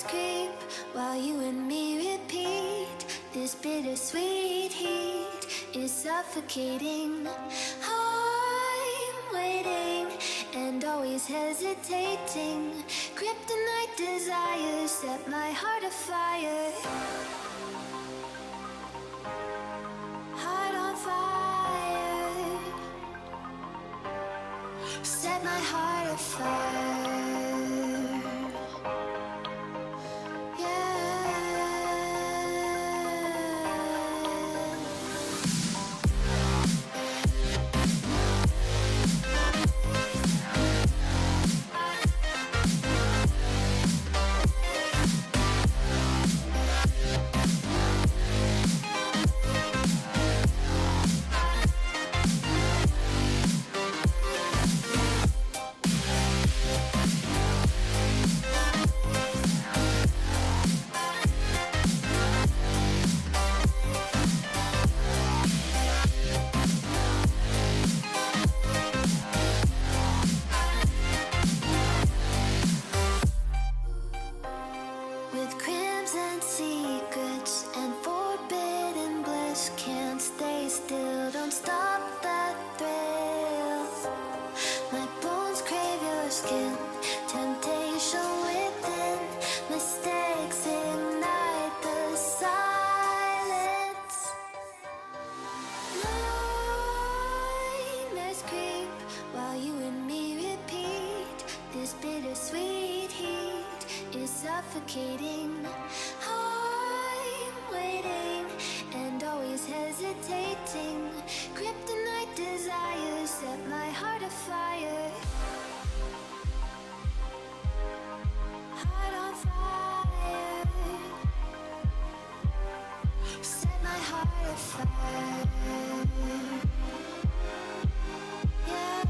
Nightmares creep while you and me repeat. This bittersweet heat is suffocating. I'm waiting and always hesitating. Kryptonite desires set my heart afire. Heart on fire. Set my heart afire. With crimson secrets and forbidden bliss, can't stay still, don't stop that thrill. My bones crave your skin, temptation within, mistakes ignite the silence. Nightmares creep while you and me repeat. This bittersweet heat is suffocating. I'm waiting and always hesitating. Kryptonite desires set my heart afire. Heart on fire. Set my heart afire. Yeah.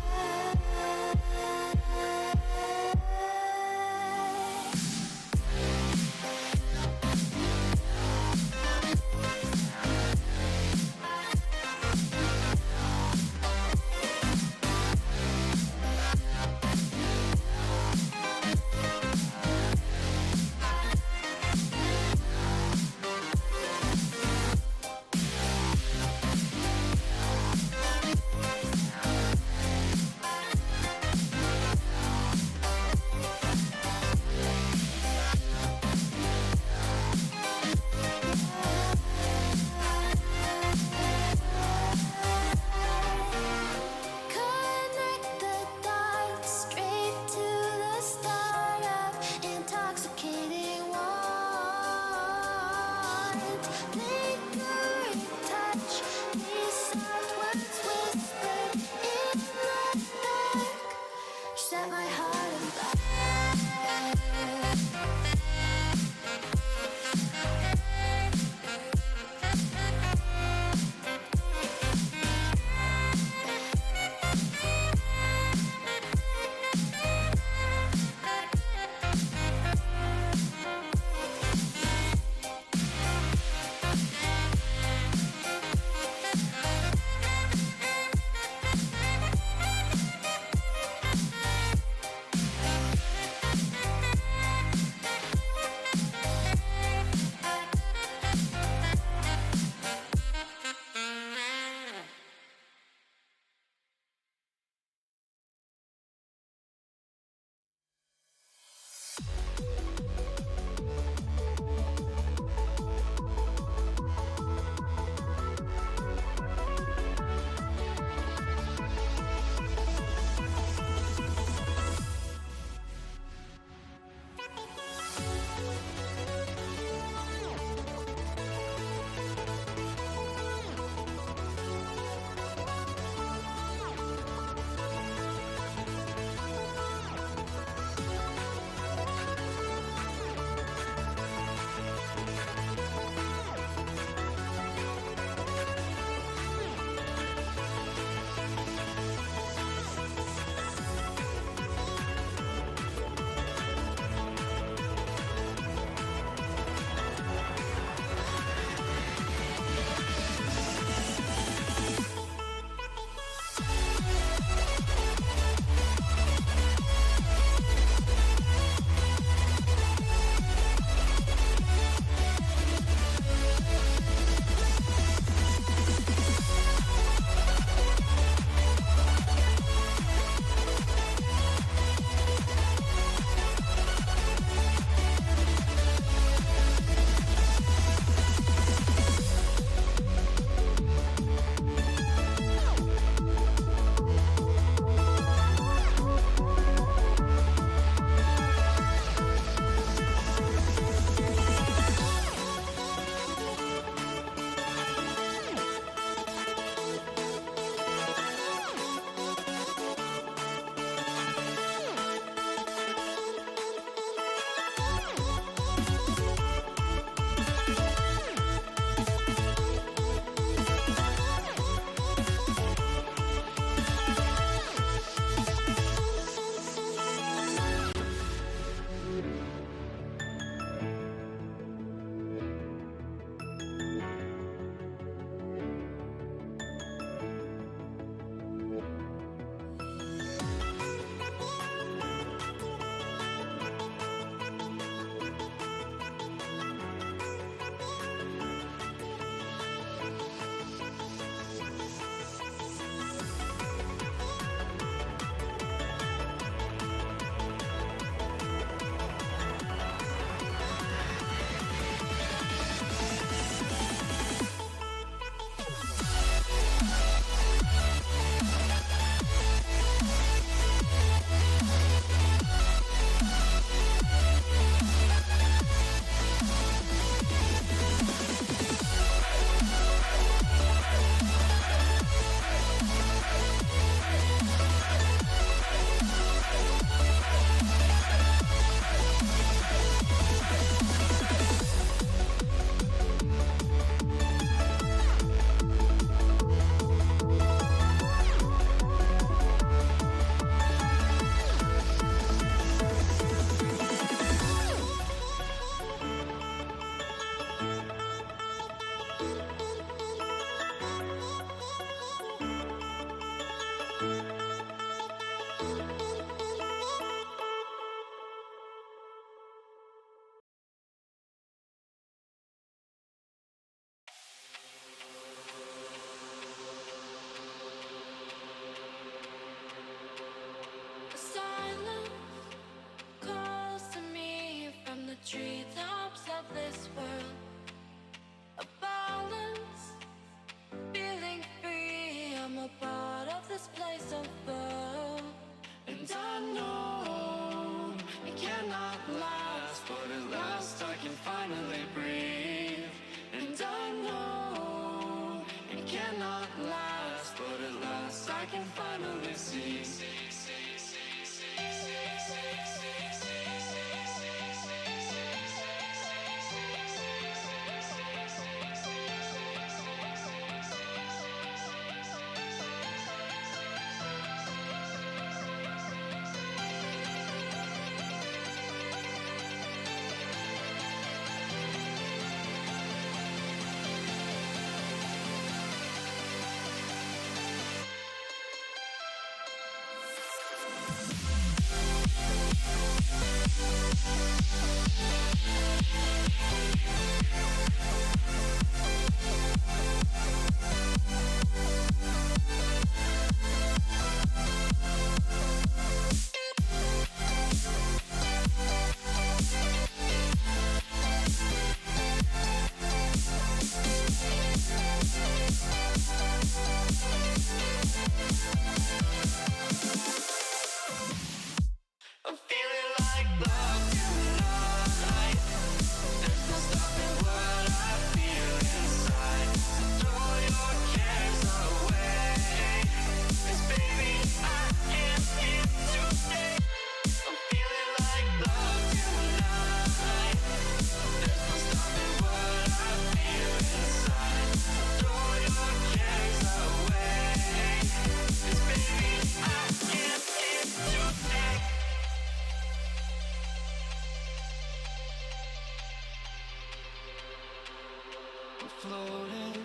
Floating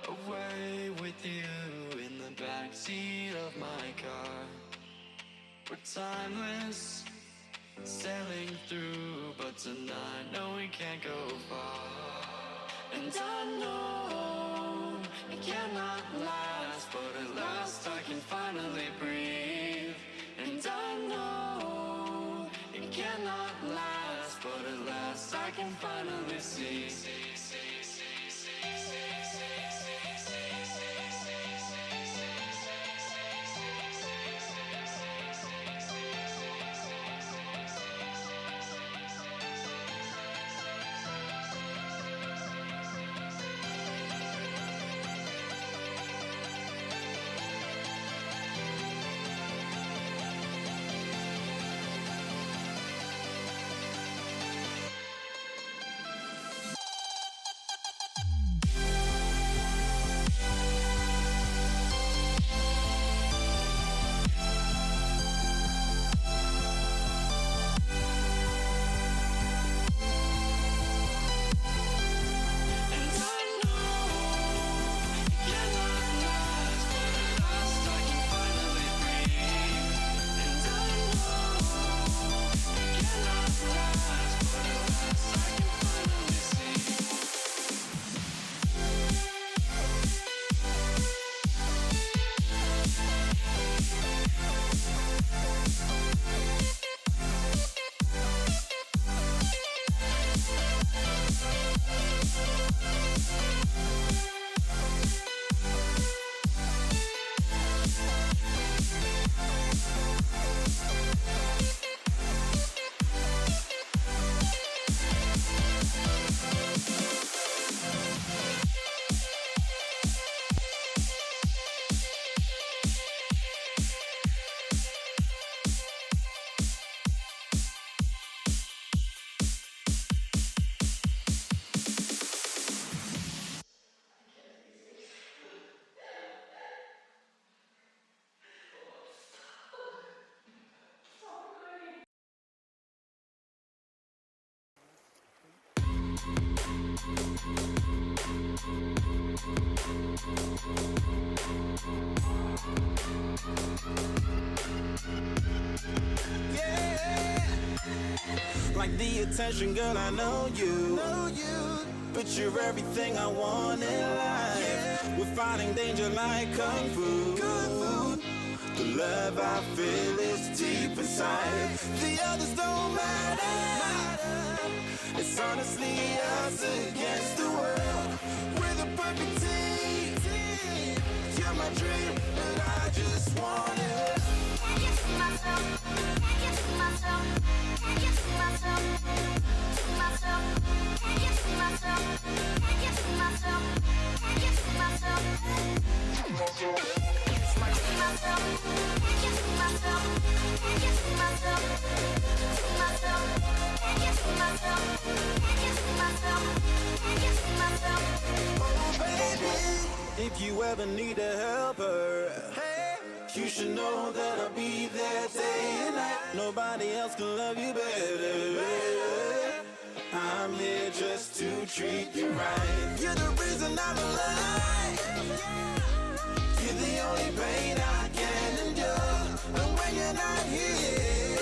away with you in the backseat of my car. We're timeless, sailing through, but tonight, no, we can't go far. And I know it cannot last, but at last I can finally breathe. And I know it cannot last, but at last I can finally see. Like the attention, girl, I know you. But you're everything I want in life. We're fighting danger like kung fu. The love I feel is deep inside. The others don't matter. It's honestly us against the world. We're the perfect team. You're my dream, but I just want it. I just see myself. I just see myself. I just see myself. See myself. I just see myself. I just see myself. I just see myself. See myself. I just see myself. I just see myself. See myself. I just see myself. I just see myself. I just see myself. Oh, baby, if you ever need a helper, you should know that I'll be there day and night. Nobody else can love you better. I'm here just to treat you right. You're the reason I'm alive. You're the only pain I can endure. And when you're not here,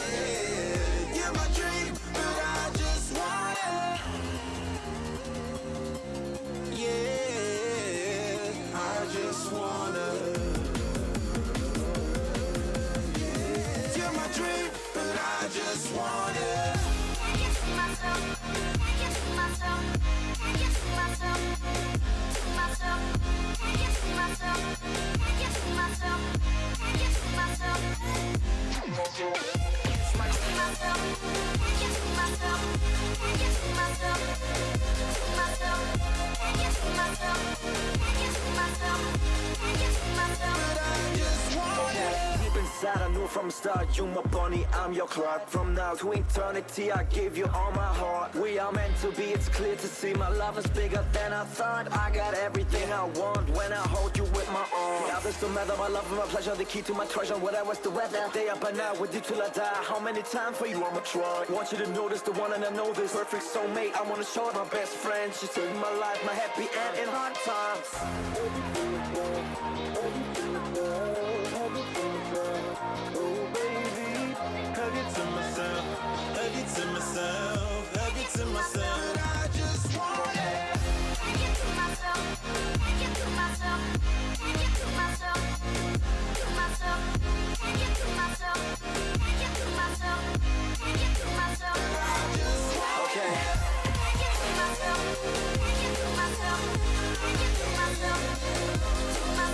you're my dream, but I just want it. Take it to myself, take it to myself, take it to myself, to myself, take it to myself, take it to myself, take it to myself, to myself, take it to myself, take it to myself, to myself, take it to myself, take it to myself, take it to myself. But I just want it. Deep inside I knew from the start, you my bunny, I'm your Clark. From now to eternity I give you all my heart. We are meant to be, it's clear to see. My love is bigger than I thought. I got everything I want when I hold you with my arms. The others don't matter, my love and my pleasure, the key to my treasure. Whatever's the weather, day up and out with you till I die. How many times for you I'ma try? Want you to notice the one and I know this. Perfect soulmate, I wanna show it. My best friend, she saved my life, my happy end in hard times. Oh baby, Hug it to myself, hug it to myself, hug it to myself. But I just want it. Take it to myself, take it to myself, take it to myself, to myself, take it to myself, take it to myself, take it to myself. I just want okay. take it to myself, take it to myself, take it to myself, to myself.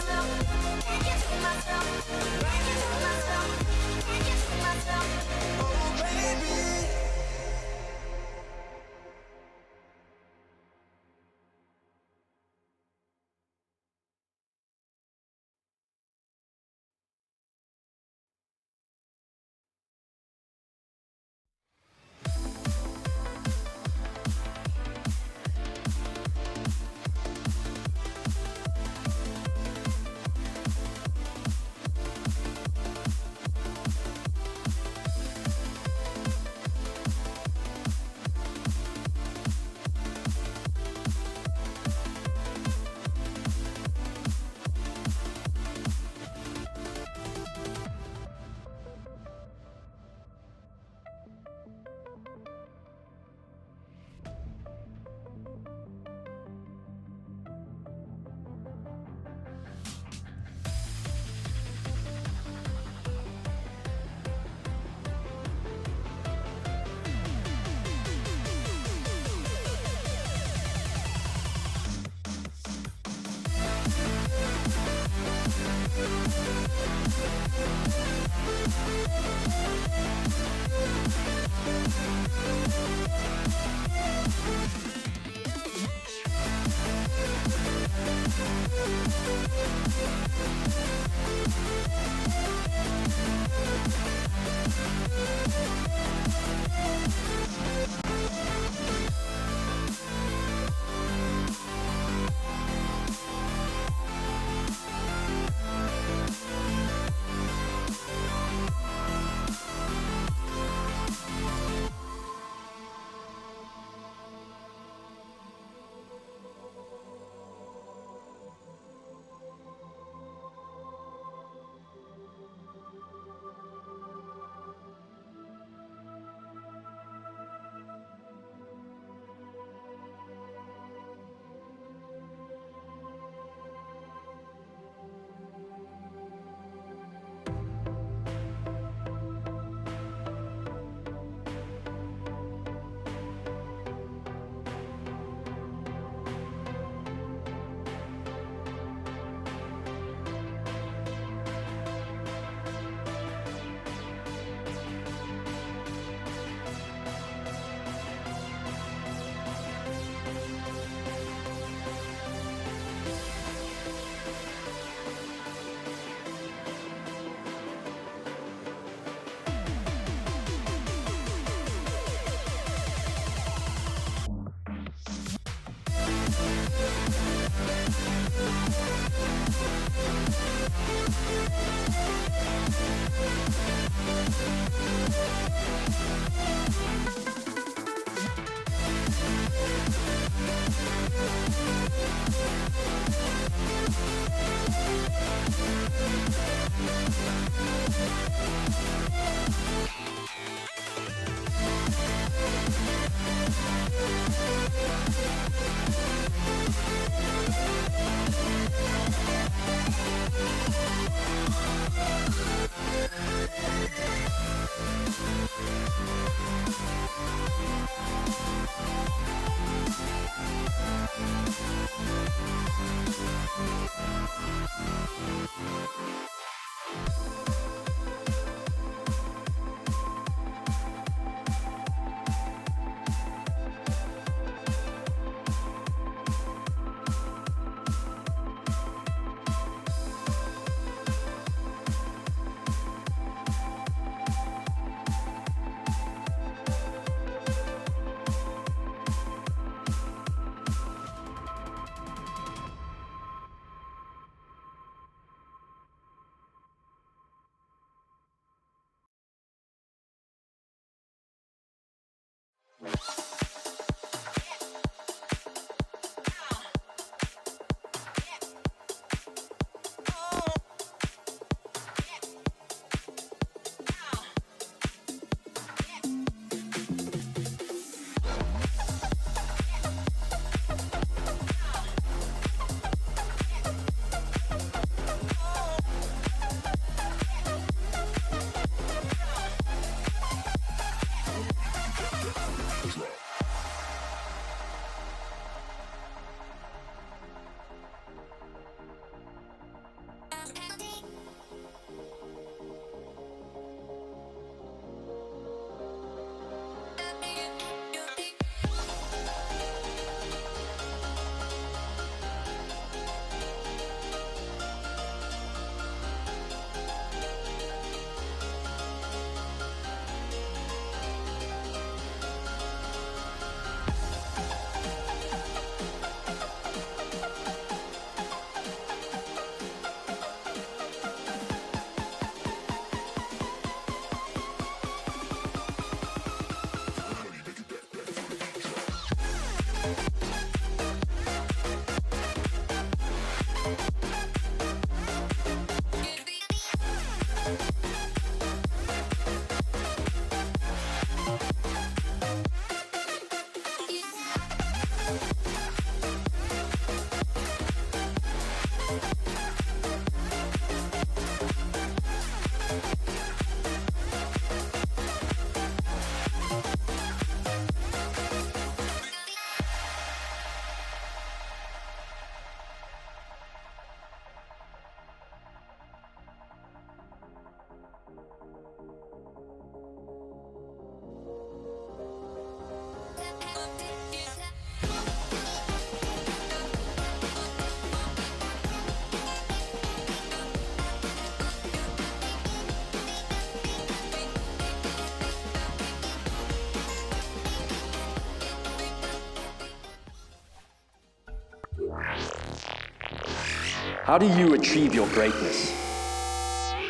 How do you achieve your greatness?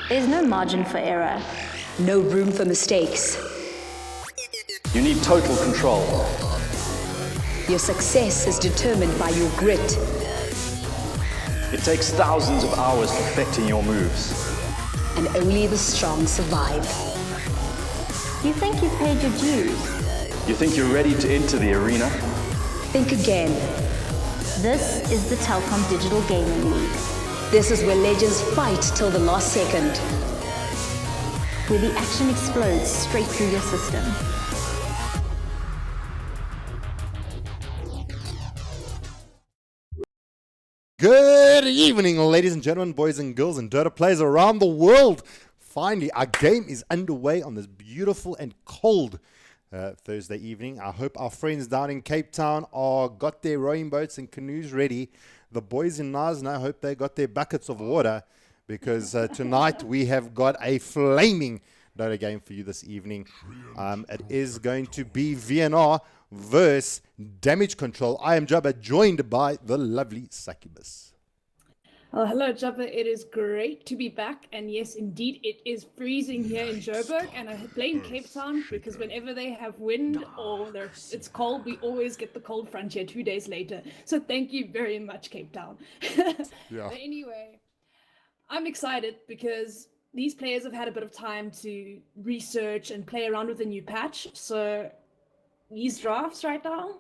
There's no margin for error. No room for mistakes. You need total control. Your success is determined by your grit. It takes thousands of hours perfecting your moves. And only the strong survive. You think you've paid your dues? You think you're ready to enter the arena? Think again. This is the Telkom Digital Gaming League, This is where legends fight till the last second. where the action explodes straight through your system. Good evening, ladies and gentlemen, boys and girls, and Dota players around the world. Finally, our game is underway on this beautiful and cold Thursday evening. I hope our friends down in Cape Town are got their rowing boats and canoes ready. The boys in Nasna, I hope they got their buckets of water, because tonight we have got a flaming Dota game for you this evening. It is going to be VNR versus Damage Control. I am Jabba, joined by the lovely Succubus. Well, hello, Jabba. It is great to be back. And yes, indeed, it is freezing here in Joburg. And I blame Cape Town, because whenever they have wind or it's cold, we always get the cold front here 2 days later. So thank you very much, Cape Town. Yeah. But anyway, I'm excited because these players have had a bit of time to research and play around with the new patch. So these drafts right now,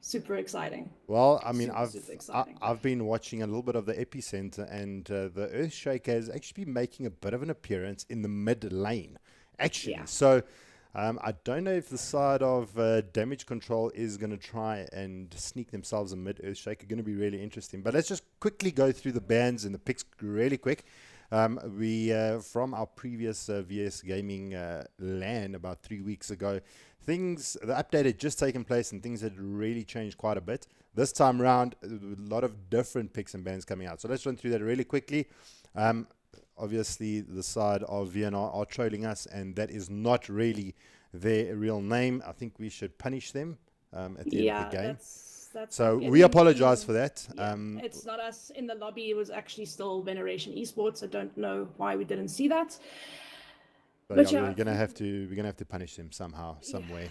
super exciting. Well, I mean, Super exciting. I've been watching a little bit of the Epicenter, and the Earthshaker has actually been making a bit of an appearance in the mid lane, actually. Yeah. So I don't know if the side of Damage Control is going to try and sneak themselves a mid Earthshaker. Going to be really interesting. But let's just quickly go through the bans and the picks really quick. We from our previous VS Gaming LAN about 3 weeks ago, the update had just taken place and things had really changed quite a bit. This time around, a lot of different picks and bans coming out. So let's run through that really quickly. Obviously, the side of VNR are trolling us, and that is not really their real name. I think we should punish them at the end of the game. That's So not we getting apologize in. for that. Yeah, it's not us in the lobby. It was actually still Veneration Esports. I don't know why we didn't see that. But But yeah, yeah, we're gonna have to punish them somehow, some way.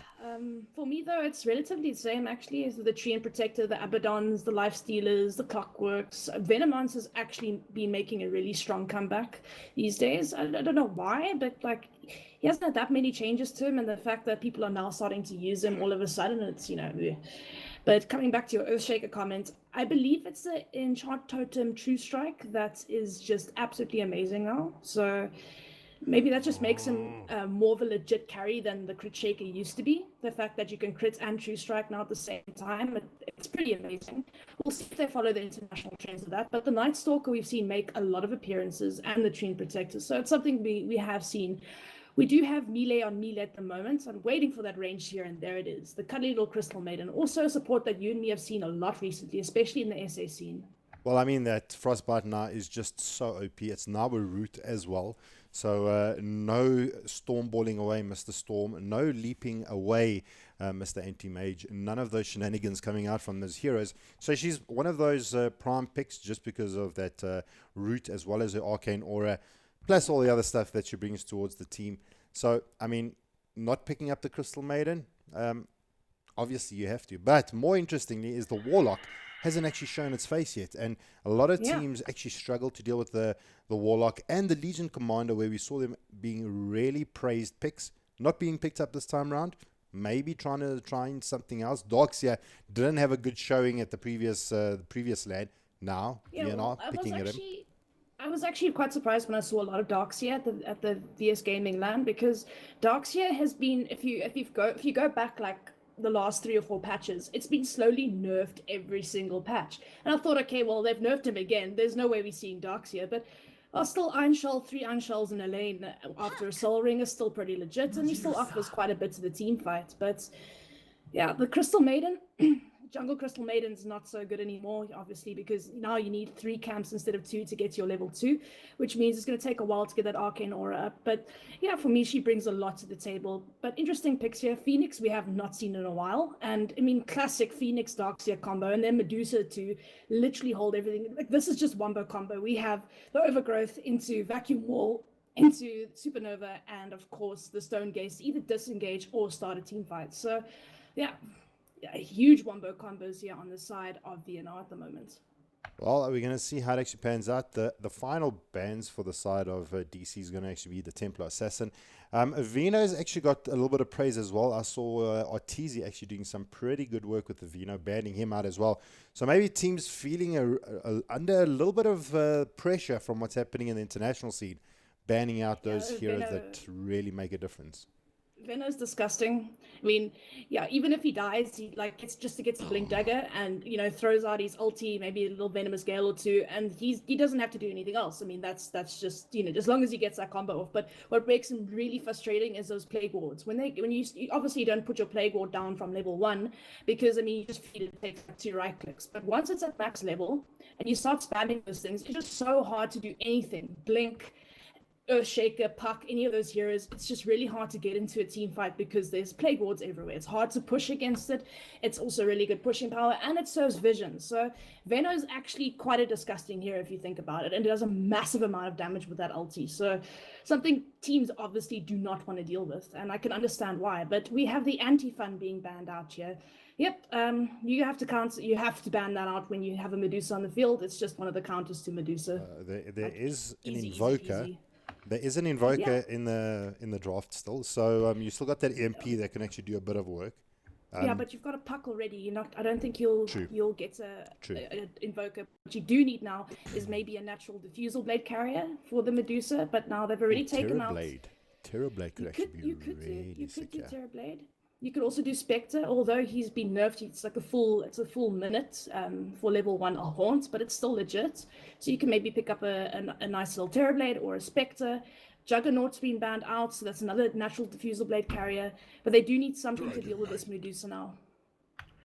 For me, though, it's relatively the same, actually, as the Tree and Protector, the Abaddons, the Life Stealers, the Clockworks. Venomance has actually been making a really strong comeback these days. I don't know why, but like, he hasn't had that many changes to him, and the fact that people are now starting to use him all of a sudden, it's, bleh. But coming back to your Earthshaker comment, I believe it's the Enchant Totem True Strike that is just absolutely amazing now. So maybe that just makes him more of a legit carry than the Crit Shaker used to be. The fact that you can crit and True Strike now at the same time, it's pretty amazing. We'll see if they follow the international trends of that. But the Night Stalker we've seen make a lot of appearances, and the Tree Protector. So it's something we have seen. We do have melee on melee at the moment. I'm waiting for that range here, and there it is. The cuddly little Crystal Maiden. Also a support that you and me have seen a lot recently, especially in the SA scene. Well, I mean, that Frostbite now is just so OP. It's now a root as well. So no stormballing away, Mr. Storm. No leaping away, Mr. Anti-Mage. None of those shenanigans coming out from those heroes. So she's one of those prime picks just because of that root, as well as her Arcane Aura, plus all the other stuff that she brings towards the team. So, I mean, not picking up the Crystal Maiden, obviously you have to. But more interestingly is the Warlock hasn't actually shown its face yet. And a lot of teams actually struggle to deal with the Warlock and the Legion Commander, where we saw them being really praised picks, not being picked up this time around. Maybe trying something else. Darkseer didn't have a good showing at the previous LAN. Now, VNR picking at him. I was actually quite surprised when I saw a lot of Darkseer at the VS Gaming LAN, because Darkseer has been, if you go back like the last 3 or 4 patches, it's been slowly nerfed every single patch. And I thought, okay, well, they've nerfed him again. There's no way we're seeing Darkseer, but still Iron Shell, 3 Iron Shells in a lane after a Soul Ring is still pretty legit, and he still offers quite a bit to the team fight. But yeah, the Crystal Maiden, Jungle Crystal Maiden's not so good anymore, obviously, because now you need 3 camps instead of 2 to get your level 2, which means it's going to take a while to get that Arcane Aura up. But yeah, for me, she brings a lot to the table. But interesting picks here. Phoenix, we have not seen in a while. And I mean, classic Phoenix Darkseer combo, and then Medusa to literally hold everything. Like, this is just Wombo combo. We have the Overgrowth into Vacuum Wall, into Supernova, and of course the Stone Gaze to either disengage or start a team fight. So yeah, huge Wombo combos here on the side of VNR at the moment. Well, we're going to see how it actually pans out. The final bans for the side of DC is going to actually be the Templar Assassin. Vino's actually got a little bit of praise as well. I saw Arteezy actually doing some pretty good work with the Vino, banning him out as well. So maybe teams feeling under a little bit of pressure from what's happening in the international scene, banning out those heroes that really make a difference. Venom's disgusting. I mean, yeah, even if he dies, he gets the Blink Dagger and, throws out his ulti, maybe a little Venomous Gale or 2, and he doesn't have to do anything else. I mean, that's just, as long as he gets that combo off. But what makes him really frustrating is those Plague Wards. When you obviously don't put your Plague Ward down from level 1, because, I mean, you just feed it, takes 2 right clicks. But once it's at max level and you start spamming those things, it's just so hard to do anything. Blink, Earthshaker, Puck, any of those heroes, it's just really hard to get into a team fight because there's Plague Wards everywhere. It's hard to push against it. It's also really good pushing power, and it serves vision. So Veno's actually quite a disgusting hero if you think about it, and it does a massive amount of damage with that ulti. So something teams obviously do not want to deal with, and I can understand why. But we have the anti-fun being banned out here. Yep, you have to ban that out when you have a Medusa on the field. It's just one of the counters to Medusa. There is an Invoker. There is an Invoker in the draft still, so you still got that MP that can actually do a bit of work. Yeah, but you've got a Puck already. I don't think you'll get a Invoker. What you do need now is maybe a natural Diffusal Blade carrier for the Medusa, but now they've already taken out. Terrorblade could actually be really sick. You could do Terrorblade. You could also do Spectre, although he's been nerfed. It's a full minute for level 1 Haunt, but it's still legit. So you can maybe pick up a nice little Terrorblade or a Spectre. Juggernaut's been banned out, so that's another natural Diffusal Blade carrier. But they do need something to deal with this Medusa now.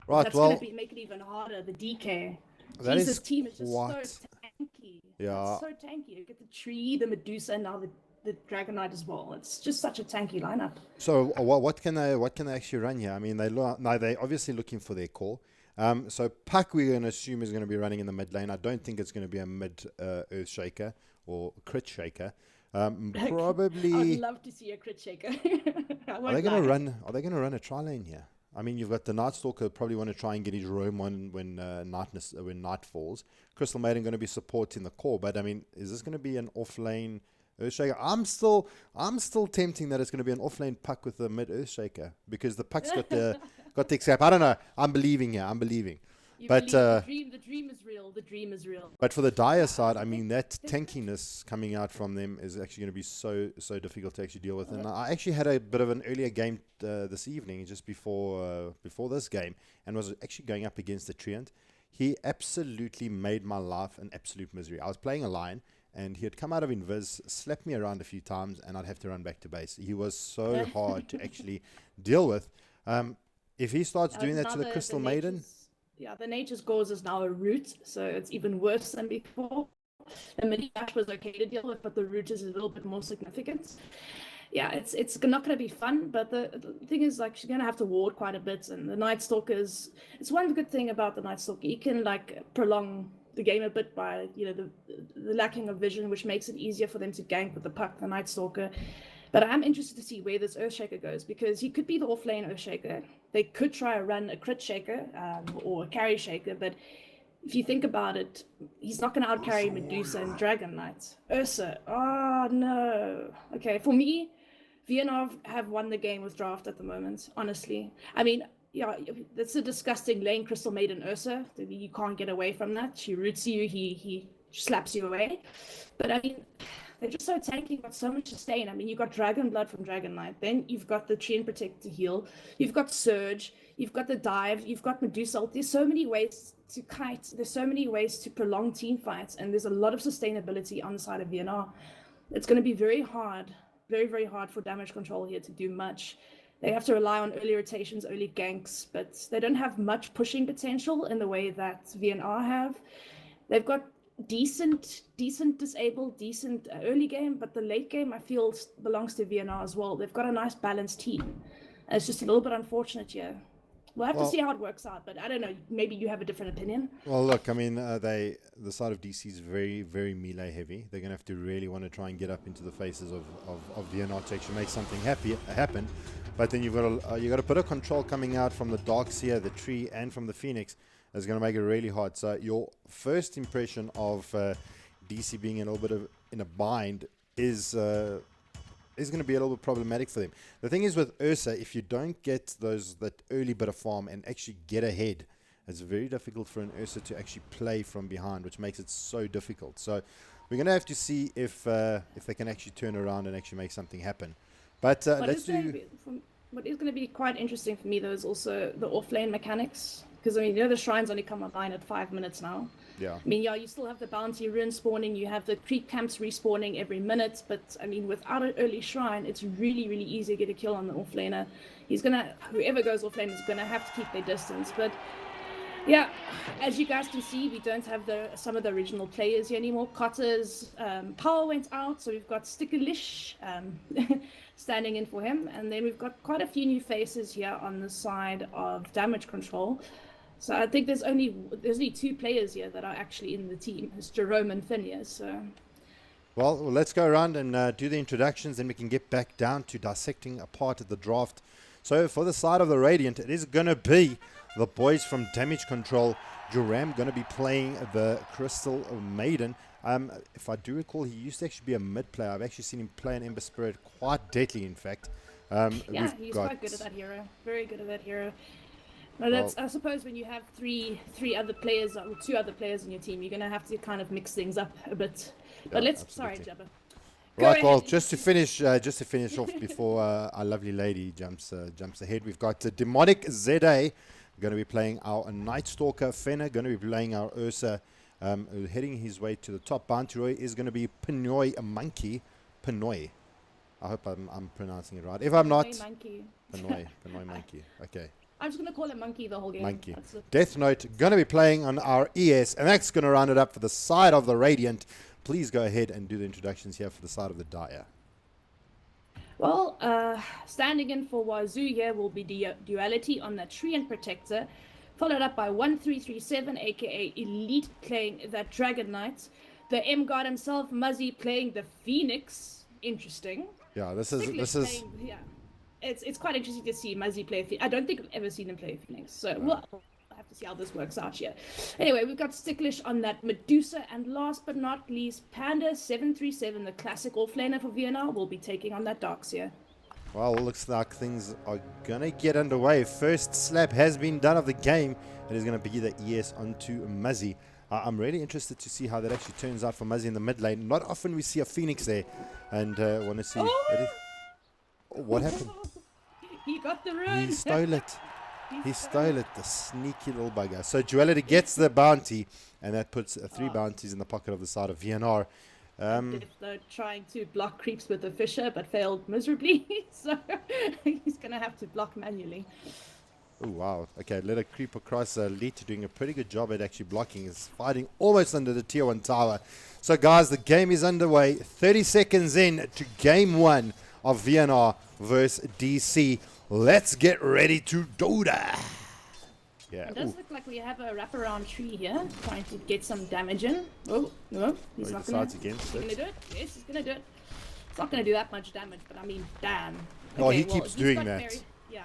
Right, that's going to make it even harder. The DK. This team is just so tanky. Yeah. It's so tanky. You get the tree, the Medusa, and now the Dragon Knight as well. It's just such a tanky lineup. So what can they actually run here? I mean, they're obviously looking for their core. So Puck, we're going to assume, is going to be running in the mid lane. I don't think it's going to be a mid Earth Shaker or Crit Shaker. Probably. I would love to see a Crit Shaker. Are they going to run a tri lane here? I mean, you've got the Night Stalker probably want to try and get his roam on when night falls. Crystal Maiden going to be supporting the core, but I mean, is this going to be an off lane Earthshaker? I'm still tempting that it's going to be an offlane Puck with a mid Earthshaker, because the Puck's got the escape. I don't know. I'm believing. The dream is real. The dream is real. But for the Dire side, I mean, that tankiness coming out from them is actually going to be so difficult to actually deal with. And I actually had a bit of an earlier game this evening, just before this game, and was actually going up against the Treant. He absolutely made my life an absolute misery. I was playing a Lion, and he had come out of Invis, slapped me around a few times, and I'd have to run back to base. He was so hard to actually deal with. If he starts doing that to the Crystal Maiden... the Nature's Gauze is now a root, so it's even worse than before. The mini dash was okay to deal with, but the root is a little bit more significant. Yeah, it's not going to be fun, but the thing is, she's going to have to ward quite a bit, and the Night Stalkers... It's one good thing about the Night Stalker. You can, prolong the game a bit by, the lacking of vision, which makes it easier for them to gank with the Puck, the Night Stalker. But I'm interested to see where this Earthshaker goes, because he could be the off-lane Earthshaker. They could try to run a crit shaker or a carry shaker, but if you think about it, he's not going to outcarry Medusa and Dragon Knight. Ursa, oh no. Okay, for me, VNR have won the game with draft at the moment, honestly. I mean, yeah, that's a disgusting lane Crystal Maiden Ursa. You can't get away from that. She roots you, he slaps you away. But I mean, they're just so tanky, got so much sustain. I mean, you've got Dragon Blood from Dragon Knight, then you've got the Chain Protect to heal, you've got Surge, you've got the dive, you've got Medusa ult. There's so many ways to kite, there's so many ways to prolong team fights, and there's a lot of sustainability on the side of VNR. It's going to be very hard, very, very hard for damage control here to do much. They have to rely on early rotations, early ganks, but they don't have much pushing potential in the way that VNR have. They've got decent disabled, decent early game, but the late game I feel belongs to VNR as well. They've got a nice balanced team. And it's just a little bit unfortunate here. We'll have to see how it works out, but I don't know, maybe you have a different opinion. Well, look, I mean, the side of DC is very, very melee heavy. They're going to have to really want to try and get up into the faces of VNR to actually make something happen. But then you've got a bit of control coming out from the Darkseer, the Tree, and from the Phoenix. That's going to make it really hard. So your first impression of DC being a little bit in a bind is going to be a little bit problematic for them. The thing is with Ursa, if you don't get that early bit of farm and actually get ahead, it's very difficult for an Ursa to actually play from behind, which makes it so difficult. So we're going to have to see if they can actually turn around and actually make something happen. But let's do... What is going to be quite interesting for me, though, is also the off-lane mechanics. Because, I mean, the shrines only come online at 5 minutes now. Yeah. I mean, yeah, you still have the bounty rune spawning, you have the creep camps respawning every minute, but, I mean, without an early shrine, it's really, really easy to get a kill on the offlaner. Whoever goes offlane is going to have to keep their distance. But, yeah, as you guys can see, we don't have some of the original players here anymore. Cotter's power went out, so we've got Stickerlish standing in for him. And then we've got quite a few new faces here on the side of damage control. So I think there's only 2 players here that are actually in the team. It's Jerome and Phineas. So. Well, let's go around and do the introductions, then we can get back down to dissecting a part of the draft. So for the side of the Radiant, it is going to be the boys from Damage Control. Jerome going to be playing the Crystal Maiden. If I do recall, he used to actually be a mid player. I've actually seen him play an Ember Spirit quite deadly, in fact. Yeah, he's quite good at that hero. Very good at that hero. Well, I suppose when you have three other players or 2 other players in your team, you're going to have to kind of mix things up a bit. But sorry, Jabba. Right, well, just to finish off before our lovely lady jumps ahead, we've got Demonic ZA going to be playing our Night Stalker. Fenner going to be playing our Ursa. Heading his way to the top. Bounty Roy is going to be Pinoy Monkey. Pinoy. I hope I'm pronouncing it right. If I'm not, Pinoy Monkey. Okay. I'm just going to call it Monkey the whole game. Monkey. Death Note going to be playing on our ES, and that's going to round it up for the side of the Radiant. Please go ahead and do the introductions here for the side of the Dire. Well, standing in for Wazoo here will be Duality on the Tree and Protector, followed up by 1337, aka Elite, playing that Dragon Knight. The M God himself, Muzzy, playing the Phoenix. Interesting. Yeah, this is It's quite interesting to see Muzzy play Phoenix. I don't think I've ever seen him play Phoenix, so we'll have to see how this works out here. Anyway, we've got Sticklish on that Medusa, and last but not least, Panda737, the classic offlaner for VNR, will be taking on that Darkseer. Well, looks like things are going to get underway. First slap has been done of the game. It is going to be the ES onto Muzzy. I'm really interested to see how that actually turns out for Muzzy in the mid lane. Not often we see a Phoenix there, and want to see... What happened? He got the rune. He stole it. He stole it, the sneaky little bugger. So Duality gets the bounty, and that puts 3 bounties in the pocket of the side of VNR. They're trying to block creeps with the Fisher, but failed miserably. So he's going to have to block manually. Oh, wow. Okay, let it creep across. Elite doing a pretty good job at actually blocking. He's fighting almost under the tier 1 tower. So, guys, the game is underway. 30 seconds in to game 1 of VNR versus DC. Let's get ready to do that. Yeah. It does look like we have a wraparound tree here, trying to get some damage in. Oh, no, he's not going to do it. Yes, he's going to do it. It's not going to do that much damage, but I mean, damn. Oh, he well, keeps he's doing got that. Yeah.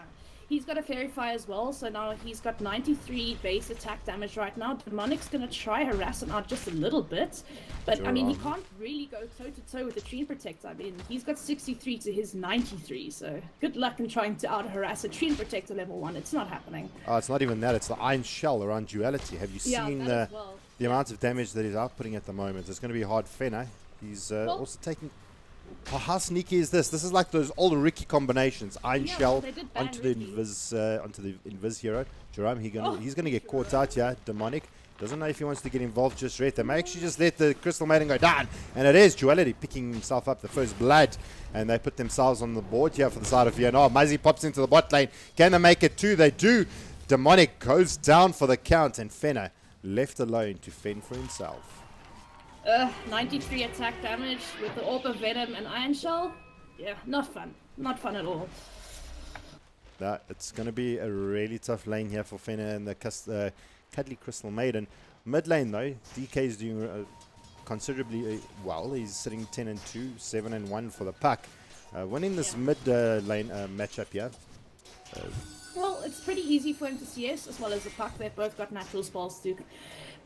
He's got a Fairy Fire as well, so now he's got 93 base attack damage right now. Demonic's going to try harass him out just a little bit, but I mean, he can't really go toe-to-toe with the Treant Protector. I mean, he's got 63 to his 93, so good luck in trying to out-harass a Treant Protector level 1. It's not happening. Oh, it's not even that. It's the Iron Shell around Duality. Have you Yeah, seen that as well. the amount of damage that he's outputting at the moment? It's going to be hard Fenna. He's also taking... Oh, how sneaky is this? This is like those old Ricky combinations. Iron Yeah, Shell they did ban onto the Ricky. Invis hero. Jerome, he's gonna get caught out here. Demonic doesn't know if he wants to get involved just yet. They may actually just let the Crystal Maiden go down. And it is Duality picking himself up the first blood. And they put themselves on the board here for the side of Vienna. Muzzy pops into the bot lane. Can they make it too? They do. Demonic goes down for the count. And Fenna left alone to fend for himself. 93 attack damage with the Orb of Venom and Iron Shell. Yeah, not fun. Not fun at all. It's going to be a really tough lane here for Fenna and the Cuddly Crystal Maiden. Mid lane though, DK is doing considerably well. He's sitting 10-2, 7-1 for the pack. Winning this mid lane matchup here. Well, it's pretty easy for him to CS as well as the puck. They've both got natural spells to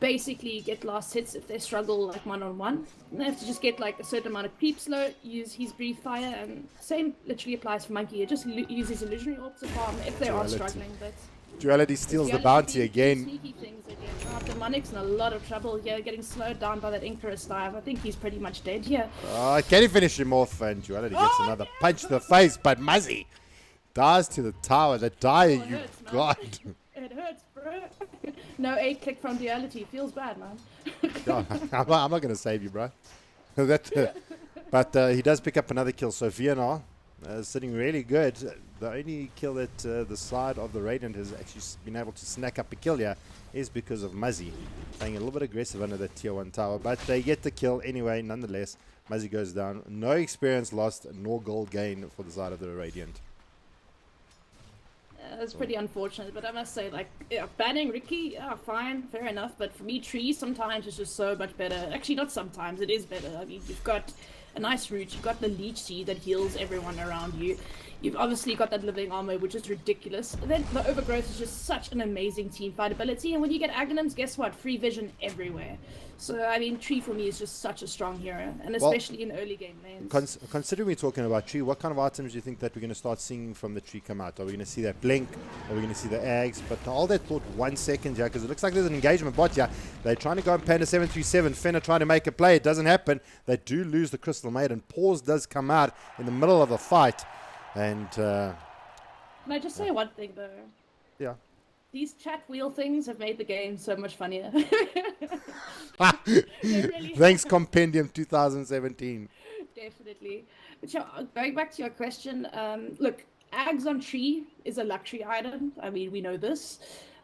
basically get last hits if they struggle like one-on-one. They have to just get like a certain amount of creep slow, use his Breathe Fire, and same literally applies for Monkey. He just uses illusionary orb to farm if they are struggling. But Duality steals the bounty again. Sneaky things again. Demonic's in a lot of trouble here, getting slowed down by that Icarus dive. I think he's pretty much dead here. Can he finish him off? And Duality gets another punch to the face, but Muzzy dies to the tower. The dire you hurts, man. got. It hurts, bro. No 8-click from Duality. Feels bad, man. I'm not going to save you, bro. But he does pick up another kill. So Vienna sitting really good. The only kill that the side of the Radiant has actually been able to snack up a kill here is because of Muzzy playing a little bit aggressive under the tier 1 tower. But they get the kill anyway, nonetheless. Muzzy goes down. No experience lost, nor gold gain for the side of the Radiant. It's pretty unfortunate, but I must say, like, banning Ricky, fine, fair enough. But for me, Tree sometimes is just so much better. Actually, not sometimes, it is better. I mean, you've got a nice root, you've got the Leech Seed that heals everyone around you. You've obviously got that Living Armor, which is ridiculous. And then the Overgrowth is just such an amazing team fight ability. And when you get Aghanims, guess what? Free vision everywhere. So, I mean, Tree for me is just such a strong hero, and especially in early game lanes. Considering we're talking about Tree, what kind of items do you think that we're going to start seeing from the Tree come out? Are we going to see that Blink? Are we going to see the Ags? But hold that thought 1 second here, because it looks like there's an engagement bot here. They're trying to go on Panda 737. Fenna trying to make a play. It doesn't happen. They do lose the Crystal Maiden. Pause does come out in the middle of the fight. And Can I just say one thing, though? yeah. These chat wheel things have made the game so much funnier. Really Thanks, Compendium 2017. Definitely. But going back to your question, look, Ags on Tree is a luxury item. I mean, we know this.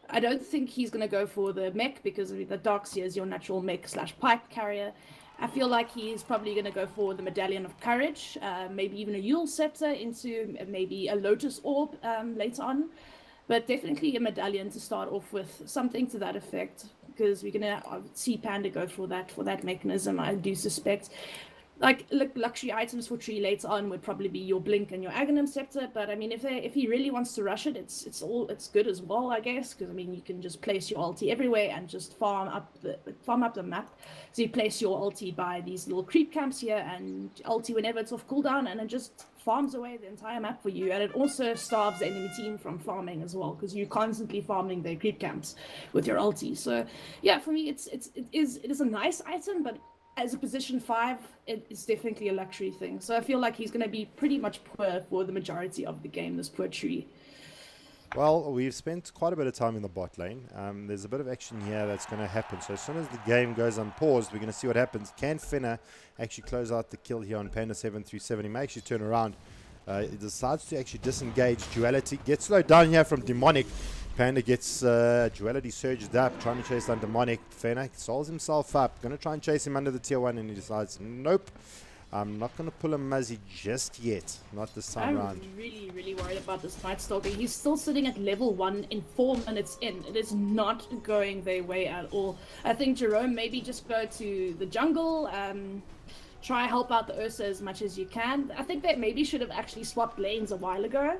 I don't think he's going to go for the mech because the Darkseer is your natural mech / pipe carrier. I feel like he's probably going to go for the Medallion of Courage, maybe even a Yule Scepter into maybe a Lotus Orb later on. But definitely a medallion to start off with, something to that effect, because we're gonna see Panda go for that mechanism. I do suspect. Like, look, luxury items for Tree later on would probably be your Blink and your Aghanim Scepter. But I mean, if he really wants to rush it, it's good as well, I guess, because I mean, you can just place your ulti everywhere and just farm up the map. So you place your ulti by these little creep camps here, and ulti whenever it's off cooldown, and it just farms away the entire map for you. And it also starves the enemy team from farming as well, because you're constantly farming their creep camps with your ulti. So yeah, for me, it is a nice item, but as a position 5, it is definitely a luxury thing. So I feel like he's going to be pretty much poor for the majority of the game, this poor Tree. Well, we've spent quite a bit of time in the bot lane. There's a bit of action here that's going to happen. So as soon as the game goes unpaused, we're going to see what happens. Can Fenna actually close out the kill here on Panda 737? He may actually turn around. He decides to actually disengage. Duality gets slowed down here from Demonic. Panda gets Duality surged up, trying to chase down Demonic. Fenna solves himself up, going to try and chase him under the tier 1, and he decides, nope, I'm not going to pull a Muzzy just yet. Not this time around. I'm really, really worried about this Night Stalker. He's still sitting at level 1 in 4 minutes in. It is not going their way at all. I think Jerome maybe just go to the jungle, try help out the Ursa as much as you can. I think they maybe should have actually swapped lanes a while ago.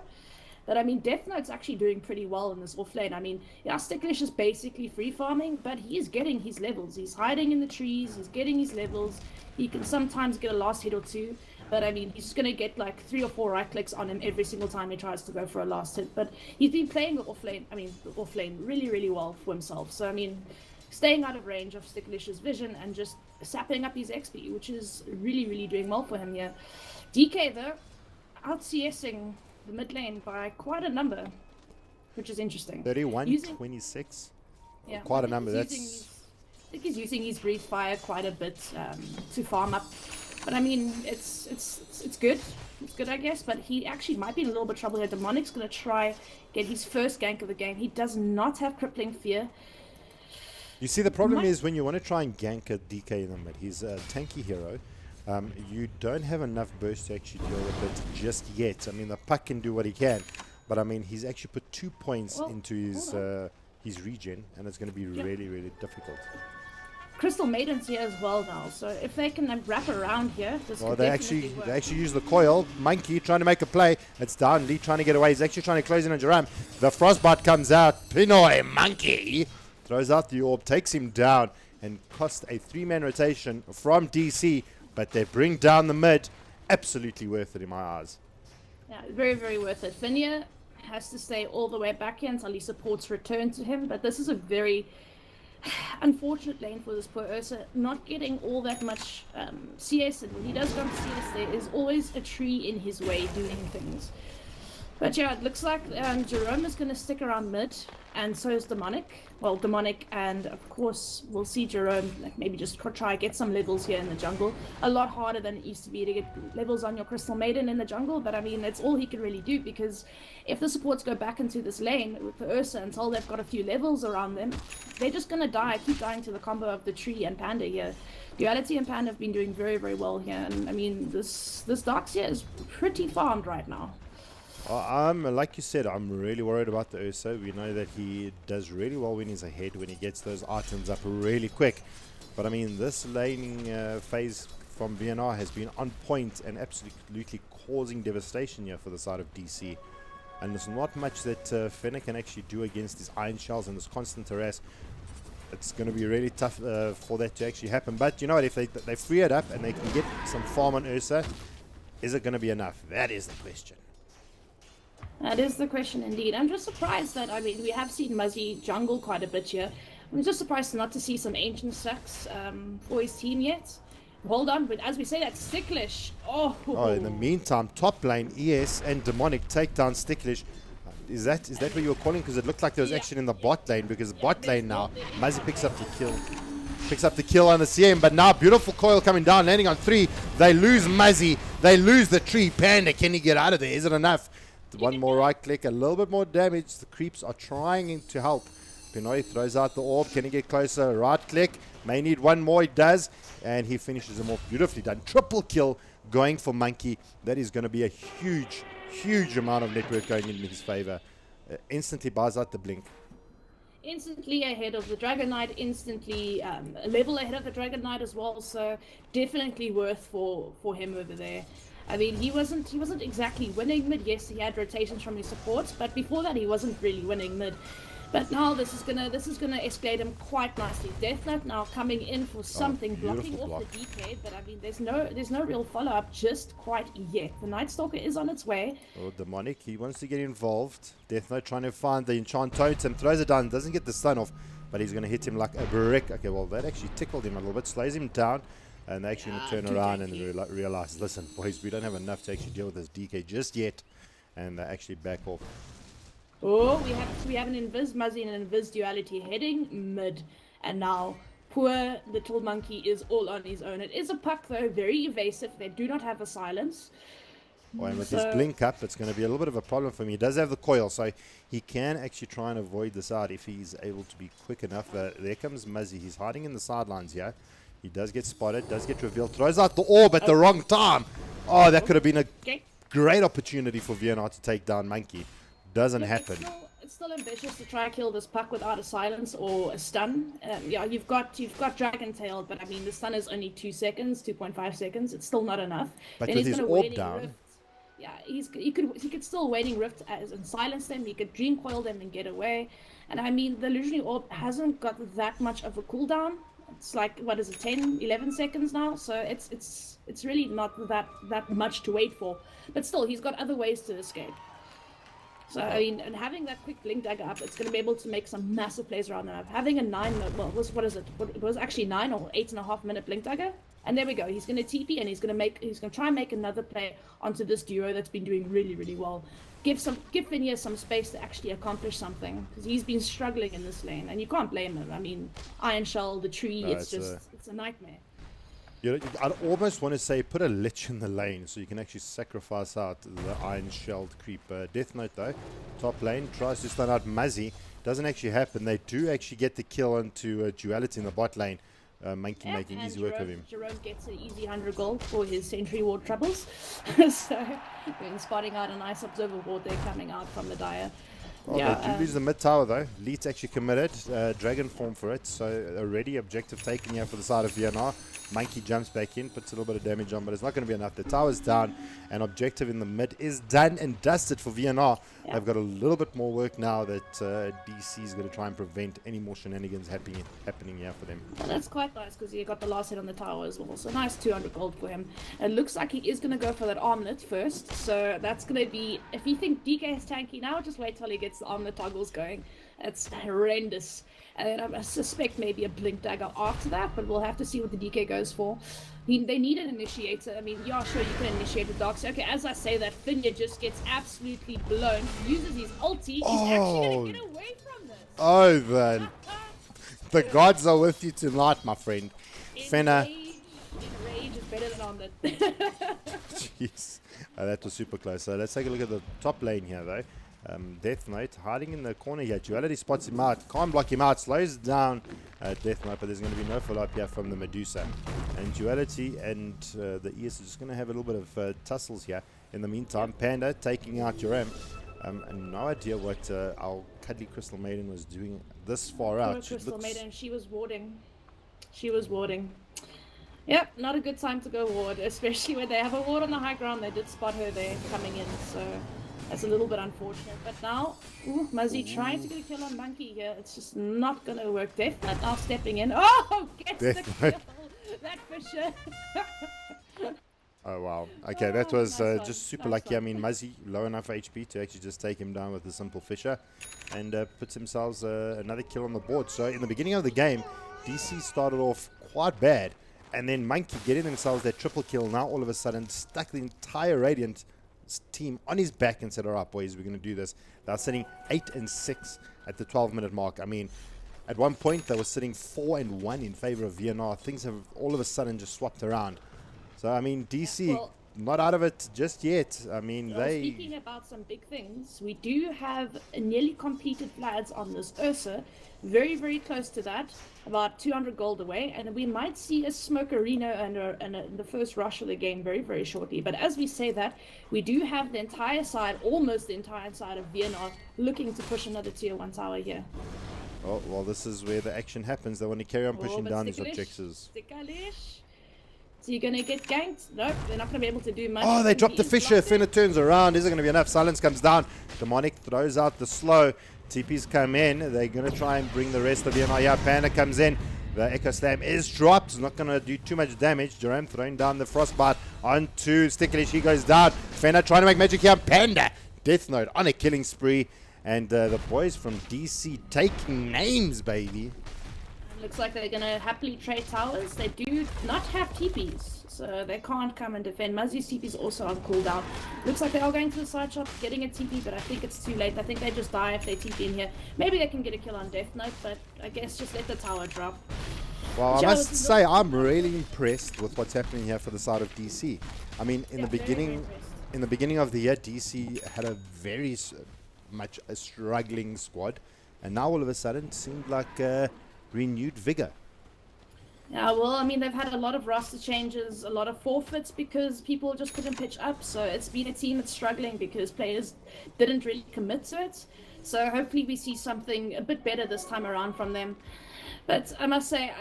But I mean, Death Note's actually doing pretty well in this off lane. I mean, yeah, Sticklish is basically free farming, but he is getting his levels. He's hiding in the trees, he's getting his levels. He can sometimes get a last hit or two, but I mean, he's going to get like 3 or 4 right clicks on him every single time he tries to go for a last hit. But he's been playing the off lane really, really well for himself. So, I mean, staying out of range of Sticklish's vision and just sapping up his XP, which is really, really doing well for him here. DK, though, out CSing the mid lane by quite a number, which is interesting. 31-26. Yeah, Quite a number. I think he's using his breathe fire quite a bit to farm up. But I mean, it's good. It's good, I guess. But he actually might be in a little bit of trouble here. Demonic's going to try get his first gank of the game. He does not have crippling fear. You see, the problem is when you want to try and gank a DK in the mid, he's a tanky hero. You don't have enough burst to actually deal with it just yet. I mean, the puck can do what he can, but I mean, he's actually put 2 points into his regen, and it's going to be really, really difficult. Crystal Maiden's here as well now, so if they can wrap around here, this could they definitely work. actually use the coil. Monkey trying to make a play. It's down. Lee trying to get away. He's actually trying to close in on Jerome. The frostbite comes out. Pinoy Monkey throws out the orb, takes him down, and cost a 3-man rotation from DC. But they bring down the mid. Absolutely worth it in my eyes. Yeah, very, very worth it. Finia has to stay all the way back here until his supports return to him. But this is a very unfortunate lane for this poor Ursa. Not getting all that much CS. And when he does come to CS, there is always a tree in his way doing things. But yeah, it looks like Jerome is going to stick around mid. And so is Demonic. Well, Demonic, and of course, we'll see Jerome maybe just try get some levels here in the jungle. A lot harder than it used to be to get levels on your Crystal Maiden in the jungle, but I mean, it's all he can really do, because if the supports go back into this lane with the Ursa until they've got a few levels around them, they're just going to keep dying to the combo of the tree and Panda here. Duality and Panda have been doing very, very well here, and I mean, this Darkseer is pretty farmed right now. Like you said, I'm really worried about the Ursa. We know that he does really well when he's ahead, when he gets those items up really quick. But I mean, this laning phase from VNR has been on point and absolutely causing devastation here for the side of DC. And there's not much that Fenner can actually do against these iron shells and this constant harass. It's going to be really tough for that to actually happen. But you know what, if they free it up and they can get some farm on Ursa, is it going to be enough? That is the question. That is the question indeed. I'm just surprised that, I mean, we have seen Muzzy jungle quite a bit here. I'm just surprised not to see some ancient stacks for his team yet. Hold on, but as we say, that's Sticklish. Oh, in the meantime, top lane, ES and Demonic take down Sticklish. Is that what you were calling? Because it looked like there was action in the bot lane, because bot lane now, Muzzy picks up the kill. Picks up the kill on the CM, but now beautiful coil coming down, landing on 3. They lose Muzzy. They lose the tree. Panda, can he get out of there? Is it enough? One more right click, a little bit more damage. The creeps are trying to help. Pinoy throws out the orb. Can he get closer? Right click. May need one more. He does. And he finishes him off. Beautifully done. Triple kill going for Monkey. That is going to be a huge, huge amount of network going in his favor. Instantly buys out the blink. Instantly ahead of the Dragon Knight. Instantly a level ahead of the Dragon Knight as well. So definitely worth for him over there. I mean, he wasn't exactly winning mid. Yes, he had rotations from his supports, but before that he wasn't really winning mid. But now this is gonna escalate him quite nicely. Death Note now coming in for something, blocking off the DK, but I mean, there's no real follow-up just quite yet. The Night Stalker is on its way. Oh, Demonic, he wants to get involved. Death Note trying to find the enchant totem, throws it down, doesn't get the stun off, but he's gonna hit him like a brick. Okay, well that actually tickled him a little bit, slows him down. And they're actually going to turn around and realize, listen, boys, we don't have enough to actually deal with this DK just yet. And they actually back off. Oh, we have an Invis Muzzy and an Invis Duality heading mid. And now, poor little Monkey is all on his own. It is a puck, though, very evasive. They do not have a silence. Oh, and with his blink up, it's going to be a little bit of a problem for him. He does have the coil, so he can actually try and avoid this out if he's able to be quick enough. There comes Muzzy. He's hiding in the sidelines here. He does get spotted, does get revealed, throws out the orb at the wrong time. Oh, that could have been a great opportunity for VNR to take down Monkey. Doesn't happen. it's still ambitious to try and kill this puck without a silence or a stun. Yeah, you've got Dragon Tail, but I mean the stun is only 2 seconds, 2.5 seconds. It's still not enough. But Then with he's his gonna orb Wailing down, Rift. Yeah, he could still Wailing Rift and silence them. He could Dream Coil them and get away. And I mean the Illusionary Orb hasn't got that much of a cooldown. It's like, what is it, 10, 11 seconds now? So it's really not that much to wait for. But still, he's got other ways to escape. So, I mean, and having that quick Blink Dagger up, it's going to be able to make some massive plays around the map. Having a 9, well, what is it? It was actually 9 or 8.5 minute Blink Dagger. And there we go. He's going to TP and he's going to try and make another play onto this duo that's been doing really, really well. Give Phineas some space to actually accomplish something, because he's been struggling in this lane, and you can't blame him. I mean, Iron Shell, the tree, it's a nightmare. I'd almost want to say put a Lich in the lane so you can actually sacrifice out the Iron Shelled creeper. Death Note though, top lane, tries to stun out Muzzy. Doesn't actually happen. They do actually get the kill onto Duality in the bot lane. Monkey making easy work of him. Jerome gets an easy 100 gold for his Sentry Ward troubles. So, when spotting out a nice Observer Ward there coming out from the Dire. Oh, yeah, they do lose the mid tower though. Leet's actually committed. Dragon form for it. So already objective taken here for the side of VNR. Monkey jumps back in, puts a little bit of damage on, but it's not going to be enough. The tower's down, and objective in the mid is done and dusted for VNR. Yeah. They've got a little bit more work now that DC is going to try and prevent any more shenanigans happening here for them. Well, that's quite nice because he got the last hit on the tower as well. So nice 200 gold for him. It looks like he is going to go for that armlet first. So that's going to be, if you think DK is tanky now, just wait till he gets the armlet toggles going. It's horrendous. And then I suspect maybe a Blink Dagger after that, but we'll have to see what the DK goes for. They need an initiator. I mean, yeah, sure, you can initiate the Dark. So, okay, as I say that, Finya just gets absolutely blown. Uses his ulti. He's actually going to get away from this. Oh, then. The gods are with you tonight, my friend. Fenna. Enrage is better than Armlet. Jeez. That was super close. So let's take a look at the top lane here, though. Death Note hiding in the corner here. Duality spots him out. Can't block him out. Slows down Death Note, but there's going to be no follow-up here from the Medusa. And Duality and the ES are just going to have a little bit of tussles here. In the meantime, Panda taking out Joram. And no idea what our Cuddly Crystal Maiden was doing this far out. Crystal Maiden, she was warding. Yep, not a good time to go ward, especially when they have a ward on the high ground. They did spot her there coming in, so that's a little bit unfortunate. But now, Muzzy trying to get a kill on Monkey here. It's just not going to work. Death Note now stepping in. Oh, gets the kill. That Fisher. Oh, wow. Okay, that was just super lucky. I mean, Muzzy, low enough HP to actually just take him down with a simple Fisher. And puts themselves another kill on the board. So in the beginning of the game, DC started off quite bad. And then Monkey getting themselves that triple kill. Now all of a sudden stuck the entire Radiant team on his back and said, all right, boys, we're going to do this. They're sitting 8-6 at the 12-minute mark. I mean, at one point they were sitting 4-1 in favor of VNR. Things have all of a sudden just swapped around. So, I mean, DC, not out of it just yet. I mean, Speaking about some big things, we do have nearly completed Vlads on this Ursa. Very, very close to that. About 200 gold away. And we might see a Smokerino and the first rush of the game very, very shortly. But as we say that, we do have the entire side, almost the entire side of VNR, looking to push another tier 1 tower here. Oh, well, this is where the action happens. They want to carry on pushing down these objectives. So you're going to get ganked? Nope, they're not going to be able to do much. Oh, they dropped the Fisher. Finna turns around. Isn't going to be enough. Silence comes down. Demonic throws out the slow. TPs come in. They're going to try and bring the rest of the NIR. Panda comes in. The Echo Slam is dropped. It's not going to do too much damage. Jerome throwing down the Frostbite onto Sticklish. He goes down. Fenna trying to make magic here. Panda. Death Note on a killing spree. And the boys from DC taking names, baby. Looks like they're going to happily trade towers. They do not have TPs, so they can't come and defend. Muzzy's TP is also on cooldown. Looks like they are going to the side shop, getting a TP, but I think it's too late. I think they just die if they TP in here. Maybe they can get a kill on Death Note, but I guess just let the tower drop. Well, I must say, I'm really impressed with what's happening here for the side of DC. I mean, in the beginning of the year, DC had a very much a struggling squad, and now all of a sudden it seemed like renewed vigor. Yeah, well, I mean, they've had a lot of roster changes, a lot of forfeits because people just couldn't pitch up. So it's been a team that's struggling because players didn't really commit to it. So hopefully we see something a bit better this time around from them. But I must say,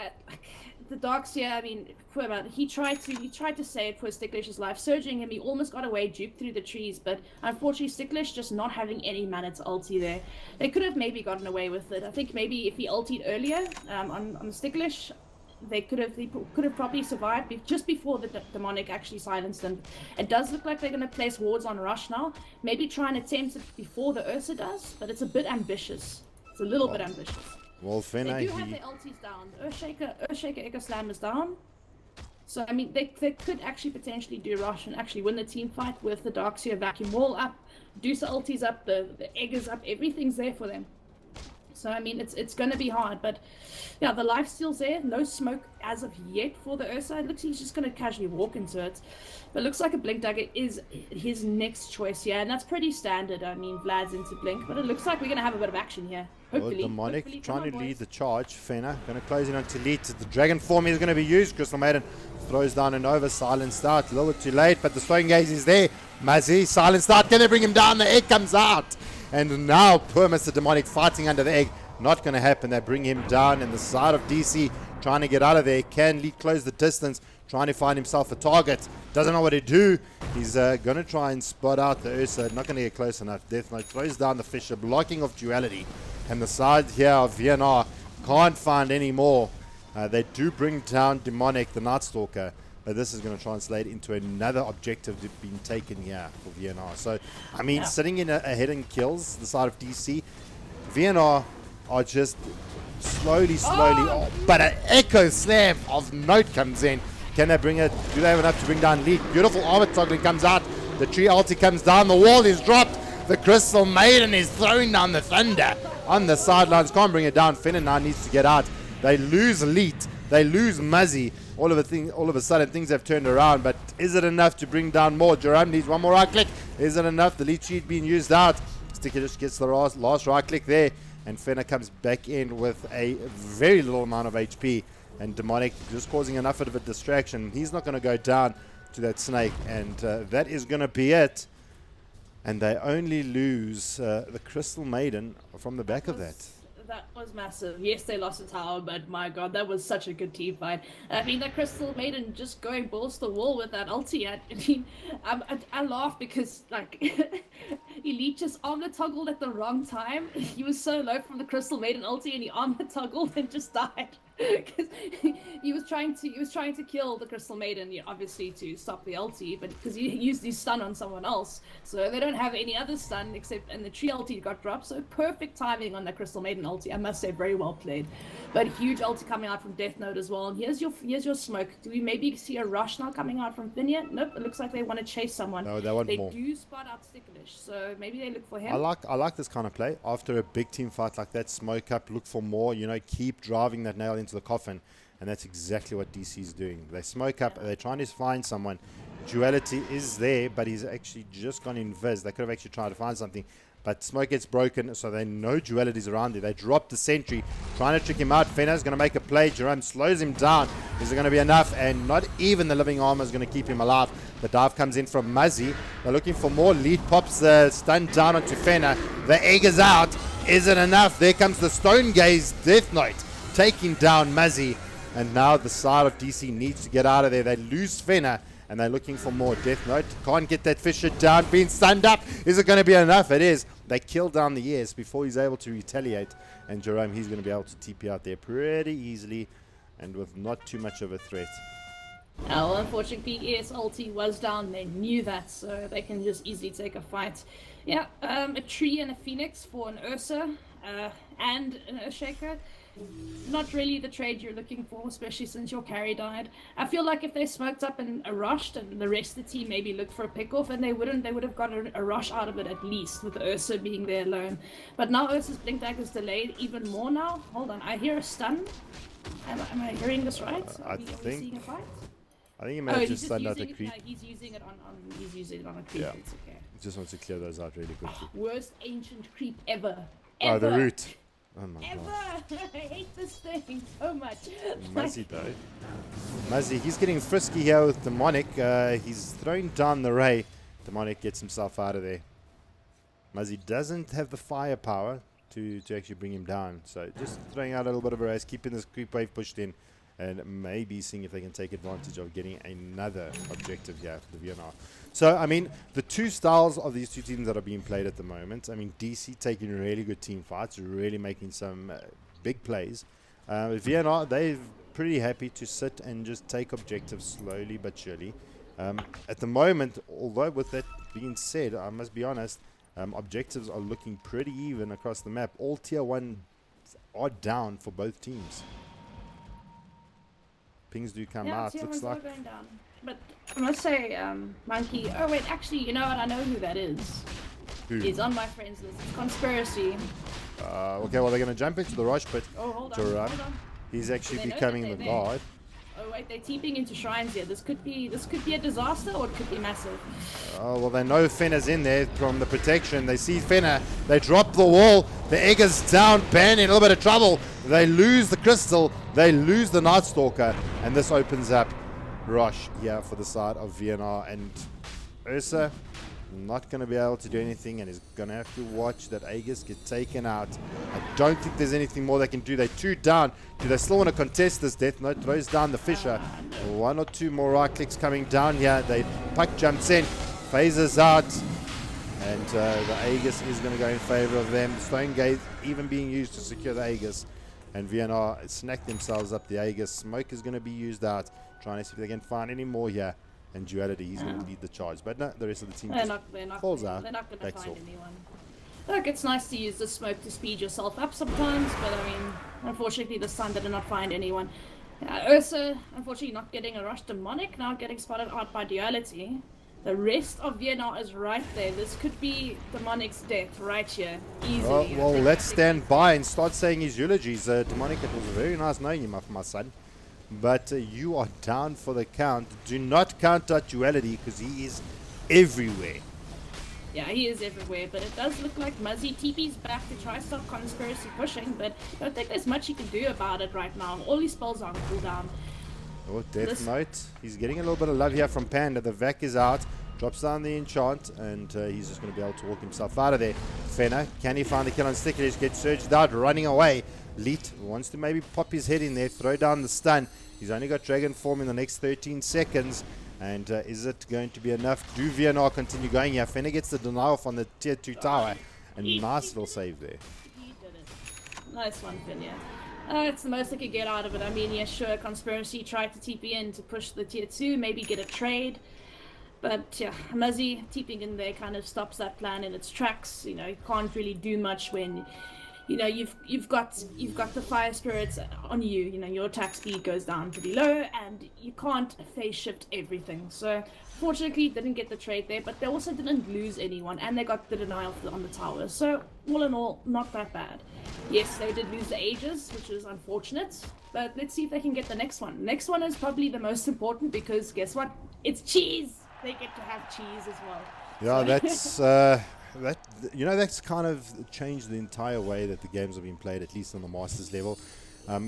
the Darks here, I mean, poor man, he tried to save poor Sticklish's life, surging him. He almost got away, duped through the trees, but unfortunately Sticklish just not having any mana to ulti there. They could have maybe gotten away with it. I think maybe if he ultied earlier on Sticklish, they could have probably survived just before the demonic actually silenced them. It does look like they're going to place wards on Rush now. Maybe try and attempt it before the Ursa does, but it's a bit ambitious. It's a little bit ambitious. Well, Fena, They do have their ultis down. Earthshaker Echo Slam is down. So, I mean, they could actually potentially do Rush and actually win the team fight with the Darkseer Vacuum Wall up, Deucer ultis up, the egg is up, everything's there for them. So, I mean, it's going to be hard, but yeah, the lifesteal's there. No smoke as of yet for the Ursa. It looks like he's just going to casually walk into it. But it looks like a Blink Dagger is his next choice here, and that's pretty standard. I mean, Vlad's into Blink, but it looks like we're going to have a bit of action here. Hopefully. Well, Demonic Hopefully. trying Come to on, lead boys. the charge. Fena going to close in on Elite. The Dragon Form is going to be used. Crystal Maiden throws down an over. Silenced out. A little bit too late, but the Stone Gaze is there. Mazzy, silenced out. Can they bring him down? The egg comes out. And now poor Mr. Demonic fighting under the egg. Not going to happen. They bring him down. And the side of DC trying to get out of there. Can Lead close the distance? Trying to find himself a target. Doesn't know what to do. He's going to try and spot out the Ursa. Not going to get close enough. Death Knight throws down the Fisher, blocking off Duality. And the side here of VNR can't find any more. They do bring down Demonic, the Night Stalker. But this is going to translate into another objective that's been taken here for VNR. So, I mean, sitting in ahead in kills, the side of DC, VNR are just slowly, but an Echo Slam of note comes in. Can they bring it? Do they have enough to bring down Lead? Beautiful armor toggling comes out. The tree ulti comes down. The wall is dropped. The Crystal Maiden is throwing down the thunder on the sidelines. Can't bring it down. Fenner now needs to get out. They lose Lead. They lose Muzzy. All of a sudden, things have turned around. But is it enough to bring down more? Jerome needs one more right click. Is it enough? The lead sheet being used out. Sticker just gets the last right click there. And Fenner comes back in with a very little amount of HP. And Demonic just causing enough of a distraction. He's not going to go down to that snake. And that is going to be it. And they only lose the Crystal Maiden from the back of that. That was massive. Yes, they lost a tower, but my god, that was such a good team fight. I mean, that Crystal Maiden just going balls to the wall with that ulti. I mean, I laugh because, like, Elite just armor toggled at the wrong time. He was so low from the Crystal Maiden ulti and he armor toggled and just died. Because he was trying to kill the Crystal Maiden, obviously to stop the ulti, but because he used his stun on someone else, so they don't have any other stun except, and the tree ulti got dropped, so perfect timing on the Crystal Maiden ulti. I must say, very well played. But huge ulti coming out from Death Note as well. And here's your smoke. Do we maybe see a rush now coming out from Finia? Nope. It looks like they want to chase someone. No, they want more. They do spot out Sticklish, so maybe they look for him. I like this kind of play. After a big team fight like that, smoke up, look for more. Keep driving that nail into the coffin, and that's exactly what DC is doing. They smoke up. They're trying to find someone. Duality is there, but he's actually just gone invis. They could have actually tried to find something. But smoke gets broken, so they know Duality's around there. They drop the sentry, trying to trick him out. Fenner's going to make a play. Jerome slows him down. Is it going to be enough? And not even the living armor is going to keep him alive. The dive comes in from Muzzy. They're looking for more. Lead pops the stun down onto Fenner. The egg is out. Is it enough? There comes the Stone Gaze Death Knight, taking down Muzzy. And now the side of DC needs to get out of there. They lose Fenner. And they're looking for more. Death Note can't get that Fisher down, being stunned up. Is it going to be enough? It is. They kill down the ES before he's able to retaliate. And Jerome, he's going to be able to TP out there pretty easily and with not too much of a threat. Well, unfortunately, ES ulti was down. They knew that, so they can just easily take a fight. Yeah, a tree and a phoenix for an Ursa and an Earthshaker. Not really the trade you're looking for, especially since your carry died. I feel like if they smoked up and rushed and the rest of the team maybe looked for a pick-off, and they would have got a rush out of it at least, with Ursa being there alone. But now Ursa's Blink Dagger is delayed even more now. Hold on, I hear a stun. Am I hearing this right? Are we seeing a fight? I think he may have just stunned out the it, creep. he's using it on a creep. Yeah. It's okay. He just wants to clear those out really quickly. Worst ancient creep ever. Oh, the root. Oh my Ever! god. I hate this thing so much. Muzzy though. Muzzy, he's getting frisky here with Demonic. He's throwing down the Ray. Demonic gets himself out of there. Muzzy doesn't have the firepower to actually bring him down. So just throwing out a little bit of a race, keeping this creep wave pushed in, and maybe seeing if they can take advantage of getting another objective here for the VNR. So, I mean, the two styles of these two teams that are being played at the moment, I mean, DC taking really good team fights, really making some big plays. VNR, they're pretty happy to sit and just take objectives slowly but surely. At the moment, although with that being said, I must be honest, objectives are looking pretty even across the map. All tier 1 are down for both teams. Pings do come out, tier looks ones are like. going down. But I must say, Monkey. Oh wait, actually, you know what? I know who that is. Who? He's on my friends list. It's Conspiracy. Okay, well, they're going to jump into the rush pit Oh, hold to on, run. hold on. He's actually They know becoming that the they're there. guard. Oh wait, they're teeping into shrines here. This could be a disaster, or it could be massive. Oh, well, they know Fenner's in there from the protection. They see Fenner. They drop the wall. The egg is down. Ban in a little bit of trouble. They lose the crystal. They lose the Night Stalker. And this opens up rush here for the side of VNR. And Ursa not going to be able to do anything and is going to have to watch that Aegis get taken out. I don't think there's anything more they can do. They're two down. Do they still want to contest this Death Note? Throws down the Fisher. One or two more right clicks coming down here. Puck jumps in. Phases out. And the Aegis is going to go in favor of them. Stone Gate even being used to secure the Aegis. And VNR snack themselves up the Aegis. Smoke is going to be used out. Trying to see if they can find any more here. And Duality, he's going to lead the charge. But no, the rest of the team falls out. They're not going to Backs find off. anyone. Look, it's nice to use the smoke to speed yourself up sometimes, but I mean, unfortunately this time they did not find anyone. Ursa, unfortunately not getting a rush. Demonic now getting spotted out by Duality. The rest of Vienna is right there. This could be Demonic's death right here. Easily. Well, let's stand by and start saying his eulogies. Demonic, it was very nice knowing you, my son. But you are down for the count. Do not count out Duality because he is everywhere. Yeah, he is everywhere, but it does look like Muzzy TP's back to try stop Conspiracy pushing, but I don't think there's much he can do about it right now. All his spells are on cooldown. Oh, Death Note. He's getting a little bit of love here from Panda. The Vac is out. Drops down the enchant, and he's just going to be able to walk himself out of there. Fenner, can he find the kill on Sticklish? Gets surged out, running away. Leet wants to maybe pop his head in there, throw down the stun. He's only got Dragon Form in the next 13 seconds. And is it going to be enough? Do VNR continue going here? Fenner gets the denial from the tier 2 tower. And nice little save there. He did it. Nice one, Finya. It's the most I could get out of it. I mean, yeah, sure, Conspiracy tried to TP in to push the tier 2, maybe get a trade. But yeah, Muzzy TPing in there kind of stops that plan in its tracks. You know, you can't really do much when, you know, you've got the fire spirits on you. You know, your attack speed goes down pretty low, and you can't phase shift everything. So fortunately, didn't get the trade there, but they also didn't lose anyone, and they got the denial on the tower. So all in all, not that bad. Yes, they did lose the Aegis, which is unfortunate, but let's see if they can get the next one. Next one is probably the most important because guess what? It's cheese. They get to have cheese as well. Yeah, So- that's that's kind of changed the entire way that the games have been played, at least on the Masters level.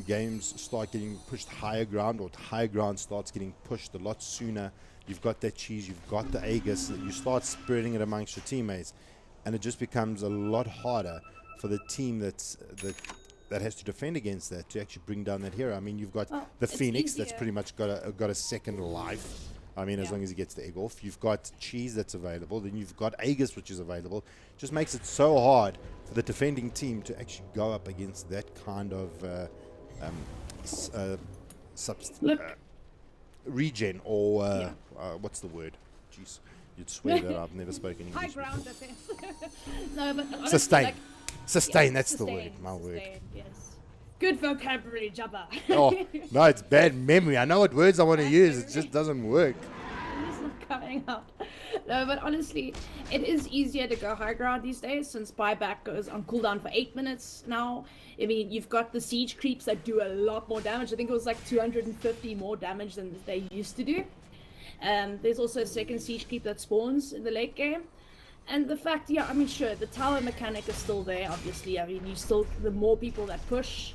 Games start getting pushed higher ground, or higher ground starts getting pushed a lot sooner. You've got that cheese, you've got the Aegis, you start spreading it amongst your teammates, and it just becomes a lot harder for the team that has to defend against that to actually bring down that hero. I mean, you've got the it's Phoenix that's easier. pretty much got a second life. I mean, as long as he gets the egg off. You've got cheese that's available. Then you've got Aegis, which is available. Just makes it so hard for the defending team to actually go up against that kind of regen, or what's the word? Jeez, you'd swear that I've never spoken High English. ground defense. No, but honestly, Sustain. like, Sustain, yeah, that's the sustain, word, my word. sustain, yes. Good vocabulary, Jabba. Oh, no, it's bad memory. I know what words I want to use. It just doesn't work. It's not coming out. No, but honestly, it is easier to go high ground these days since buyback goes on cooldown for 8 minutes now. I mean, you've got the siege creeps that do a lot more damage. I think it was like 250 more damage than they used to do. There's also a second siege creep that spawns in the late game. And the fact, yeah, I mean, sure, the tower mechanic is still there, obviously. I mean, the more people that push,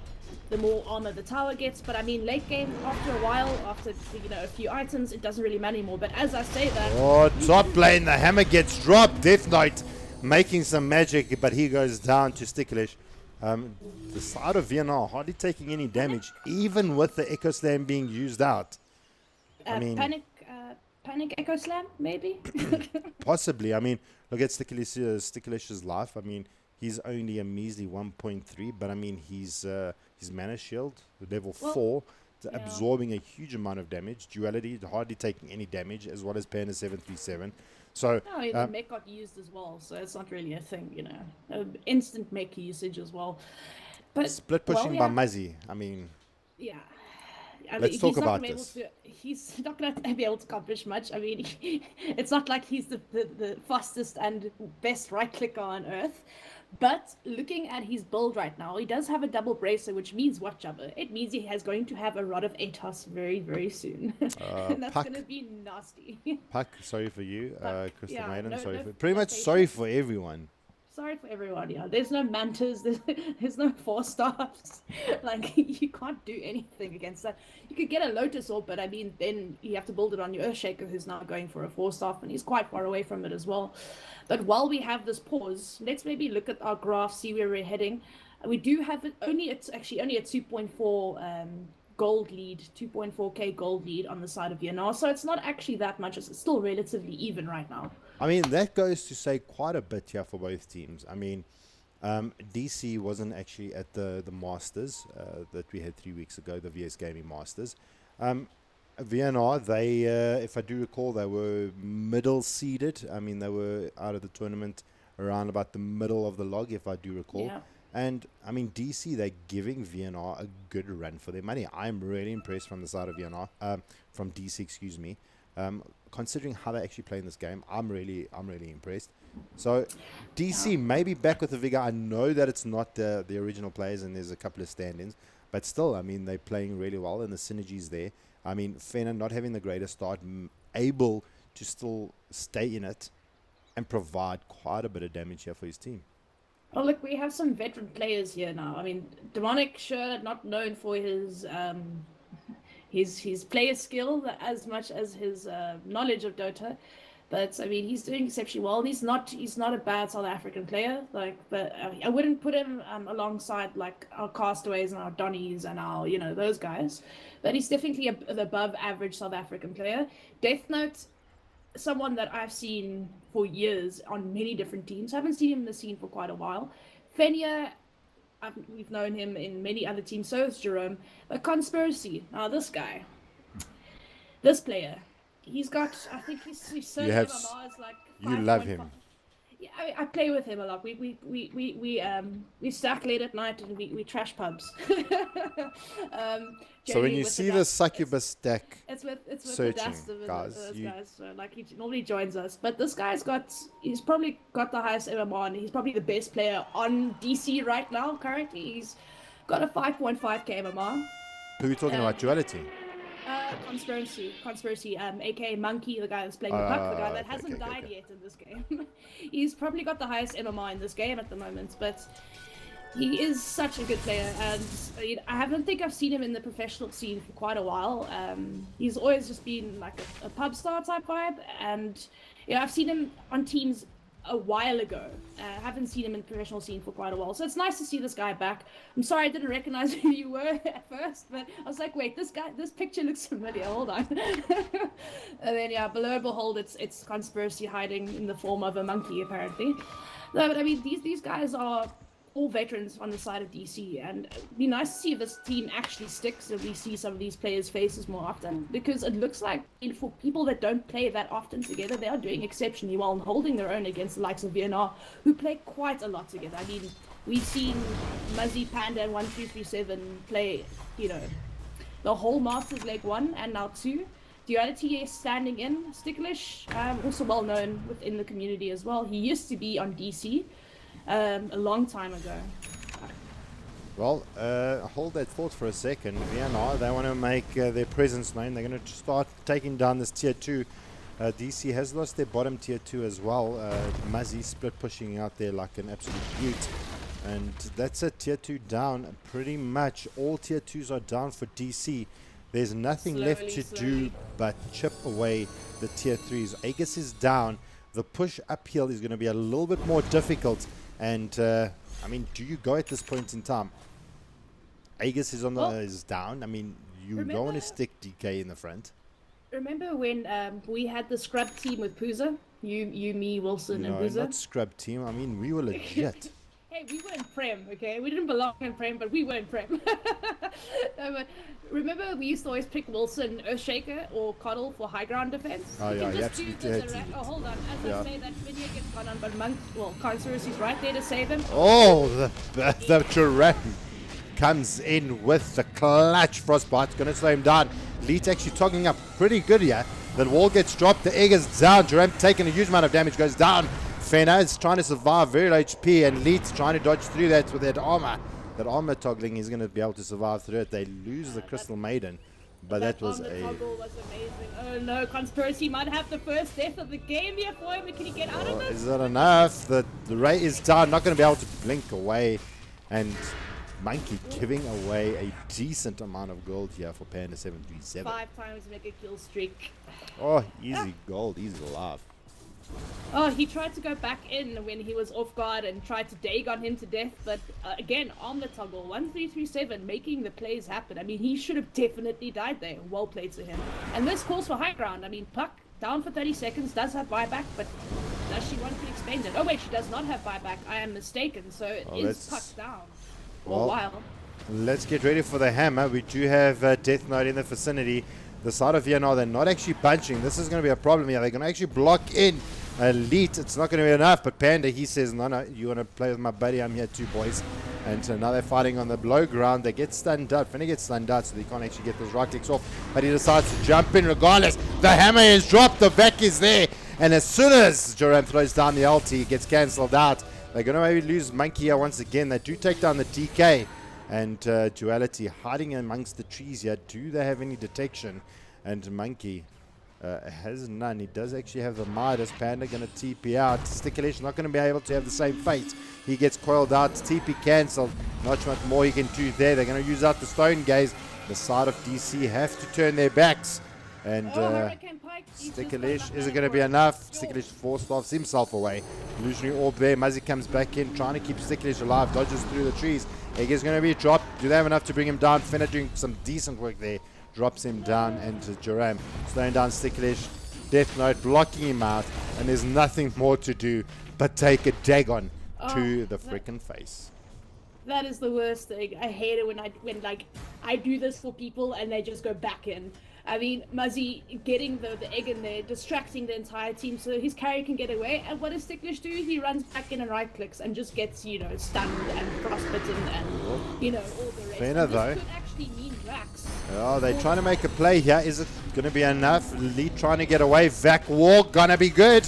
the more armor the tower gets. But I mean, late game, after a while, after, a few items, it doesn't really matter anymore. But as I say that... Oh, top lane, the hammer gets dropped. Death Knight making some magic, but he goes down to Sticklish. The side of Vienna hardly taking any damage, even with the Echo Slam being used out. Panic Echo Slam, maybe? Possibly. I mean, look at Sticklish's life. I mean, he's only a measly 1.3, but I mean, his mana shield, level 4, absorbing a huge amount of damage. Duality, hardly taking any damage, as well as Panda 737. So, the mech got used as well, so it's not really a thing, instant mech usage as well. But split pushing by Muzzy. I mean, yeah. Let's talk about this. He's not going to be able to accomplish much. I mean, it's not like he's the fastest and best right clicker on earth. But looking at his build right now, he does have a double bracer, which means what, Jabba? It means he is going to have a Rod of Atos very, very soon. And that's going to be nasty. Puck, sorry for you. Crystal Maiden, sorry no, for... Pretty much sorry for everyone. Sorry for everyone, yeah. There's no mantas, there's no 4-stars. Like, you can't do anything against that. You could get a Lotus Orb, but I mean, then you have to build it on your Earthshaker, who's now going for a 4-star, and he's quite far away from it as well. But while we have this pause, let's maybe look at our graph, see where we're heading. We do have it's actually only a 2.4 gold lead, 2.4k gold lead on the side of Vienna. So it's not actually that much. It's still relatively even right now. I mean, that goes to say quite a bit here for both teams. I mean, DC wasn't actually at the Masters that we had 3 weeks ago, the VS Gaming Masters. Vienna, they, if I do recall, they were middle seeded. I mean, they were out of the tournament around about the middle of the log, if I do recall. Yeah. And, I mean, DC, they're giving Vienna a good run for their money. I'm really impressed from the side of Vienna, from DC, excuse me. Considering how they actually play in this game, I'm really impressed. So, DC may be back with the vigor. I know that it's not the original players and there's a couple of stand-ins, but still, I mean, they're playing really well and the synergy's there. I mean, Fena not having the greatest start, able to still stay in it and provide quite a bit of damage here for his team. Oh, look, we have some veteran players here now. I mean, Demonic, sure, not known for his player skill as much as his knowledge of Dota, but I mean, he's doing exceptionally well. He's not a bad South African player, but I wouldn't put him alongside like our Castaways and our Donnies and our those guys. But he's definitely an above average South African player. Death Note, someone that I've seen for years on many different teams. I haven't seen him in the scene for quite a while. Fenia, we've known him in many other teams, so is Jerome. But Conspiracy, now this player, he's got, I think he's certain MMR is like 5. You love him. Yeah, I play with him a lot. We stack late at night and we trash pubs. So when you see the succubus stack, it's with searching, the dust of guys, those guys. So like he normally joins us, but this guy's he's probably got the highest MMR and he's probably the best player on DC right now. Currently, he's got a 5.5k MMR. Who are we talking about? Duality. Conspiracy, aka Monkey, the guy that's playing the puck, the guy that hasn't died yet in this game. He's probably got the highest MMR in this game at the moment, but he is such a good player, and I don't think I've seen him in the professional scene for quite a while. He's always just been like a pub star type vibe, and I've seen him on teams a while ago. I haven't seen him in the professional scene for quite a while, so it's nice to see this guy back. I'm sorry I didn't recognize who you were at first, but I was like, wait, this picture looks familiar, hold on. And then below behold, it's Conspiracy hiding in the form of a monkey apparently. No, but I mean, these guys are all veterans on the side of DC, and it'd be nice to see if this team actually sticks and we see some of these players' faces more often, because it looks like for people that don't play that often together, they are doing exceptionally well and holding their own against the likes of VNR, who play quite a lot together. I mean, we've seen Muzzy, Panda, and 1237 play, the whole Masters Leg 1 and now 2. Duality is standing in. Sticklish, also well known within the community as well. He used to be on DC a long time ago. Well, hold that thought for a second. Vienna, they want to make their presence known. They're going to start taking down this tier 2 DC has lost their bottom tier 2 as well. Muzzy split pushing out there like an absolute beaut. And that's a tier 2 down. Pretty much all tier 2s are down for DC. There's nothing left to do but chip away the tier 3s. Aegis is down. The push uphill is going to be a little bit more difficult. And I mean, do you go at this point in time? Aegis is on the is down. I mean, you don't want to stick DK in the front. Remember when we had the scrub team with Pooza? You, me, Wilson, and Pooza? No, not scrub team. I mean, we were legit. Hey, we were in Prem, okay? We didn't belong in Prem, but we were in Prem. No, but remember, we used to always pick Wilson, Earthshaker, or Coddle for high ground defense? Oh, you yeah, can you just do absolutely the had to. Oh, hold on. As I say, that video gets gone on, but Monk, well, Conspiracy's right there to save him. Oh, the Giraffe comes in with the clutch. Frostbite's going to slow him down. Leet actually toggling up pretty good here. The wall gets dropped. The egg is down. Giraffe taking a huge amount of damage. Goes down. Fena is trying to survive. Very low HP. And Leet's trying to dodge through that with that armor. That armor toggling, he's going to be able to survive through it. They lose the Crystal Maiden. But that was armor a... toggle was amazing. Oh no, Conspiracy might have the first death of the game here for him. Can he get out of this? Is that enough? The Ray is down. Not going to be able to blink away. And Monkey giving away a decent amount of gold here for Panda 737. 5 times mega kill streak. Oh, easy gold, easy love. Oh, he tried to go back in when he was off guard and tried to Dagon him to death, but again, on the toggle, 1337, making the plays happen. I mean, he should have definitely died there. Well played to him. And this calls for high ground. I mean, Puck, down for 30 seconds, does have buyback, but does she want to expend it? Oh wait, she does not have buyback. I am mistaken, so it is Puck down for a while. Let's get ready for the hammer. We do have Death Knight in the vicinity. The side of here now, they're not actually bunching. This is going to be a problem here. They're going to actually block in Elite. It's not going to be enough, but Panda, he says, no, you want to play with my buddy? I'm here too, boys. And so now they're fighting on the low ground. They get stunned out. Finna gets stunned out, so they can't actually get those right clicks off. But he decides to jump in regardless. The hammer is dropped. The Vac is there. And as soon as Jerome throws down the ulti, it gets cancelled out. They're going to maybe lose Monkey here once again. They do take down the DK. And Duality hiding amongst the trees here. Do they have any detection? And Monkey has none. He does actually have the Midas. Panda going to TP out. Sticklish not going to be able to have the same fate. He gets coiled out. TP cancelled. Not much more he can do there. They're going to use out the Stone Gaze. The side of DC have to turn their backs. And Sticklish, is it going to be enough? Sticklish force himself away. Illusionary Orb there. Muzzy comes back in, trying to keep Sticklish alive. Dodges through the trees. Egg is going to be dropped. Do they have enough to bring him down? Finna doing some decent work there. Drops him down, and Joram slowing down Sticklish. Death Note blocking him out, and there's nothing more to do but take a Dagon to the frickin' face. That is the worst thing. I hate it when I do this for people and they just go back in. I mean, Muzzy getting the egg in there, distracting the entire team so his carry can get away. And what does Sticklish do? He runs back in and right clicks and just gets, stunned and frostbitten and, all the rest. Fena, this though. could actually mean Vax. Oh, they're trying to make a play here. Is it going to be enough? Lee trying to get away. Vac walk, gonna be good.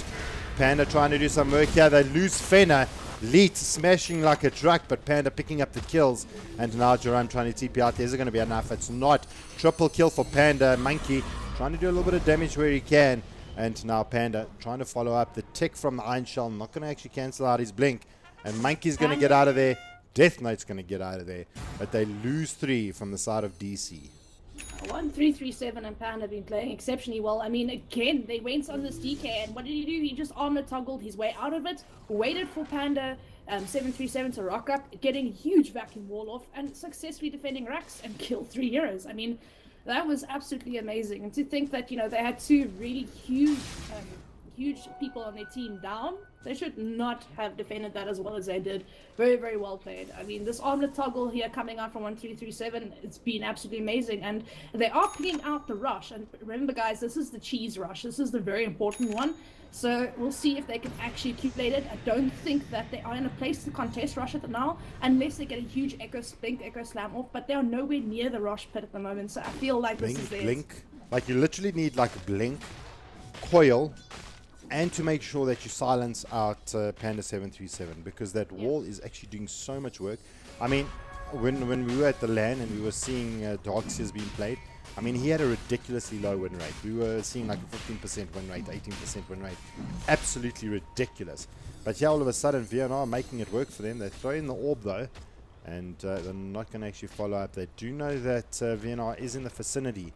Panda trying to do some work here. They lose Fena. Leet smashing like a truck, but Panda picking up the kills. And now Jerome trying to TP out there. Is it going to be enough? It's not. Triple kill for Panda. Monkey trying to do a little bit of damage where he can. And now Panda trying to follow up the tick from the Iron Shell. Not going to actually cancel out his blink. And Monkey's going to get out of there. Death Knight's going to get out of there. But they lose 3 from the side of DC. 1337 and Panda have been playing exceptionally well. I mean, again, they went on this DK, and what did he do? He just armor toggled his way out of it, waited for Panda 737 to rock up, getting a huge vacuum wall off, and successfully defending racks and killed 3 heroes. I mean, that was absolutely amazing. And to think that, they had 2 really huge people on their team down, they should not have defended that as well as they did. Very, very well played. I mean, this armlet toggle here coming out from 1337, it's been absolutely amazing. And they are picking out the rush. And remember, guys, this is the cheese rush. This is the very important one. So we'll see if they can actually accumulate it. I don't think that they are in a place to contest rush it now, unless they get a huge echo slam off. But they are nowhere near the rush pit at the moment. So I feel like this is theirs. Blink. Like, you literally need, blink, coil, and to make sure that you silence out Panda 737, because that wall is actually doing so much work. I mean, when we were at the LAN and we were seeing Darkseers being played, I mean, he had a ridiculously low win rate. We were seeing like a 15% win rate, 18% win rate. Absolutely ridiculous. But yeah, all of a sudden, VNR making it work for them. They throw in the orb though, and they're not going to actually follow up. They do know that VNR is in the vicinity,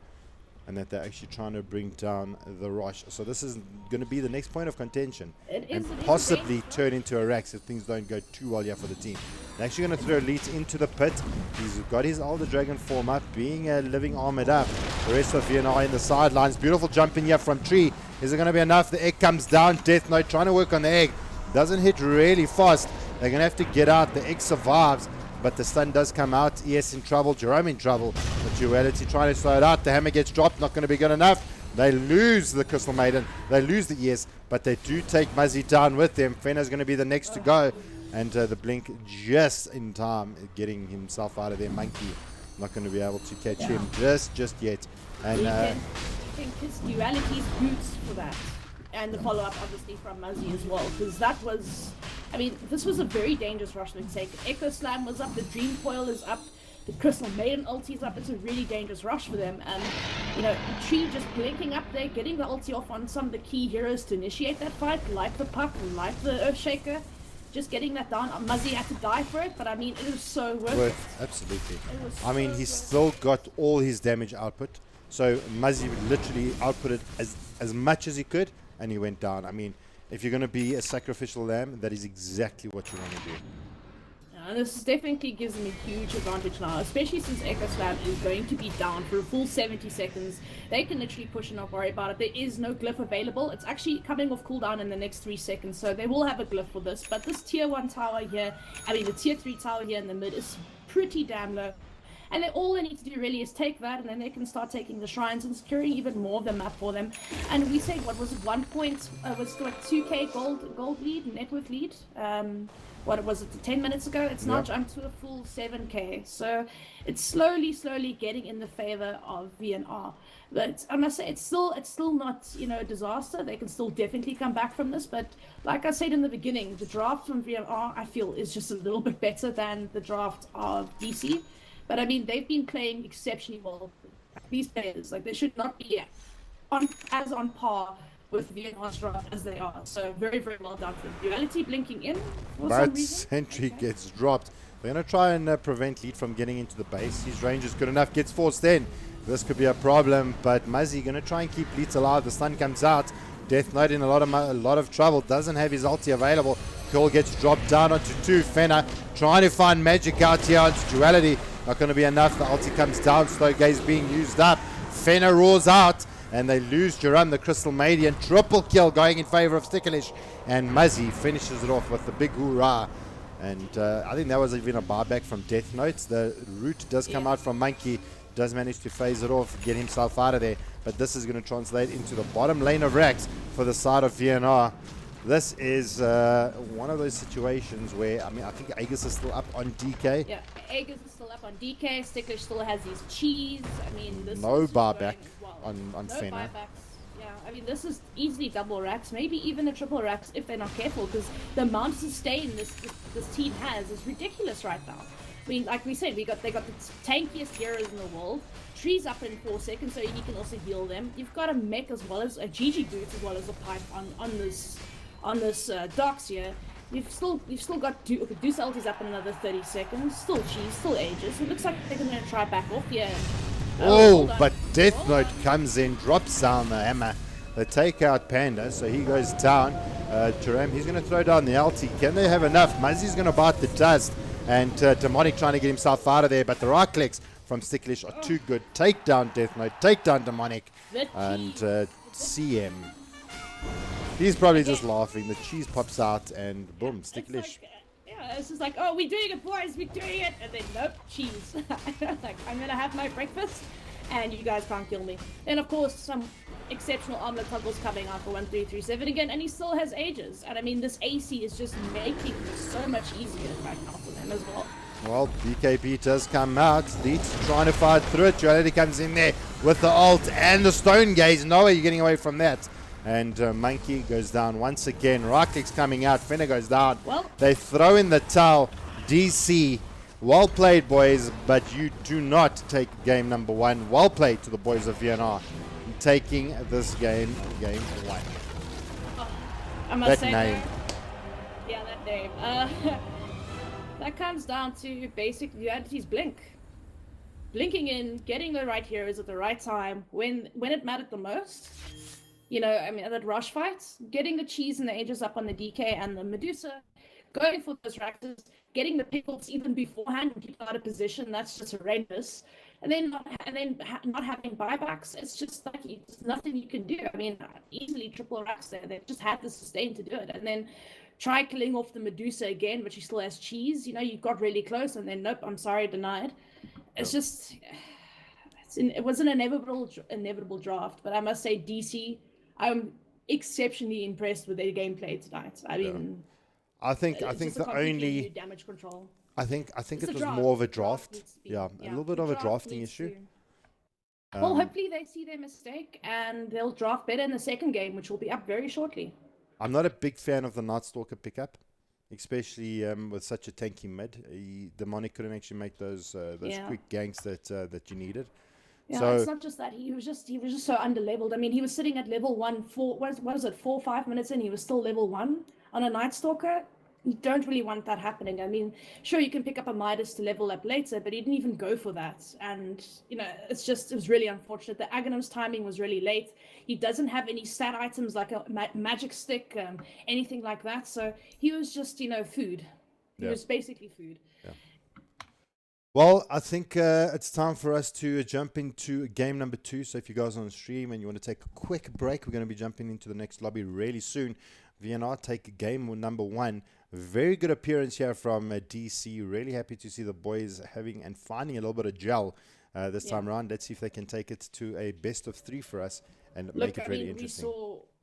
and that they're actually trying to bring down the Rosh. So this is going to be the next point of contention, and possibly turn into a Rax if things don't go too well here for the team. They're actually going to throw Elite into the pit. He's got his Elder Dragon form up, being living armored up. The rest of VNR in the sidelines. Beautiful jump in here from Tree. Is it going to be enough? The egg comes down. Death Note trying to work on the egg. Doesn't hit really fast. They're going to have to get out. The egg survives, but the stun does come out. ES in trouble. Jerome in trouble. The Duality trying to slow it out. The hammer gets dropped. Not going to be good enough. They lose the Crystal Maiden. They lose the ES, but they do take Muzzy down with them. Fena's going to be the next to go. And the Blink just in time, getting himself out of there. Monkey not going to be able to catch him just yet. And I think his Duality's boots for that. And the follow-up, obviously, from Muzzy as well. Because that was... I mean, this was a very dangerous rush to take. Echo Slam was up. The Dream Coil is up. The Crystal Maiden ulti is up. It's a really dangerous rush for them. And, you know, Tree just blinking up there, getting the ulti off on some of the key heroes to initiate that fight, like the Puck, like the Earthshaker. Just getting that down. Muzzy had to die for it, but I mean, it was so worth it. Absolutely. It I mean, he's still got all his damage output. So Muzzy literally outputted as much as he could, and he went down. I mean, if you're going to be a sacrificial lamb, that is exactly what you want to do. And this definitely gives them a huge advantage now, especially since Echo Slam is going to be down for a full 70 seconds. They can literally push and not worry about it. There is no glyph available. It's actually coming off cooldown in the next 3 seconds, so they will have a glyph for this. But this tier 1 tower here, I mean the tier 3 tower here in the mid is pretty damn low. And all they need to do really is take that, and then they can start taking the shrines and securing even more of the map for them. And we said, what was it, 1 point, was like 2k gold lead, net worth lead? What was it, 10 minutes ago? It's now jumped to a full 7k. So it's slowly getting in the favor of VNR. But I must say, it's still not, you know, a disaster. They can still definitely come back from this. But like I said in the beginning, the draft from VNR, I feel, is just a little bit better than the draft of DC. But I mean, they've been playing exceptionally well. These players, like, they should not be as on par with VNR's draft as they are. So very, very well done for them. Duality blinking in for some But reason. Sentry gets dropped. They're going to try and prevent Lead from getting into the base. His range is good enough. Gets forced in. This could be a problem. But Muzzy going to try and keep Leeds alive. The stun comes out. Death Knight in a lot of trouble. Doesn't have his ulti available. Curl gets dropped down onto 2. Fenner trying to find magic out here onto Duality. Not going to be enough. The ulti comes down. Slow gaze being used up. Fenner roars out. And they lose Jerome, the Crystal Maiden. Triple kill going in favor of Sticklish. And Muzzy finishes it off with the big hoorah. And I think that was even a buyback from Death Note. The root does come out from Monkey. Does manage to phase it off, get himself out of there. But this is going to translate into the bottom lane of Rax for the side of VNR. This is one of those situations where, I mean, I think Aegis is still up on DK. Yeah, Aegis is still up on DK. Sticklish still has his cheese. I mean, this No is buyback well. on No Fenner. buybacks. Yeah, I mean, this is easily double racks, maybe even a triple racks if they're not careful, because the amount of sustain this team has is ridiculous right now. I mean, like we said, they got the tankiest heroes in the world. Tree's up in 4 seconds, so he can also heal them. You've got a mech as well as a GG boots as well as a pipe on this docks here. You've still got Deuce ulti's up in another 30 seconds. Still cheese, still ages. It looks like they're going to try back off here. But Death Note comes in, drops down the hammer. They take out Panda, so he goes down. Jerome, he's going to throw down the ulti. Can they have enough? Muzzy's going to bite the dust. And Demonic trying to get himself out of there, but the right clicks from Sticklish are too good. Take down Death Note, take down Demonic, and CM. He's probably just laughing. The cheese pops out, and boom, Sticklish. It's just like, oh, we're doing it, boys, we're doing it, and then nope, cheese. Like, I'm gonna have my breakfast, and you guys can't kill me. And of course, some exceptional armlet toggles coming out for 1337 again, and he still has ages. And I mean, this AC is just making it so much easier right now for them as well. Well, BKB does come out. Leeds trying to fight through it. Duality comes in there with the ult and the stone gaze. No way you're getting away from that. And Monkey goes down once again. Right click's coming out. Fenner goes down. Well, they throw in the towel. DC Well played, boys, but you do not take game number 1. Well played to the boys of VNR in taking this game 1. I must That say, name. though, yeah, that name. That comes down to basic duality's blink. Blinking in, getting the right heroes at the right time when it mattered the most. You know, I mean, that rush fight, getting the cheese and the ages up on the DK and the Medusa, going for those Raxes, getting the pickles even beforehand and people out of position, that's just horrendous. And then not having buybacks, it's just like it's nothing you can do. I mean, easily triple Rax there. They just had the sustain to do it. And then try killing off the Medusa again, but she still has cheese. You know, you got really close and then nope, I'm sorry, denied. It's just, it was an inevitable draft, but I must say DC, I'm exceptionally impressed with their gameplay tonight. I mean, I think it's just a the completely only new damage control. I think It's it a was draft. more of a The draft draft. needs to be- Yeah, a little bit the of a draft drafting needs issue. Well, hopefully they see their mistake and they'll draft better in the second game, which will be up very shortly. I'm not a big fan of the Night Stalker pickup, especially with such a tanky mid. Demonic couldn't actually make those Yeah. quick ganks that you needed. Yeah, So- it's not just that he was just so underleveled. I mean, he was sitting at level 1 for what was it, 4 or 5 minutes in, he was still level 1 on a Night Stalker. You don't really want that happening. I mean, sure, you can pick up a Midas to level up later, but he didn't even go for that. And, you know, it was really unfortunate. The Aghanim's timing was really late. He doesn't have any stat items like a magic stick, anything like that. So he was just, you know, food. He was basically food. Well, I think it's time for us to jump into game number 2. So if you guys are on stream and you want to take a quick break, we're going to be jumping into the next lobby really soon. VNR take game number 1. Very good appearance here from DC. Really happy to see the boys having and finding a little bit of gel this time around. Let's see if they can take it to a best of 3 for us and make it really interesting.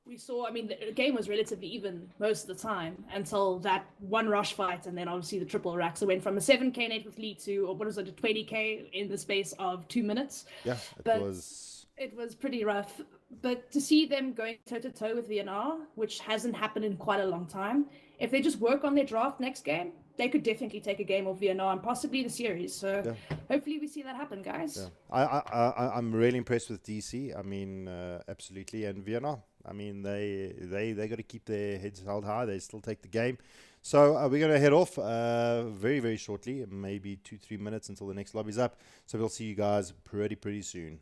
We saw, I mean, the game was relatively even most of the time until that one rush fight, and then obviously the triple rack. So it went from a 7k net with lead to, or what was it, a 20k in the space of 2 minutes. Yeah, It was pretty rough. But to see them going toe-to-toe with VNR, which hasn't happened in quite a long time, if they just work on their draft next game, they could definitely take a game of VNR and possibly the series. So hopefully we see that happen, guys. Yeah. I'm really impressed with DC. I mean, absolutely. And VNR, I mean, they got to keep their heads held high. They still take the game. So we're going to head off very, very shortly, maybe 2-3 minutes until the next lobby's up. So we'll see you guys pretty soon.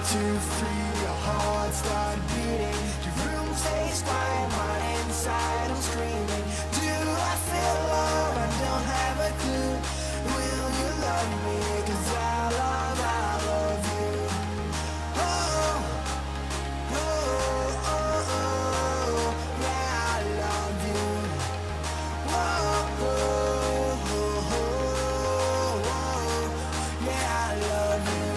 2, 3, your heart start beating. Your room stays quiet, my inside I'm screaming. Do I feel love? I don't have a clue. Will you love me? 'Cause I love you. Oh, oh, oh, oh, yeah, I love you. Whoa, oh, oh, oh, oh, yeah, I love you.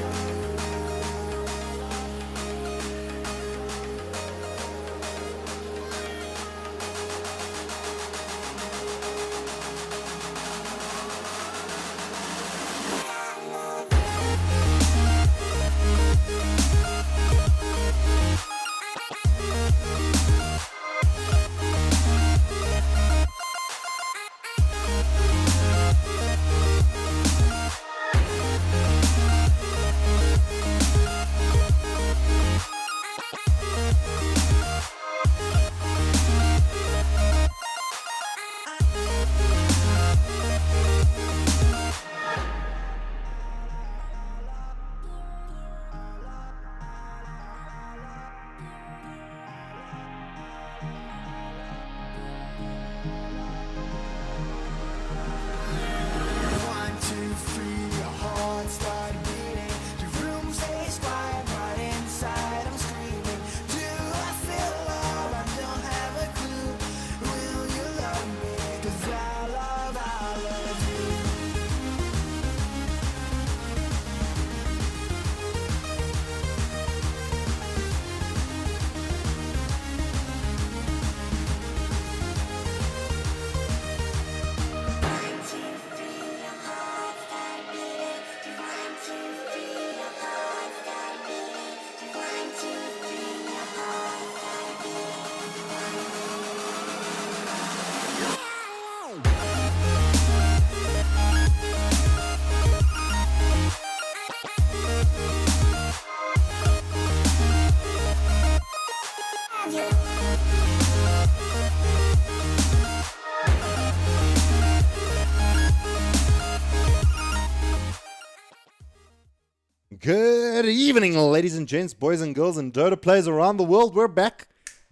Good evening, ladies and gents, boys and girls, and Dota players around the world. We're back.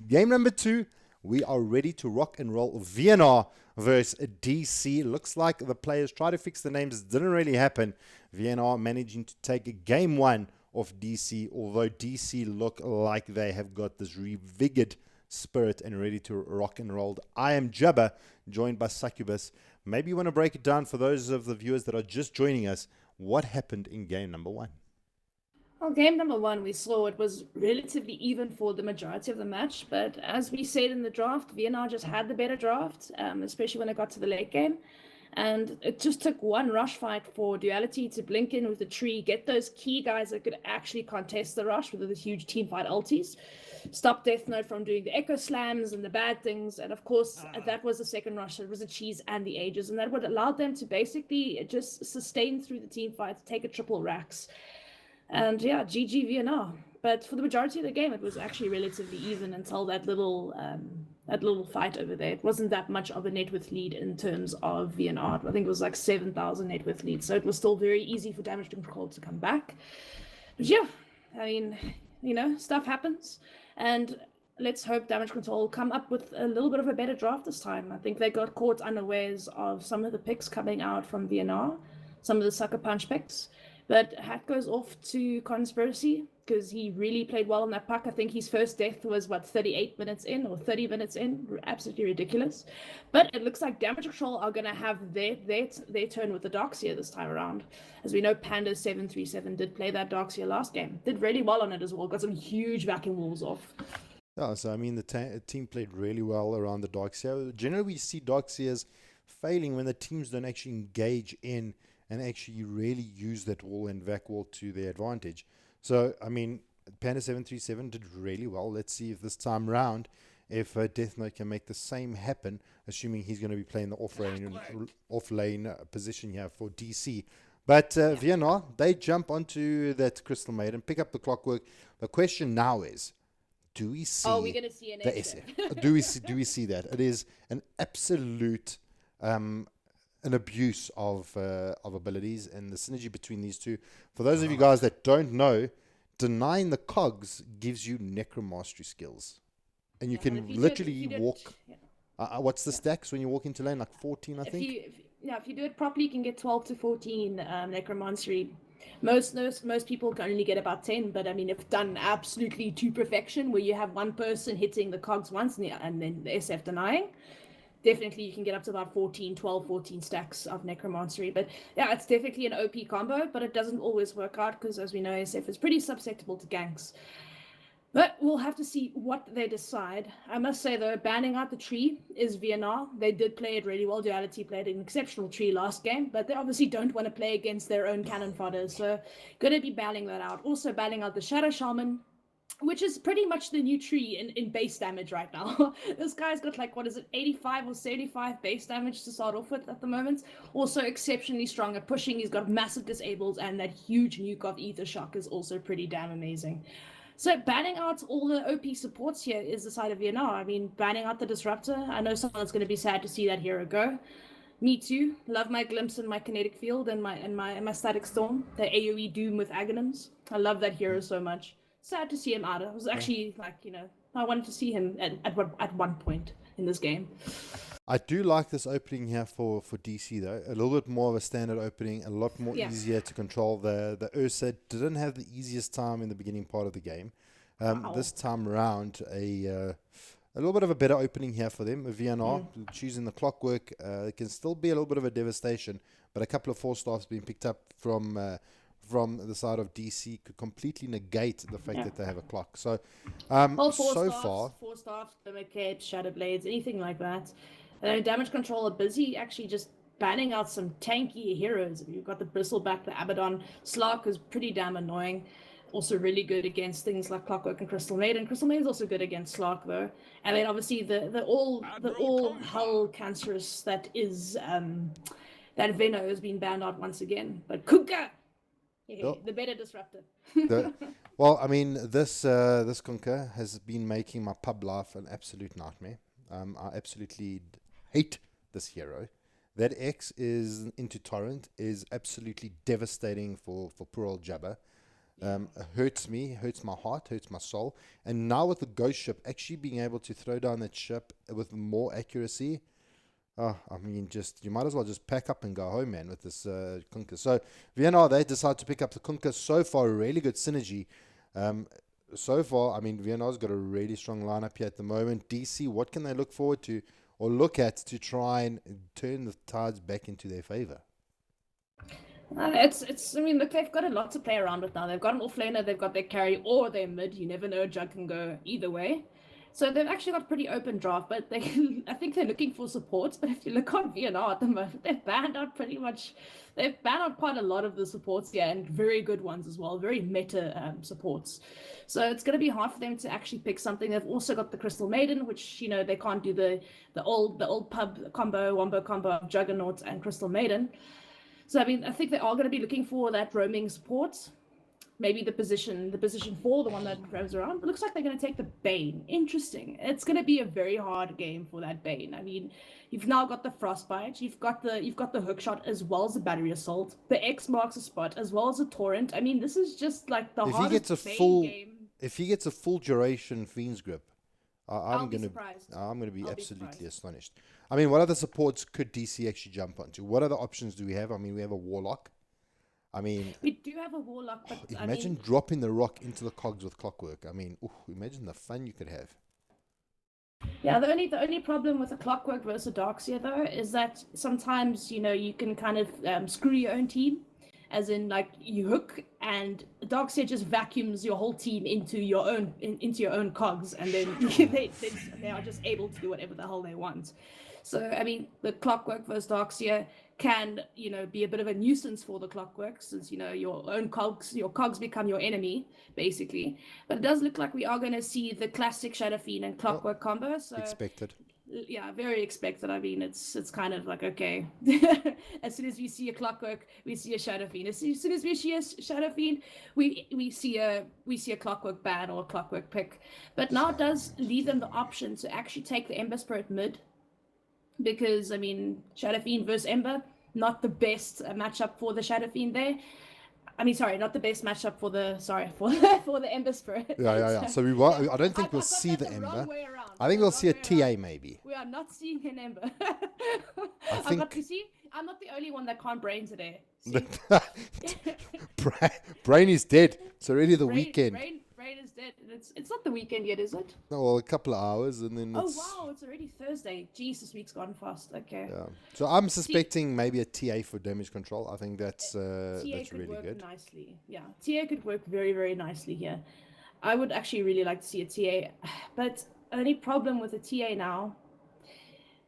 Game number 2. We are ready to rock and roll. VNR versus DC. Looks like the players try to fix the names. Didn't really happen. VNR managing to take game 1 of DC, although DC look like they have got this revigored spirit and ready to rock and roll. I am Jabba, joined by Succubus. Maybe you want to break it down for those of the viewers that are just joining us. What happened in game number 1? Well, game number 1, we saw it was relatively even for the majority of the match, but as we said in the draft, VNR just had the better draft, especially when it got to the late game. And it just took one rush fight for Duality to blink in with the tree, get those key guys that could actually contest the rush with the huge team fight ultis, stop Death Note from doing the echo slams and the bad things. And of course, that was the second rush. It was the cheese and the ages. And that would allow them to basically just sustain through the team fight, take a triple racks. And yeah, GG VNR. But for the majority of the game, it was actually relatively even until that little fight over there. It wasn't that much of a net worth lead in terms of VNR. I think it was like 7,000 net worth lead. So it was still very easy for Damage Control to come back. But yeah, I mean, you know, stuff happens. And let's hope Damage Control come up with a little bit of a better draft this time. I think they got caught unawares of some of the picks coming out from VNR, some of the sucker punch picks. But hat goes off to Conspiracy because he really played well on that puck. I think his first death was, 38 minutes in or 30 minutes in? Absolutely ridiculous. But it looks like Damage Control are going to have their turn with the Darkseer this time around. As we know, Panda737 did play that Darkseer last game. Did really well on it as well. Got some huge backing walls off. Yeah, so I mean, the team played really well around the Darkseer. Generally, we see Darkseers failing when the teams don't actually engage in and actually really use that wall and vac wall to their advantage. So, I mean, Panda737 did really well. Let's see if this time round, if Death Note can make the same happen, assuming he's going to be playing the off-lane position here for DC. But VNR, they jump onto that Crystal Maiden, pick up the Clockwork. The question now is, do we see, we're going to see an the SF? do we see that? It is an absolute an abuse of abilities and the synergy between these two. For those of you guys that don't know, denying the cogs gives you necromastery skills, and you can literally walk. What's the stacks when you walk into lane? Like 14, I think. If you do it properly, you can get 12 to 14 necromancery. Most people can only get about 10, but I mean, if done absolutely to perfection, where you have one person hitting the cogs once and then the SF denying, definitely you can get up to about 14 stacks of necromancery. But yeah, it's definitely an OP combo, but it doesn't always work out because, as we know, SF is pretty susceptible to ganks. But we'll have to see what they decide. I must say, though, banning out the tree is VNR. They did play it really well. Duality played an exceptional tree last game, but they obviously don't want to play against their own cannon fodder, so going to be banning that out. Also banning out the Shadow Shaman, which is pretty much the new tree in base damage right now. This guy's got 85 or 75 base damage to start off with at the moment. Also exceptionally strong at pushing. He's got massive disables, and that huge nuke of Ether Shock is also pretty damn amazing. So banning out all the OP supports here is the side of VNR. I mean, banning out the Disruptor. I know someone's going to be sad to see that hero go. Me too. Love my Glimpse and my Kinetic Field and my Static Storm. The AoE Doom with Aghanim's. I love that hero so much. Sad to see him out. I was actually I wanted to see him at one point in this game. I do like this opening here for DC though. A little bit more of a standard opening, a lot more easier to control. The Ursa didn't have the easiest time in the beginning part of the game. This time around, a little bit of a better opening here for them. VNR choosing the Clockwork, it can still be a little bit of a devastation, but a couple of 4-stars being picked up from the side of DC could completely negate the fact that they have a clock. So, so far, 4-stars, Glimmer Capes, Shadow Blades, anything like that. Damage Control are busy actually just banning out some tanky heroes. You've got the Bristleback, the Abaddon. Slark is pretty damn annoying. Also really good against things like Clockwork and Crystal Maiden. Crystal Maiden is also good against Slark though. And then obviously the all hell cancerous that is that Veno has been banned out once again. But Kuka! The better disruptor. Well, I mean, this Kunkka has been making my pub life an absolute nightmare. I absolutely hate this hero. That X is into Torrent is absolutely devastating for poor old Jabba. hurts me, hurts my heart, hurts my soul. And now with the ghost ship, actually being able to throw down that ship with more accuracy, oh, I mean, just you might as well just pack up and go home, man, with this Kunkka. So Vienna, they decide to pick up the Kunkka. So far, really good synergy. So far, I mean, Vienna's got a really strong lineup here at the moment. DC, what can they look forward to or look at to try and turn the tides back into their favor? I mean, look, they've got a lot to play around with now. They've got an offlaner, they've got their carry, or their mid. You never know, Jug can go either way. So they've actually got a pretty open draft, but I think they're looking for supports. But if you look on VNR at the moment, they've banned out quite a lot of the supports here, and very good ones as well, very meta supports. So it's going to be hard for them to actually pick something. They've also got the Crystal Maiden, which, you know, they can't do the old pub combo, wombo combo of Juggernaut and Crystal Maiden. So I mean, I think they are going to be looking for that roaming support. Maybe the position 4, the one that roams around. It looks like they're going to take the Bane. Interesting. It's going to be a very hard game for that Bane. I mean, you've now got the Frostbite, you've got the hookshot as well as the Battery Assault. The X marks a spot as well as a Torrent. I mean, this is just like the hardest Bane game. If he gets a full duration Fiend's Grip, I'm going to be absolutely astonished. I mean, what other supports could DC actually jump onto? What other options do we have? I mean, we have a Warlock. I mean, we do have a Warlock, but imagine dropping the rock into the cogs with Clockwork. I mean, imagine the fun you could have. Yeah, the only problem with a Clockwork versus a Darkseer though is that sometimes, you know, you can kind of screw your own team, as in like you hook and Darkseer just vacuums your whole team into your own cogs, and then they are just able to do whatever the hell they want. So I mean, the Clockwork versus Darkseer can, you know, be a bit of a nuisance for the Clockwork, since, you know, your cogs become your enemy basically. But it does look like we are going to see the classic Shadow Fiend and Clockwork combo. So expected. Yeah, very expected. I mean, it's kind of like, okay, as soon as we see a Clockwork, we see a Shadow Fiend. As soon as we see a Shadow Fiend, we see a Clockwork ban or a Clockwork pick. But now it does leave them the option to actually take the Ember Spirit mid. Because, I mean, Shadow Fiend versus Ember, not the best matchup for the Shadow Fiend there. I mean, sorry, not the best matchup for the Ember Spirit. Yeah. So I don't think we'll see the Ember. I think we'll see a TA maybe. We are not seeing an Ember. I'm not the only one that can't brain today. Brain is dead. It's already the weekend. Brain is dead. It's not the weekend yet, is it? No, well, a couple of hours and then Oh wow, it's already Thursday. Jeez, this week's gone fast. Okay. Yeah. So I'm suspecting maybe a TA for damage control. I think that's really good. Nicely. Yeah, TA could work very, very nicely here. I would actually really like to see a TA, but only problem with a TA now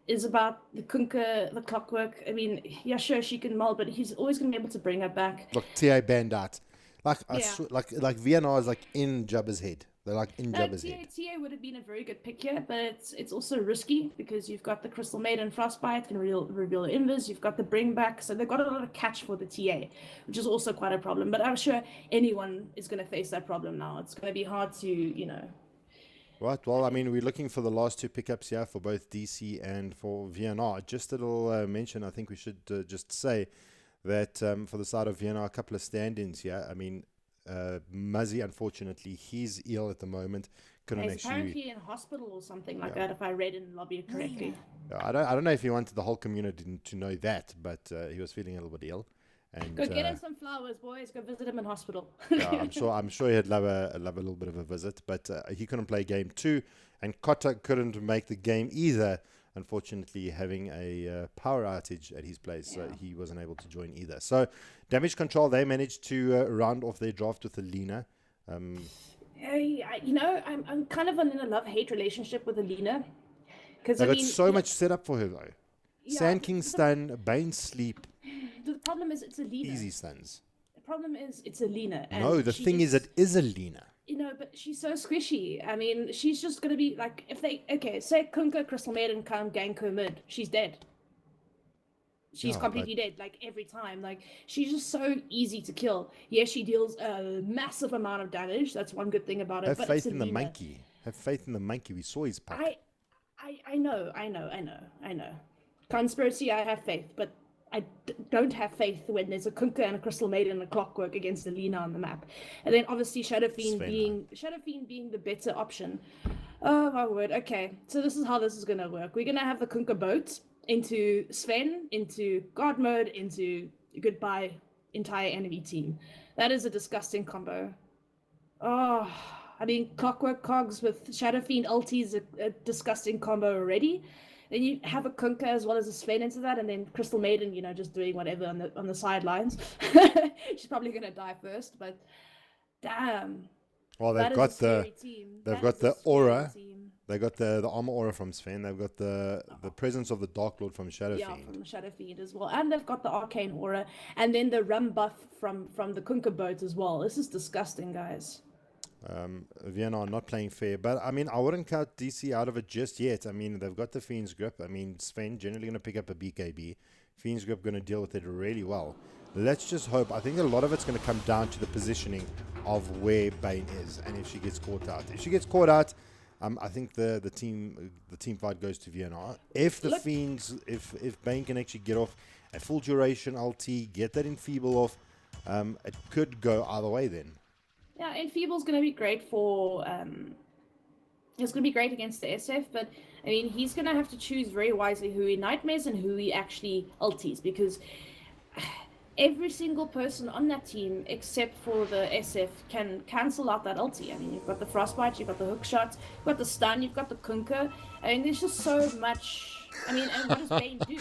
is about the Kunkka, the Clockwork. I mean, yeah, sure, she can mull, but he's always going to be able to bring her back. Look, TA banned out. Like VNR is like in Jabba's head. They're like in Jabba's head. TA would have been a very good pick here, but it's also risky because you've got the Crystal Maiden Frostbite can reveal the Invers. You've got the Bring Back, so they've got a lot of catch for the TA, which is also quite a problem. But I'm sure anyone is going to face that problem now. It's going to be hard to, you know. Right. Well, I mean, we're looking for the last two pickups here for both DC and for VNR. Just a little mention. I think we should just say that for the side of Vienna, a couple of stand-ins here. I mean, Muzzy, unfortunately, he's ill at the moment. He's apparently in hospital or something like that, if I read in the lobby correctly. I don't know if he wanted the whole community to know that, but he was feeling a little bit ill. And go get him some flowers, boys. Go visit him in hospital. Yeah, I'm sure he'd love a little bit of a visit, but he couldn't play game 2, and Kotta couldn't make the game either. Unfortunately, having a power outage at his place, so he wasn't able to join either. So, damage control, they managed to round off their draft with Alina. You know, I'm kind of in a love-hate relationship with Alina. They've got so much set up for her, though. Yeah, Sand King stun, Bane sleep. The problem is it's Alina. Easy stuns. The problem is it's Alina. No, the thing is it is Alina. You know, but she's so squishy. I mean, she's just going to be like, say Kunkka, Crystal Maiden come gank her mid, she's dead. She's completely dead, like, every time. Like, she's just so easy to kill. Yes, she deals a massive amount of damage. That's one good thing about it. Have faith in the monkey. Have faith in the monkey. We saw his pack. I know. Conspiracy, I have faith, but don't have faith when there's a Kunkka and a Crystal Maiden and a Clockwork against a Lina on the map. And then obviously Shadow Fiend being the better option. Oh my word. Okay, so this is how this is going to work. We're going to have the Kunkka boat into Sven, into God mode, into goodbye entire enemy team. That is a disgusting combo. Oh, I mean, Clockwork Cogs with Shadow Fiend ulti is a disgusting combo already. Then you have a Kunkka as well as a Sven into that, and then Crystal Maiden, you know, just doing whatever on the sidelines. She's probably gonna die first, but damn. Well, they've got the aura. They got the armor aura from Sven. They've got the presence of the Dark Lord from Shadow Fiend. Yeah, from Shadow Fiend as well, and they've got the arcane aura, and then the rum buff from the Kunkka boat as well. This is disgusting, guys. Vienna are not playing fair, but I mean, I wouldn't count DC out of it just yet. I mean, they've got the Fiend's Grip. I mean, Sven generally going to pick up a BKB. Fiend's Grip going to deal with it really well. Let's just hope. I think a lot of it's going to come down to the positioning of where Bane is, and if she gets caught out. If she gets caught out, I think the team fight goes to Vienna. If the Fiends, if Bane can actually get off a full duration ulti, get that enfeeble off, it could go either way then. Yeah, Enfeeble's going to be great for... it's going to be great against the SF, but, I mean, he's going to have to choose very wisely who he nightmares and who he actually ultis, because every single person on that team, except for the SF, can cancel out that ulti. I mean, you've got the Frostbite, you've got the hook shot, you've got the stun, you've got the Kunkka. I mean, there's just so much... I mean, and what does Bane do?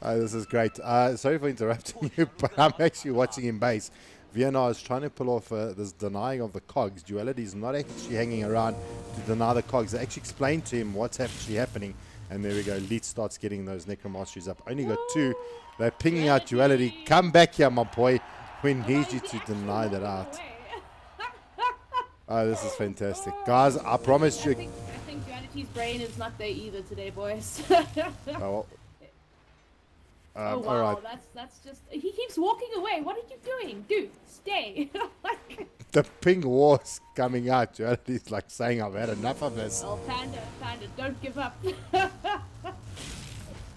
This is great. Sorry for interrupting you, but I'm actually watching in base. Vienna is trying to pull off this denying of the cogs. Duality is not actually hanging around to deny the cogs. They actually explain to him what's actually happening. And there we go. Leet starts getting those Necromasteries up. Only got 2. They're pinging out Duality. Come back here, my boy. We need you to deny that out. Oh, this is fantastic. Guys, I promise you. I think Duality's brain is not there either today, boys. Oh, oh wow, all right. That's just... He keeps walking away. What are you doing? Dude, stay. The ping war's coming out. Duality's like saying, I've had enough of this. Oh, Panda, don't give up.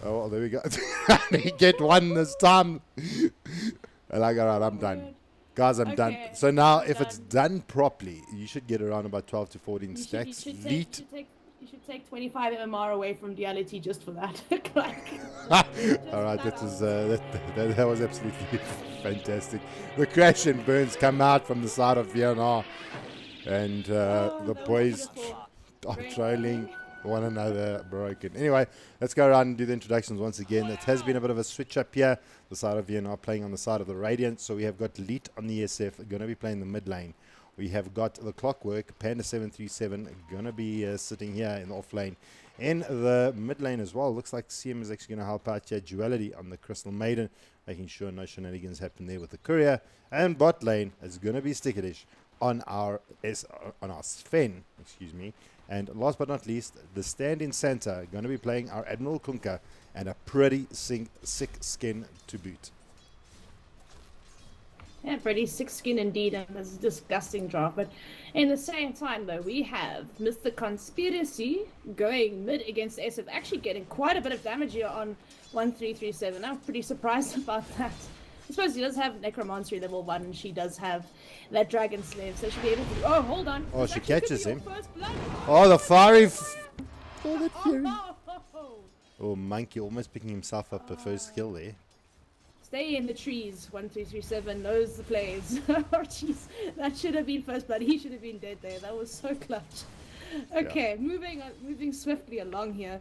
Oh, well, there we go. He get one this time. Like, all right, I'm done. Guys, I'm done. So now, if it's done properly, you should get around about 12 to 14 stacks. You should take 25 MMR away from Duality just for that. All right, that was absolutely fantastic. The crash and burns come out from the side of Vienna, and the boys are trailing one another broken. Anyway, let's go around and do the introductions once again. It has been a bit of a switch up here. The side of Vienna playing on the side of the Radiant. So we have got Leet on the SF, going to be playing the mid lane. We have got the Clockwork, Panda 737, going to be sitting here in the off lane. In the mid lane as well, looks like CM is actually going to help out here. Duality on the Crystal Maiden, making sure no shenanigans happen there with the Courier. And bot lane is going to be Stickish on our Sven, excuse me. And last but not least, the stand-in Santa, going to be playing our Admiral Kunkka, and a pretty sick skin to boot. Yeah, pretty sick skin indeed, and it's a disgusting draft. But in the same time, though, we have Mr. Conspiracy going mid against SF, actually getting quite a bit of damage here on 1337. I'm pretty surprised about that. I suppose he does have Necromancy level 1, and she does have that Dragon Slave, so she'll be able to... Oh, hold on. Oh, she catches him. Oh, the fiery... Oh, that fury. Oh, Monkey almost picking himself up a first kill there. Stay in the trees, 1337 knows the plays. Oh, jeez. That should have been first blood. He should have been dead there. That was so clutch. Okay, yeah. Moving swiftly along here.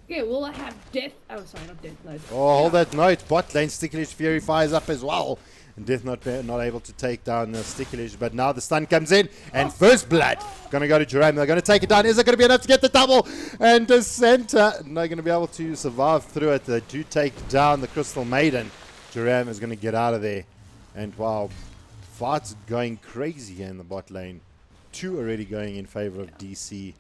Okay, we'll have Death... Oh, sorry, not Death Note. Oh, hold that note. Bot lane, Stickish Fury fires up as well. And Death Note not able to take down Stickish, but now the stun comes in. And first blood. Going to go to Jerome. They're going to take it down. Is it going to be enough to get the double? And the center not going to be able to survive through it. They do take down the Crystal Maiden. Jerome is going to get out of there. And wow, fight's going crazy here in the bot lane. 2 already going in favor of DC.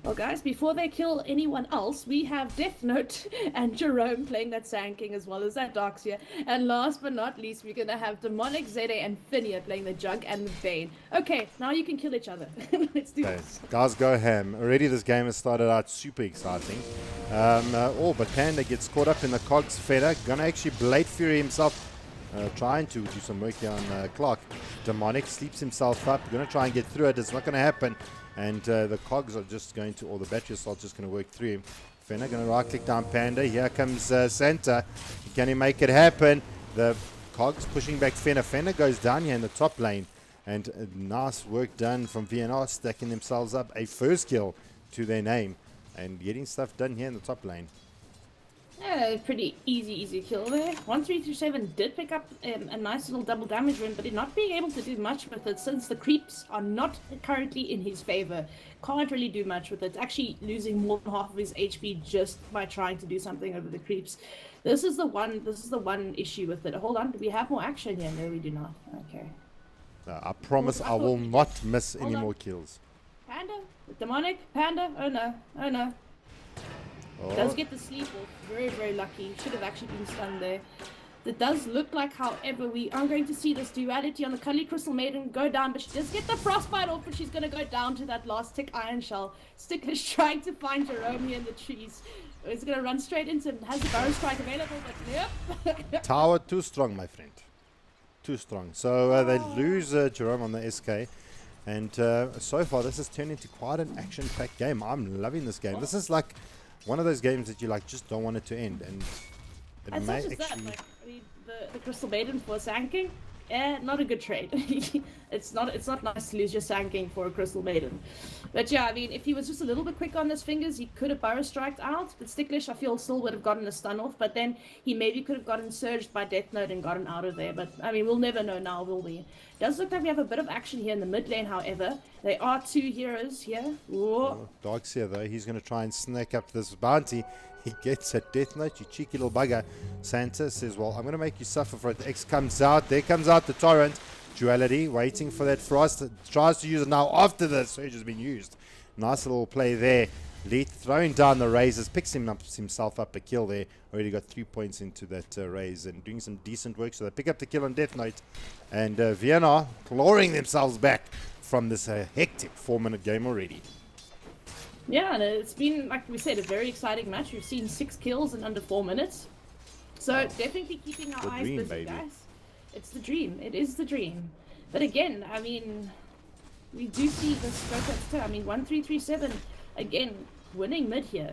Well, guys, before they kill anyone else, we have Death Note and Jerome playing that Sand King as well as that Darkseer. And last but not least, we're going to have Demonic, Zede, and Phinia playing the Jug and the Bane. Okay, now you can kill each other. Let's do this. Guys, go ham. Already this game has started out super exciting. But Panda gets caught up in the cogs feather. Gonna actually Blade Fury himself. Trying to do some work here on Clark. Demonic sleeps himself up. Gonna try and get through it. It's not gonna happen. And the cogs are just going to, or the battery assault just going to work through him. Fenner going to right click down Panda. Here comes Santa. Can he make it happen? The cogs pushing back Fenner. Fenner goes down here in the top lane. And nice work done from VNR, stacking themselves up a first kill to their name. And getting stuff done here in the top lane. Yeah, pretty easy kill there. 1337 did pick up a nice little double damage run, but not being able to do much with it since the creeps are not currently in his favor. Can't really do much with it. Actually losing more than half of his HP just by trying to do something over the creeps. This is the one issue with it. Hold on, do we have more action here? No, we do not. Okay. I promise I will not miss any more kills. Panda? Demonic? Panda? Oh no. Oh no. Oh. Does get the sleep off. Very lucky. Should have actually been stunned there. It does look like, however, we are going to see this duality on the Cuddly Crystal Maiden go down, but she does get the frostbite off, but she's going to go down to that last tick Iron Shell. Stickler's trying to find Jerome here in the trees. It's going to run straight into him. Has the Burrow Strike available, but yep. Tower too strong, my friend. Too strong. So they lose Jerome on the SK. And so far, this has turned into quite an action-packed game. I'm loving this game. This is like one of those games that you like just don't want it to end, and it and may such as actually. that, like, I mean, the Crystal Maiden for Sand King, not a good trade. It's not nice to lose your Sand King for a Crystal Maiden. But yeah, I mean, if he was just a little bit quick on his fingers, he could have Burrow Striked out. But Sticklish, I feel, still would have gotten a stun off. But then he maybe could have gotten surged by Death Note and gotten out of there. But I mean, we'll never know now, will we? Does look like we have a bit of action here in the mid lane, however. There are two heroes here. Oh, Darkseer, though, he's going to try and snake up this bounty. He gets a Death Note, you cheeky little bugger. Santa says, well, I'm going to make you suffer for it. The X comes out. There comes out the Torrent. Duality, waiting for that Frost. Tries to use it now after the Surge has been used. Nice little play there. Leith throwing down the razors, picks himself up a kill there. Already got 3 points into that raise and doing some decent work. So they pick up the kill on Death Note. And Vienna clawing themselves back from this hectic 4-minute game already. Yeah, and it's been, like we said, a very exciting match. We've seen 6 kills in under 4 minutes. So definitely keeping our eyes busy, baby. Guys. It's the dream. It is the dream. But again, I mean, we do see this focus too. I mean, 1337, again, winning mid here.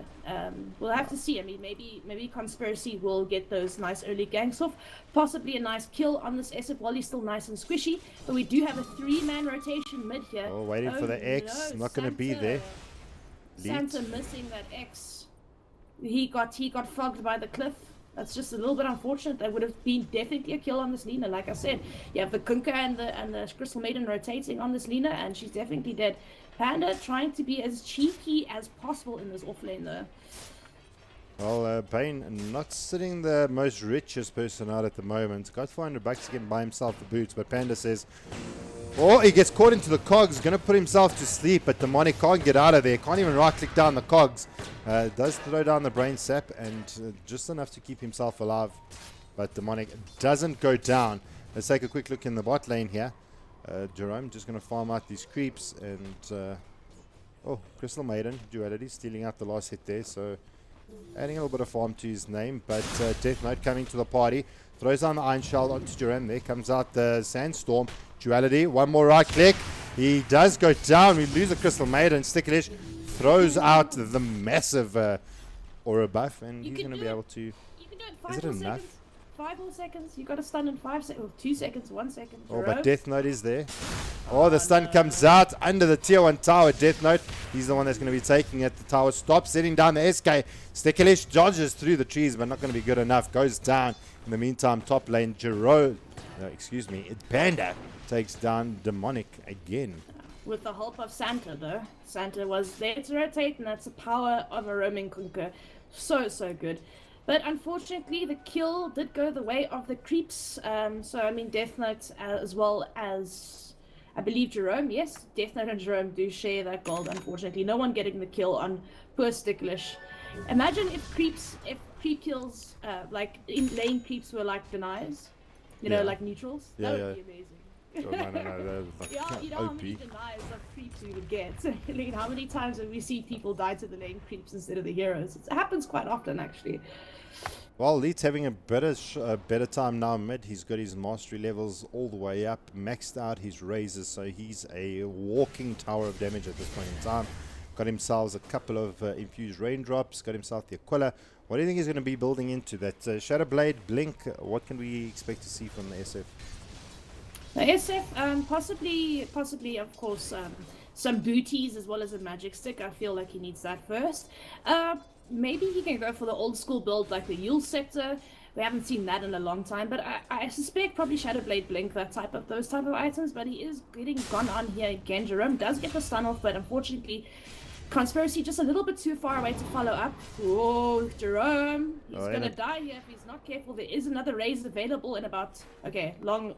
We'll have to see. I mean, maybe Conspiracy will get those nice early ganks off. Possibly a nice kill on this SF while he's still nice and squishy. But we do have a 3-man rotation mid here. Oh, waiting for the X. Not going to be there. Santa missing that X. He got fogged by the cliff. That's just a little bit unfortunate. That would have been definitely a kill on this Lina. Like I said, you have the Kunkka and the Crystal Maiden rotating on this Lina, and she's definitely dead. Panda trying to be as cheeky as possible in this off lane though. Well, Bane not sitting the most richest person out at the moment. Got 400 bucks to get buy himself the boots, but Panda says, oh, he gets caught into the cogs, going to put himself to sleep, but Demonic can't get out of there. Can't even right-click down the cogs. Does throw down the brain sap, and just enough to keep himself alive. But Demonic doesn't go down. Let's take a quick look in the bot lane here. Jerome just going to farm out these creeps, and Crystal Maiden, Duality, stealing out the last hit there, so adding a little bit of farm to his name. But Death Note coming to the party. Throws down the Iron Shell onto Jerome. There comes out the Sandstorm. Duality, one more right click. He does go down. We lose the Crystal Maiden. Sticklish throws out the massive aura buff, and he's going to be able to. You can do it 5 Is it more enough? seconds. 5 more seconds. You got to stun in 5 seconds. 2 seconds. 1 second. Oh, but Death Note is there. Oh, the stun comes out under the tier 1 tower. Death Note, he's the one that's going to be taking it. The tower stops, setting down the SK. Sticklish dodges through the trees, but not going to be good enough. Goes down. In the meantime, top lane, Panda takes down Demonic again. With the help of Santa, though. Santa was there to rotate, and that's the power of a roaming Kunkka. So good. But unfortunately, the kill did go the way of the creeps. So, I mean, Death Note as well as I believe Jerome, yes, Death Note and Jerome do share that gold, unfortunately. No one getting the kill on poor Sticklish. Imagine if creep kills, like in lane creeps were like denies, you know, like neutrals. Yeah, that would be amazing. Oh, no, that was like Yeah, you know how many denies of creeps we would get. Like, how many times have we seen people die to the lane creeps instead of the heroes? It happens quite often, actually. Well, Leeds having a better time now mid. He's got his mastery levels all the way up, maxed out his raises, so he's a walking tower of damage at this point in time. Got himself a couple of infused raindrops, got himself the Aquila. What do you think he's going to be building into? That Shadow Blade, Blink, what can we expect to see from the SF? The SF, possibly, of course, some booties as well as a magic stick. I feel like he needs that first. Maybe he can go for the old school build like the Yule Scepter. We haven't seen that in a long time, but I suspect probably Shadow Blade, Blink, those type of items. But he is getting gone on here again. Jerome does get the stun off, but unfortunately, Conspiracy just a little bit too far away to follow up. Oh, Jerome, he's gonna die here if he's not careful. There is another raise available in about long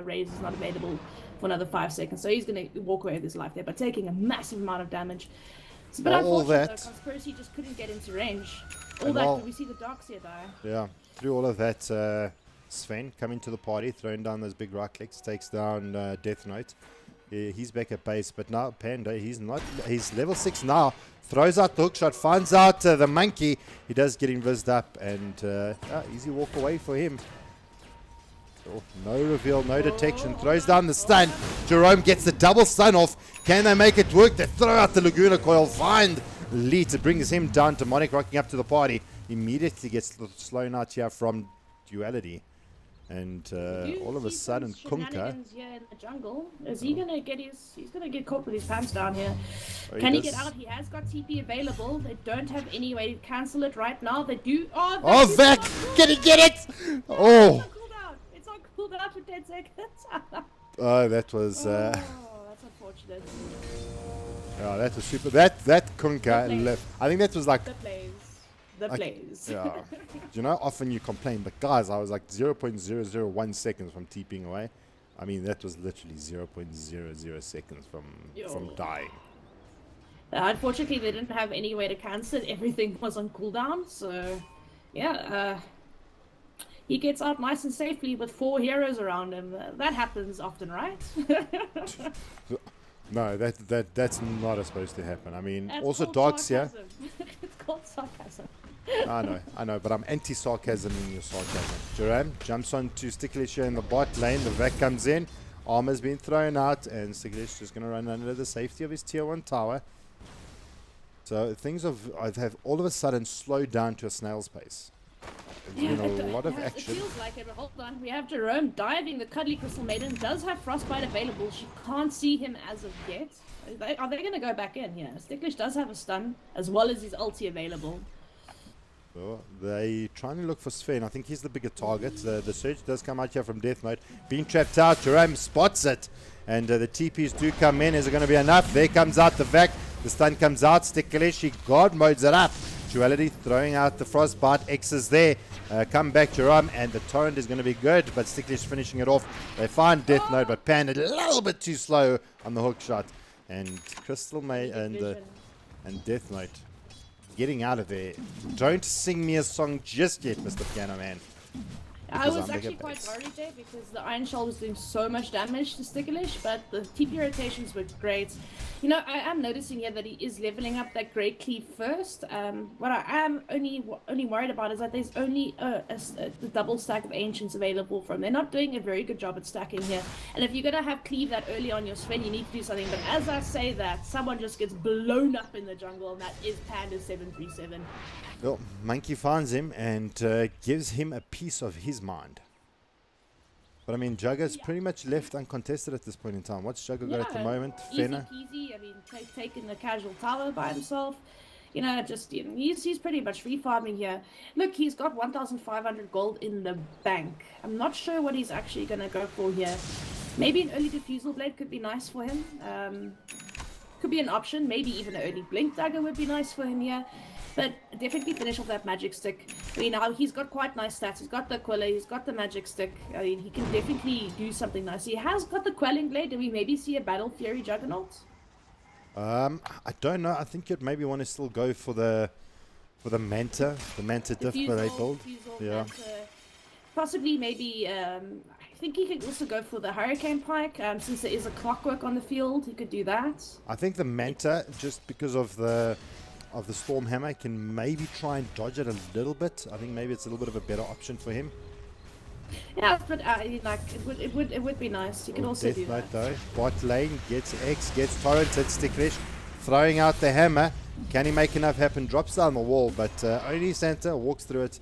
raise is not available for another 5 seconds, so he's gonna walk away with his life there, but taking a massive amount of damage. It's a bit unfortunate though, Conspiracy just couldn't get into range. We see the Darkseer die. Yeah, through all of that, Sven coming to the party, throwing down those big right clicks, takes down Death Note. He's back at base, but now Panda, he's level 6 now. Throws out the hookshot, finds out the monkey. He does get invised up, and easy walk away for him. Oh, no reveal, no detection. Throws down the stun. Jerome gets the double stun off. Can they make it work? They throw out the Laguna Coil. Find Leeds. It brings him down. Demonic rocking up to the party. Immediately gets slown out here from Duality. And all of a sudden, Kunka. Here in the jungle. Is he gonna get he's gonna get caught with his pants down here. Can he get out? He has got TP available. They don't have any way to cancel it right now. They do. Oh, Vec! Can he get it? Oh! It's on cooldown for 10 seconds. Oh, that was. That's unfortunate. Oh, that was super. That Kunka left. I think that was like. The plays. Yeah. You know, often you complain, but guys, I was like 0.001 seconds from TPing away. I mean, that was literally 0.00 seconds from dying. Unfortunately, they didn't have any way to cancel it. Everything was on cooldown, so yeah. He gets out nice and safely with 4 heroes around him. That happens often, right? No, that's not supposed to happen. I mean, that's also Darkseer. It's called sarcasm. I know, but I'm anti-sarcasm in your sarcasm. Jerome jumps on to Sticklish here in the bot lane. The Vac comes in. Armor's been thrown out, and Sticklish is going to run under the safety of his tier 1 tower. So things have all of a sudden slowed down to a snail's pace. There's been a lot of action. It feels like it, but hold on. We have Jerome diving. The Cuddly Crystal Maiden does have Frostbite available. She can't see him as of yet. Are they going to go back in? Yeah. Sticklish does have a stun, as well as his ulti available. So they trying to look for Sven. I think he's the bigger target. The surge does come out here from Death Note. Being trapped out, Jerome spots it. And the TPs do come in. Is it going to be enough? There comes out the Vac. The stun comes out. Sticklish, he God modes it up. Duality throwing out the Frostbite. X is there. Come back, Jerome, and the torrent is going to be good, but Sticklish finishing it off. They find Death Note, but Panda a little bit too slow on the hook shot. And Crystal May and Death Note getting out of there. Don't sing me a song just yet, Mr. Piano Man. I was actually quite worried there because the Iron Shell was doing so much damage to Sticklish, but the TP rotations were great. You know, I am noticing here that he is leveling up that Great Cleave first. What I am only worried about is that there's only the double stack of Ancients available from. They're not doing a very good job at stacking here. And if you're going to have Cleave that early on your Sven, you need to do something. But as I say that, someone just gets blown up in the jungle, and that is Panda 737. Well, Monkey finds him and gives him a piece of his mind. But I mean, Jugger's pretty much left uncontested at this point in time. What's Jugger got at the moment? Fenner? Easy. I mean, taking the casual tower by himself. You know, he's pretty much free farming here. Look, he's got 1,500 gold in the bank. I'm not sure what he's actually going to go for here. Maybe an early Diffusal Blade could be nice for him. Could be an option. Maybe even an early Blink Dagger would be nice for him here. But definitely finish off that magic stick. I mean, now he's got quite nice stats. He's got the Quilla, he's got the magic stick. I mean, he can definitely do something nice. He has got the Quelling Blade. Do we maybe see a Battle Fury Juggernaut? I don't know. I think you'd maybe want to still go for the Manta diff they build. Yeah. Manta. Possibly, maybe. I think he could also go for the Hurricane Pike. Since there is a clockwork on the field, he could do that. I think the Manta, just because of the Storm Hammer, can maybe try and dodge it a little bit. I think maybe it's a little bit of a better option for him. Yeah, but like it would be nice. You can also Death do Knight that. though. Bot lane gets X, gets torrented. Sticklish throwing out the hammer. Can he make enough happen? Drops down the wall, but only Santa walks through it.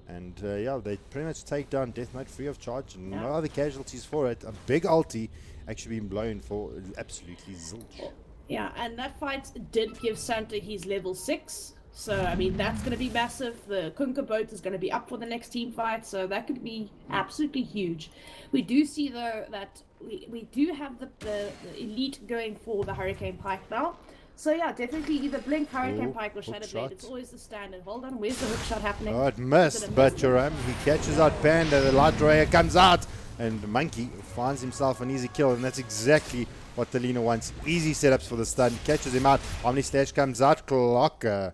And yeah, they pretty much take down Death Knight free of charge. No other casualties for it. A big ulti actually being blown for absolutely zilch. Yeah, and that fight did give Santa his level 6. So, I mean, that's going to be massive. The Kunka boat is going to be up for the next team fight. So that could be absolutely huge. We do see, though, that we do have the elite going for the Hurricane Pike now. So, yeah, definitely either Blink, Hurricane Pike, or Shadow Blade. It's always the standard. Hold on, where's the hook shot happening? Oh, it missed, but Jerome, he catches out Panda. The Light Royer comes out, and Monkey finds himself an easy kill, and that's exactly what the Lina wants. Easy setups for the stun. Catches him out. Omni Slash comes out. Clocker.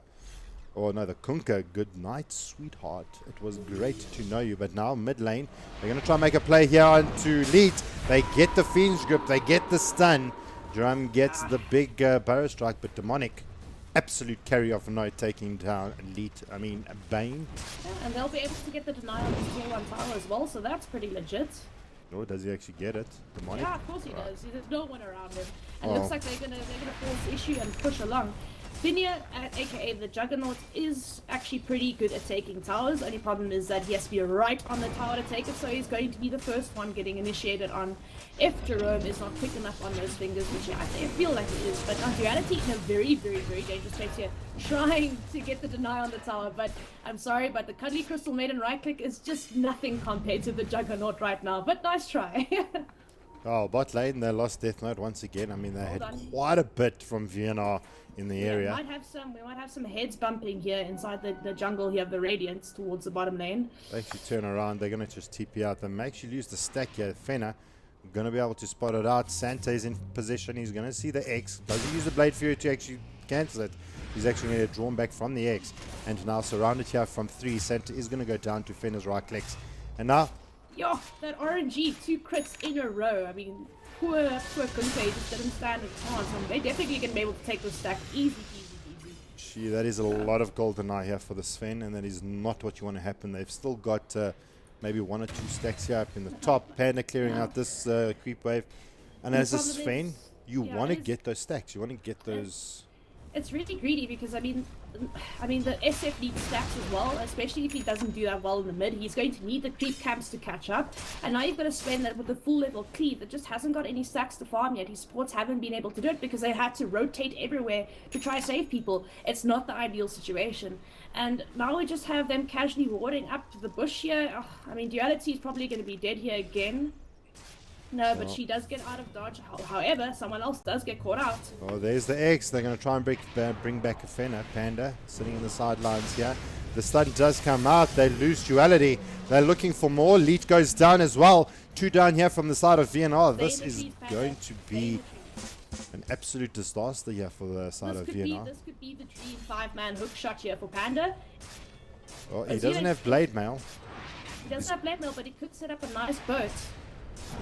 Oh no, the Kunka. Good night, sweetheart. It was great to know you. But now mid lane, they're going to try and make a play here onto Elite. They get the Fiend's Grip. They get the stun. Jerome gets the big Burrow Strike, but Demonic, absolute carry off note, taking down Elite. I mean, Bane. Yeah, and they'll be able to get the denial on the tier 1 tower as well, so that's pretty legit. Oh, does he actually get it? Demonic? Yeah, of course he does. There's no one around him. And it looks like they're gonna force issue and push along. Finia, aka the Juggernaut, is actually pretty good at taking towers. Only problem is that he has to be right on the tower to take it, so he's going to be the first one getting initiated on if Jerome is not quick enough on those fingers, which I feel like he is. But on Duality, in a very, very, very dangerous place here, trying to get the deny on the tower. But I'm sorry, but the Cuddly Crystal Maiden right click is just nothing compared to the Juggernaut right now. But nice try. Oh, bot lane, they lost Death Note once again. I mean, they had quite a bit from VNR in the area. We might have some heads bumping here inside the jungle here of the Radiance towards the bottom lane. They actually turn around. They're going to just TP out. They may actually lose the stack here. Fenner going to be able to spot it out. Santa is in position. He's going to see the X. Doesn't use the Blade Fury to actually cancel it. He's actually going to get drawn back from the X. And now surrounded here from 3. Santa is going to go down to Fenner's right clicks. And now... Yo, that RNG, 2 crits in a row. I mean, poor Kunpei just didn't stand a chance. I mean, they definitely going to be able to take this stack easy. Gee, that is a lot of golden eye here for the Sven, and that is not what you want to happen. They've still got maybe 1 or 2 stacks here up in the top. Panda clearing out this creep wave. And as a Sven, you want to get those stacks. You want to get those... It's really greedy because, I mean, the SF needs stacks as well, especially if he doesn't do that well in the mid. He's going to need the creep camps to catch up. And now you've got to spend that with the full level cleave that just hasn't got any stacks to farm yet. His supports haven't been able to do it because they had to rotate everywhere to try to save people. It's not the ideal situation. And now we just have them casually warding up to the bush here. Oh, I mean, Duality is probably going to be dead here again. No, but she does get out of dodge. However, someone else does get caught out. Oh, there's the X. They're going to try and bring back a Fenner. Panda sitting in the sidelines here. The stun does come out. They lose Duality. They're looking for more. Leet goes down as well. 2 down here from the side of VNR. This is going to be an absolute disaster here for the side of VNR. This could be the dream 5-man hook shot here for Panda. Oh, he doesn't have blade mail. He doesn't have blade mail, but he could set up a nice boat.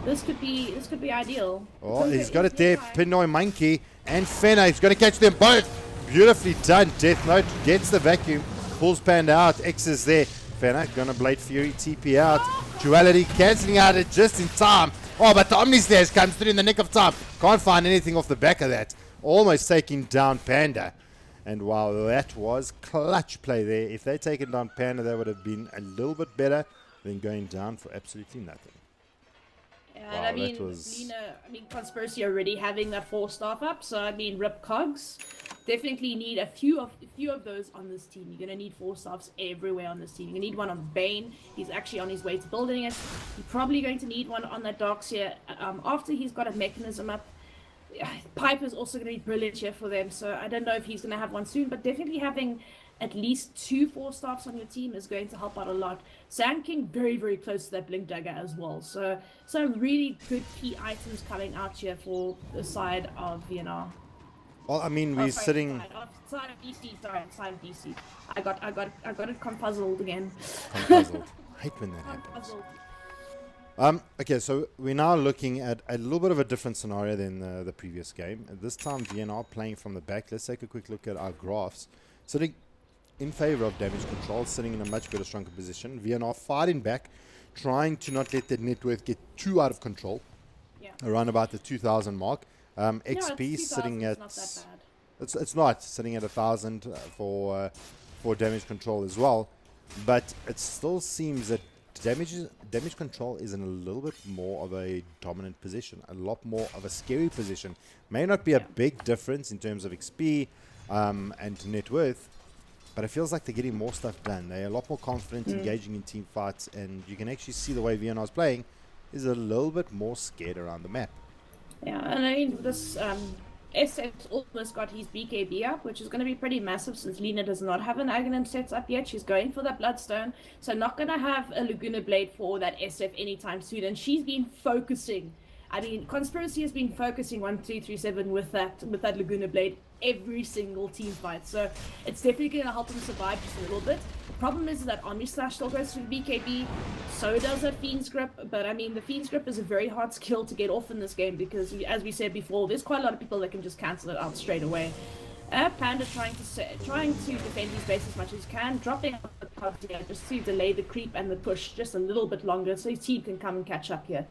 This could be ideal. Oh, he's got it there. Pinoy Monkey and Fenner. He's going to catch them both. Beautifully done. Death Note gets the vacuum. Pulls Panda out. X is there. Fenner going to Blade Fury TP out. Duality cancelling out it just in time. Oh, but the Omni Slash comes through in the nick of time. Can't find anything off the back of that. Almost taking down Panda. And wow, that was clutch play there. If they'd taken down Panda, that would have been a little bit better than going down for absolutely nothing. And wow, I mean, Conspiracy already having that 4-staff up, so I mean, rip cogs. Definitely need a few of those on this team. You're gonna need 4-staffs everywhere on this team. You're gonna need one on Bane. He's actually on his way to building it. You're probably going to need one on that Darkseer after he's got a mechanism up. Pipe is also going to be brilliant here for them, so I don't know if he's going to have one soon, but definitely having at least 2 4-staffs on your team is going to help out a lot. Sand King, very, very close to that Blink Dagger as well. So really good key items coming out here for the side of VNR. Well, I mean, we're sitting... Side of DC, sorry, side of DC. I got it confuzzled again. Confuzzled. I hate when that happens. Okay, so we're now looking at a little bit of a different scenario than the previous game. At this time, VNR playing from the back. Let's take a quick look at our graphs. Sitting in favor of damage control, sitting in a much better, stronger position. VNR fighting back, trying to not let their net worth get too out of control. Yeah. Around about the 2,000 mark. XP sitting at... It's not sitting at 1,000 for damage control as well. But it still seems that damage control is in a little bit more of a dominant position, a lot more of a scary position. May not be a big difference in terms of XP and net worth, but it feels like they're getting more stuff done. They're a lot more confident, engaging in team fights, and you can actually see the way VNR is playing is a little bit more scared around the map. Yeah, and I mean, this SF's almost got his BKB up, which is going to be pretty massive since Lena does not have an Aghanim set up yet. She's going for that Bloodstone, so not going to have a Laguna Blade for that SF anytime soon, and she's been focusing. I mean, Conspiracy has been focusing 1237 with that Laguna Blade every single team fight, so it's definitely going to help them survive just a little bit. The problem is that Omni Slash still goes through BKB, so does that Fiend's Grip, but I mean, the Fiend's Grip is a very hard skill to get off in this game because, as we said before, there's quite a lot of people that can just cancel it out straight away. Panda trying to defend his base as much as he can, dropping out the counter here just to delay the creep and the push just a little bit longer so his team can come and catch up here.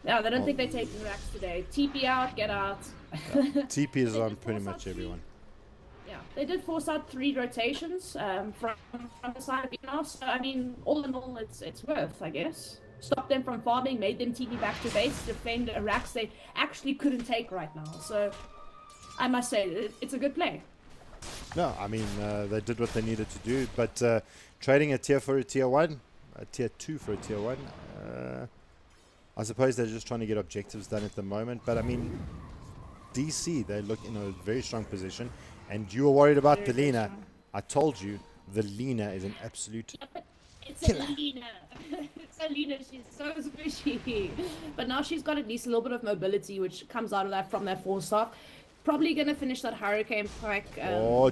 No, they don't think they're taking racks today. TP out, get out. TP is on pretty much everyone. Yeah, they did force out 3 rotations from the side of VNR, so I mean, all in all, it's worth, I guess. Stop them from farming, made them TP back to base, defend a racks they actually couldn't take right now. So, I must say, it's a good play. No, I mean, they did what they needed to do, but trading a tier for a tier 1, a tier 2 for a tier 1, I suppose they're just trying to get objectives done at the moment. But I mean, DC, they look in a very strong position. And you were worried about the Lena. I told you, the Lena is an absolute killer. A Lena. It's a Lena. She's so squishy. But now she's got at least a little bit of mobility, which comes out of that from that 4-star. Probably going to finish that Hurricane Pike.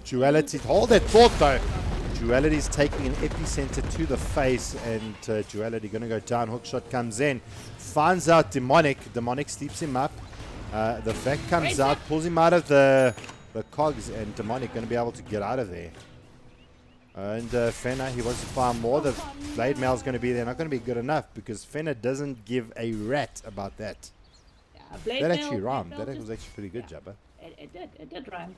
Duality. Hold that thought, though. Duality is taking an epicenter to the face, and Duality going to go down. Hookshot comes in, finds out Demonic. Demonic sleeps him up. The Vac comes out, pulls him out of the cogs, and Demonic going to be able to get out of there. And Fenna, he wants to farm more. The Blade Mail is going to be there. Not going to be good enough because Fenna doesn't give a rat about that. Yeah, that actually rhymed. That was actually pretty good, Jabba. It did rhyme.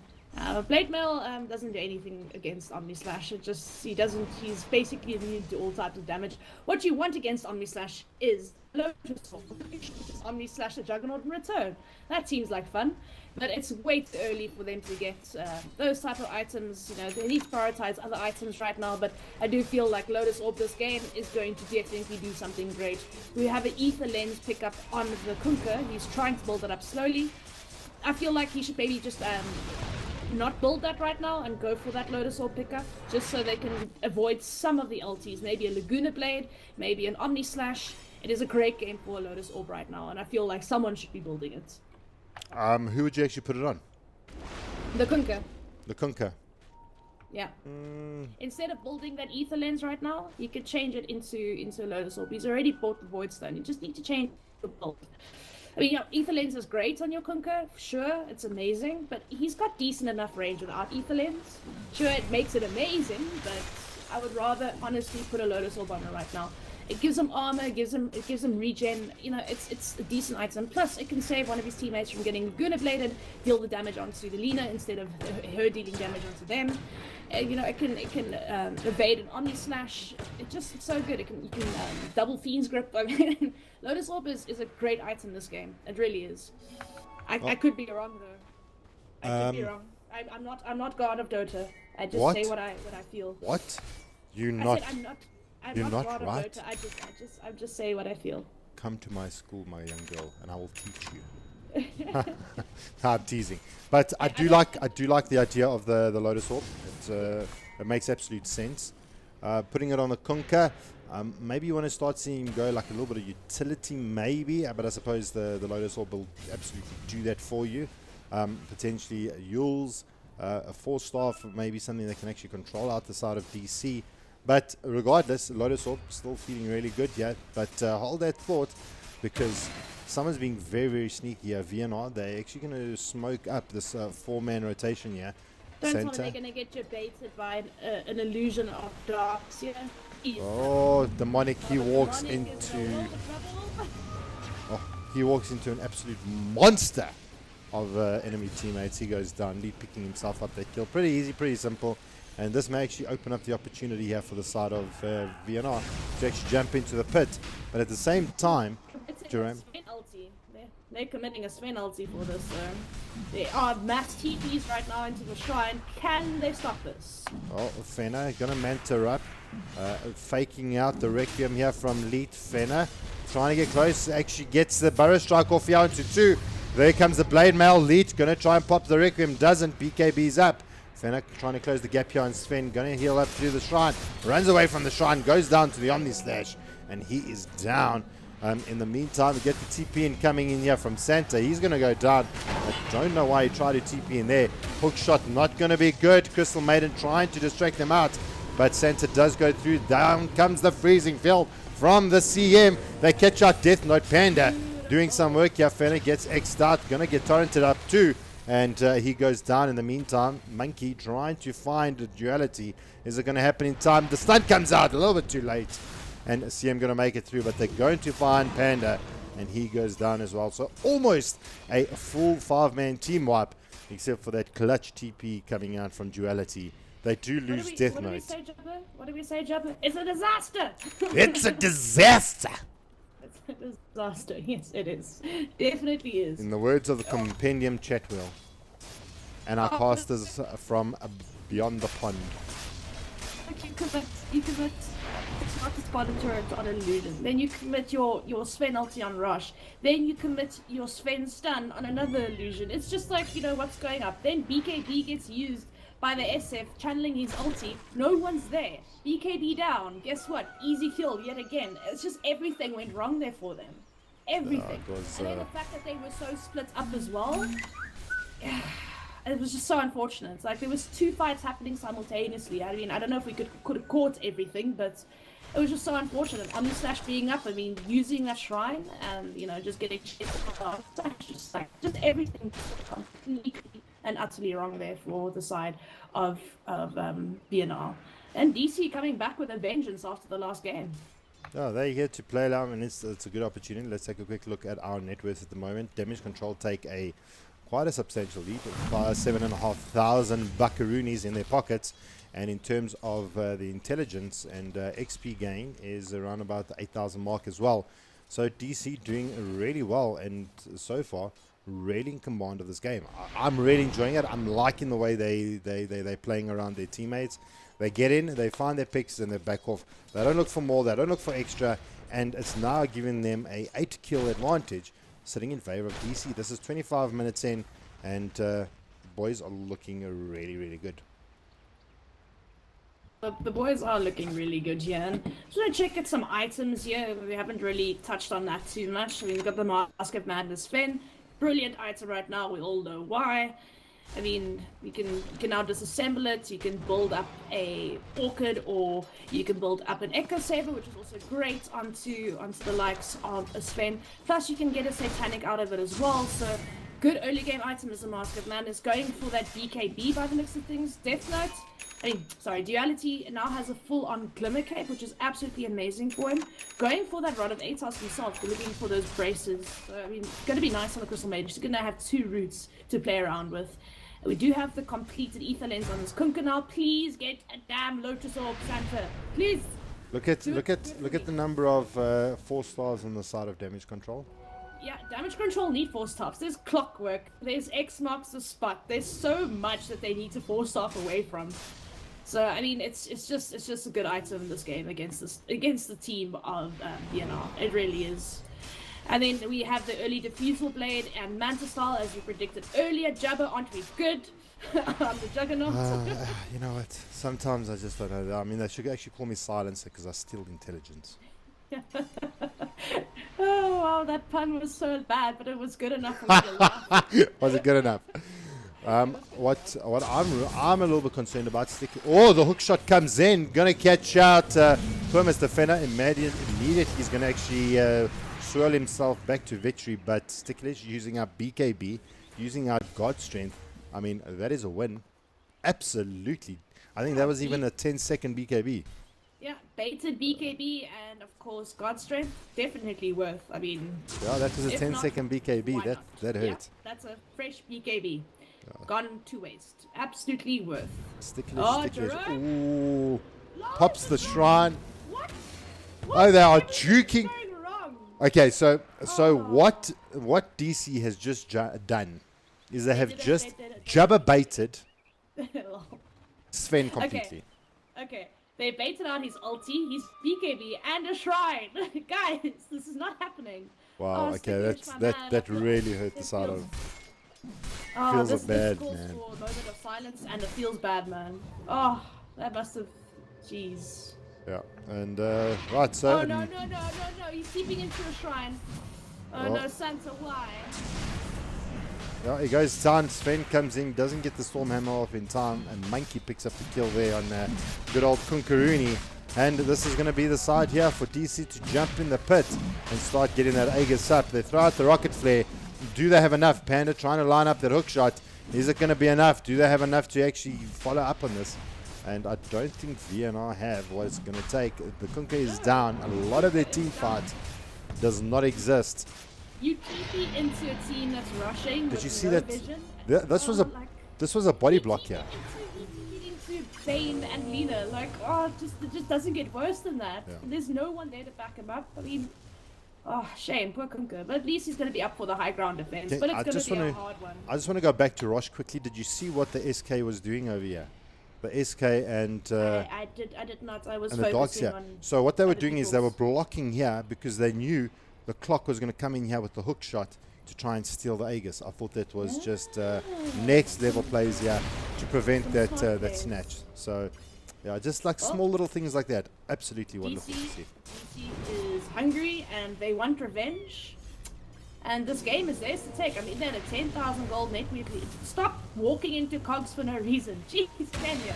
Blade Mail doesn't do anything against Omni Slash. He's basically immune to all types of damage. What you want against Omni Slash is Lotus Omni Slash the Juggernaut in return. That seems like fun, but it's way too early for them to get those type of items. You know, they need to prioritize other items right now, but I do feel like Lotus Orb this game is going to definitely do something great. We have an Ether Lens pickup on the Kunkka. He's trying to build it up slowly. I feel like he should maybe just not build that right now and go for that Lotus Orb pickup, just so they can avoid some of the ultis. Maybe a Laguna Blade, maybe an Omni Slash. It is a great game for a Lotus Orb right now, and I feel like someone should be building it. Who would you actually put it on? The Kunkka. The Kunkka. Yeah. Instead of building that Ether Lens right now, you could change it into Lotus Orb. He's already bought the Void Stone. You just need to change the build. I mean, yeah, Ether Lens is great on your Kunkka, sure, it's amazing, but he's got decent enough range without Ether Lens. Sure, it makes it amazing, but I would rather honestly put a Lotus Orb on it right now. It gives him armor, it gives him regen, you know, it's a decent item. Plus, it can save one of his teammates from getting Laguna Bladed, deal the damage onto the Lena instead of her dealing damage onto them. You know, it can evade an Omni Slash. It's so good. You can double Fiend's Grip. I mean, Lotus Orb is a great item in this game. It really is. I could be wrong though. I could be wrong. I'm not God of Dota. I just say what I feel. What? I'm not God right. Of Dota. I just say what I feel. Come to my school, my young girl, and I will teach you. I'm teasing, but I do like the idea of the Lotus Orb. It's a It makes absolute sense. Putting it on the Kunkka, maybe you want to start seeing him go like a little bit of utility, maybe, but I suppose the Lotus Orb will absolutely do that for you. Potentially Yules, a 4-star for maybe something that can actually control out the side of DC. But regardless, Lotus Orb still feeling really good yet. But hold that thought, because someone's being very, very sneaky here. VNR, they're actually going to smoke up this 4-man rotation here. Don't tell me they're going to get you baited by an illusion of darks, yeah? Oh, Demonic, he walks Demonic into... Oh, he walks into an absolute monster of enemy teammates. He goes down, lead picking himself up that kill. Pretty easy, pretty simple. And this may actually open up the opportunity here for the side of VNR to actually jump into the pit. But at the same time, Jerome... They're committing a Sven ulti for this. There are mass TPs right now into the shrine. Can they stop this? Oh, Fenna gonna Manta up. Faking out the Requiem here from Leet. Fenna trying to get close. Actually gets the Burrow Strike off here into 2. There comes the Blade Mail. Leet gonna try and pop the Requiem. Doesn't. BKB's up. Fenna trying to close the gap here on Sven. Gonna heal up through the shrine. Runs away from the shrine. Goes down to the Omni Slash. And he is down. In the meantime, we get the TP in coming in here from Santa. He's going to go down. I don't know why he tried to TP in there. Hook shot not going to be good. Crystal Maiden trying to distract him out. But Santa does go through. Down comes the freezing field from the CM. They catch out Death Note Panda. Doing some work here. Fenna gets X'd out. Going to get torrented up too. And he goes down in the meantime. Monkey trying to find a duality. Is it going to happen in time? The stun comes out a little bit too late. And CM going to make it through, but they're going to find Panda, and he goes down as well. So almost a full 5-man team wipe, except for that clutch TP coming out from Duality. They do lose Death Note. What do we say, Jabba? It's a disaster! It's a disaster! It's a disaster, yes it is. Definitely is. In the words of the Compendium chat wheel. And our casters from beyond the pond. You commit Smartest Spotted Turret on Illusion. Then you commit your Sven ulti on Rush. Then you commit your Sven stun on another Illusion. It's just like, you know, what's going up. Then BKB gets used by the SF, channeling his ulti. No one's there. BKB down. Guess what? Easy kill yet again. It's just everything went wrong there for them. Everything. And then the fact that they were so split up as well. It was just so unfortunate. Like, there was 2 fights happening simultaneously. I mean, I don't know if we could have caught everything, but it was just so unfortunate. Omni Slash being up, I mean, using that shrine and, you know, just getting just everything completely and utterly wrong there for the side of BNR. And DC coming back with a vengeance after the last game. Oh, they're here to play along, and it's a good opportunity. Let's take a quick look at our net worth at the moment. Damage Control take quite a substantial lead, 7,500 buckaroonies in their pockets, and in terms of the intelligence and XP gain is around about the 8,000 mark as well. So DC doing really well, and so far really in command of this game. I'm really enjoying it. I'm liking the way they're playing around their teammates. They get in, they find their picks, and they back off. They don't look for more, they don't look for extra, and it's now giving them a 8-kill advantage, sitting in favor of DC. This is 25 minutes in, and boys are looking really, really good. The boys are looking really good here. And just want to check out some items here. We haven't really touched on that too much. I mean, we've got the Mask of Madness Fen. Brilliant item right now. We all know why. I mean, you can now disassemble it. You can build up a Orchid, or you can build up an Echo Saber, which is also great onto the likes of a Sven. Plus, you can get a Satanic out of it as well. So, good early game item is the Mask of Madness. Going for that BKB by the looks of things. Death Note. Duality now has a full-on Glimmer Cape, which is absolutely amazing for him. Going for that Rod of Atos himself, looking for those braces. So, I mean, it's going to be nice on the Crystal Mage. He's going to have 2 routes to play around with. We do have the completed Ether Lens on this Kunkka now. Please get a damn Lotus Orb, Santa. Please. Look at the number of 4 stars on the side of Damage Control. Yeah, Damage Control need 4 stars. There's Clockwork. There's X marks the spot. There's so much that they need to 4-star away from. So I mean, it's just a good item in this game against the team of BNR. It really is. And then we have the early Diffusal Blade and Manta Style, as we predicted earlier. Jabba, aren't we good? I'm the juggernaut. You know what? Sometimes I just don't know. I mean, they should actually call me silencer because I steal intelligence. Oh wow, that pun was so bad, but it was good enough for me to laugh. Was it good enough? What I'm a little bit concerned about. Oh, the hook shot comes in, gonna catch out Pumas defender. Immediately he's gonna actually swirl himself back to victory. But Sticklish using our BKB, using our God Strength. I mean, that is a win. Absolutely. I think that was even a 10-second BKB. Yeah, baited BKB and of course God Strength, definitely worth. I mean, Yeah, that was a if 10-second BKB. why That not? hurt. Yeah, that's a fresh BKB. Gone to waste. Absolutely worth. Sticklish, Oh, Sticklish. Jerome. Ooh. Pops the shrine. What? Oh, they are Everything's juking. going wrong. Okay, so what DC has just done is they have did it, just they did it. jabber baited Sven completely. Okay. They baited out his ulti, his BKB, and a shrine. Guys, this is not happening. Wow. Oh, Okay, Sticklish, my man, that I feel- really hurt the it side feels- of. Oh, feels this bad, calls man. for a moment of silence, and it feels bad, man. Oh, that must have. Jeez. Yeah, and right. So Oh no! He's seeping into a shrine. Oh Oh. no, Santa, why? yeah, he goes down. Sven comes in, doesn't get the storm hammer off in time, and Monkey picks up the kill there on good old Kunkaruni. And this is going to be the side here for DC to jump in the pit and start getting that Aegis up. They throw out the rocket flare. Do they have enough? Panda trying to line up that hook shot. Is it going to be enough? Do they have enough to actually follow up on this? And I don't think VNR have what it's going to take. The Kunka is down. A lot of their team fight does not exist. You TP into a team that's rushing. Did with you see no that? Vision. This was a body block here. Into Bane and Lina, like, it just doesn't get worse than that. Yeah. There's no one there to back him up. I mean, shame, poor Kunka. But at least he's going to be up for the high ground defense. Okay, But it's I going just to be a wanna- hard one. I just want to go back to Rosh quickly. Did you see what the SK was doing over here? The SK and I did not. I was and the dogs focusing here. on. So what they were other doing is they were people's- blocking here because they knew the clock was going to come in here with the hook shot to try and steal the Aegis. I thought that was just next level plays here to prevent Some that smart that plays. snatch. So yeah, just like small little things like that. Absolutely wonderful to see. DC is hungry and they want revenge. And this game is theirs to take. I mean, they're at a 10,000 gold net weekly. Stop walking into cogs for no reason. Jeez, can you?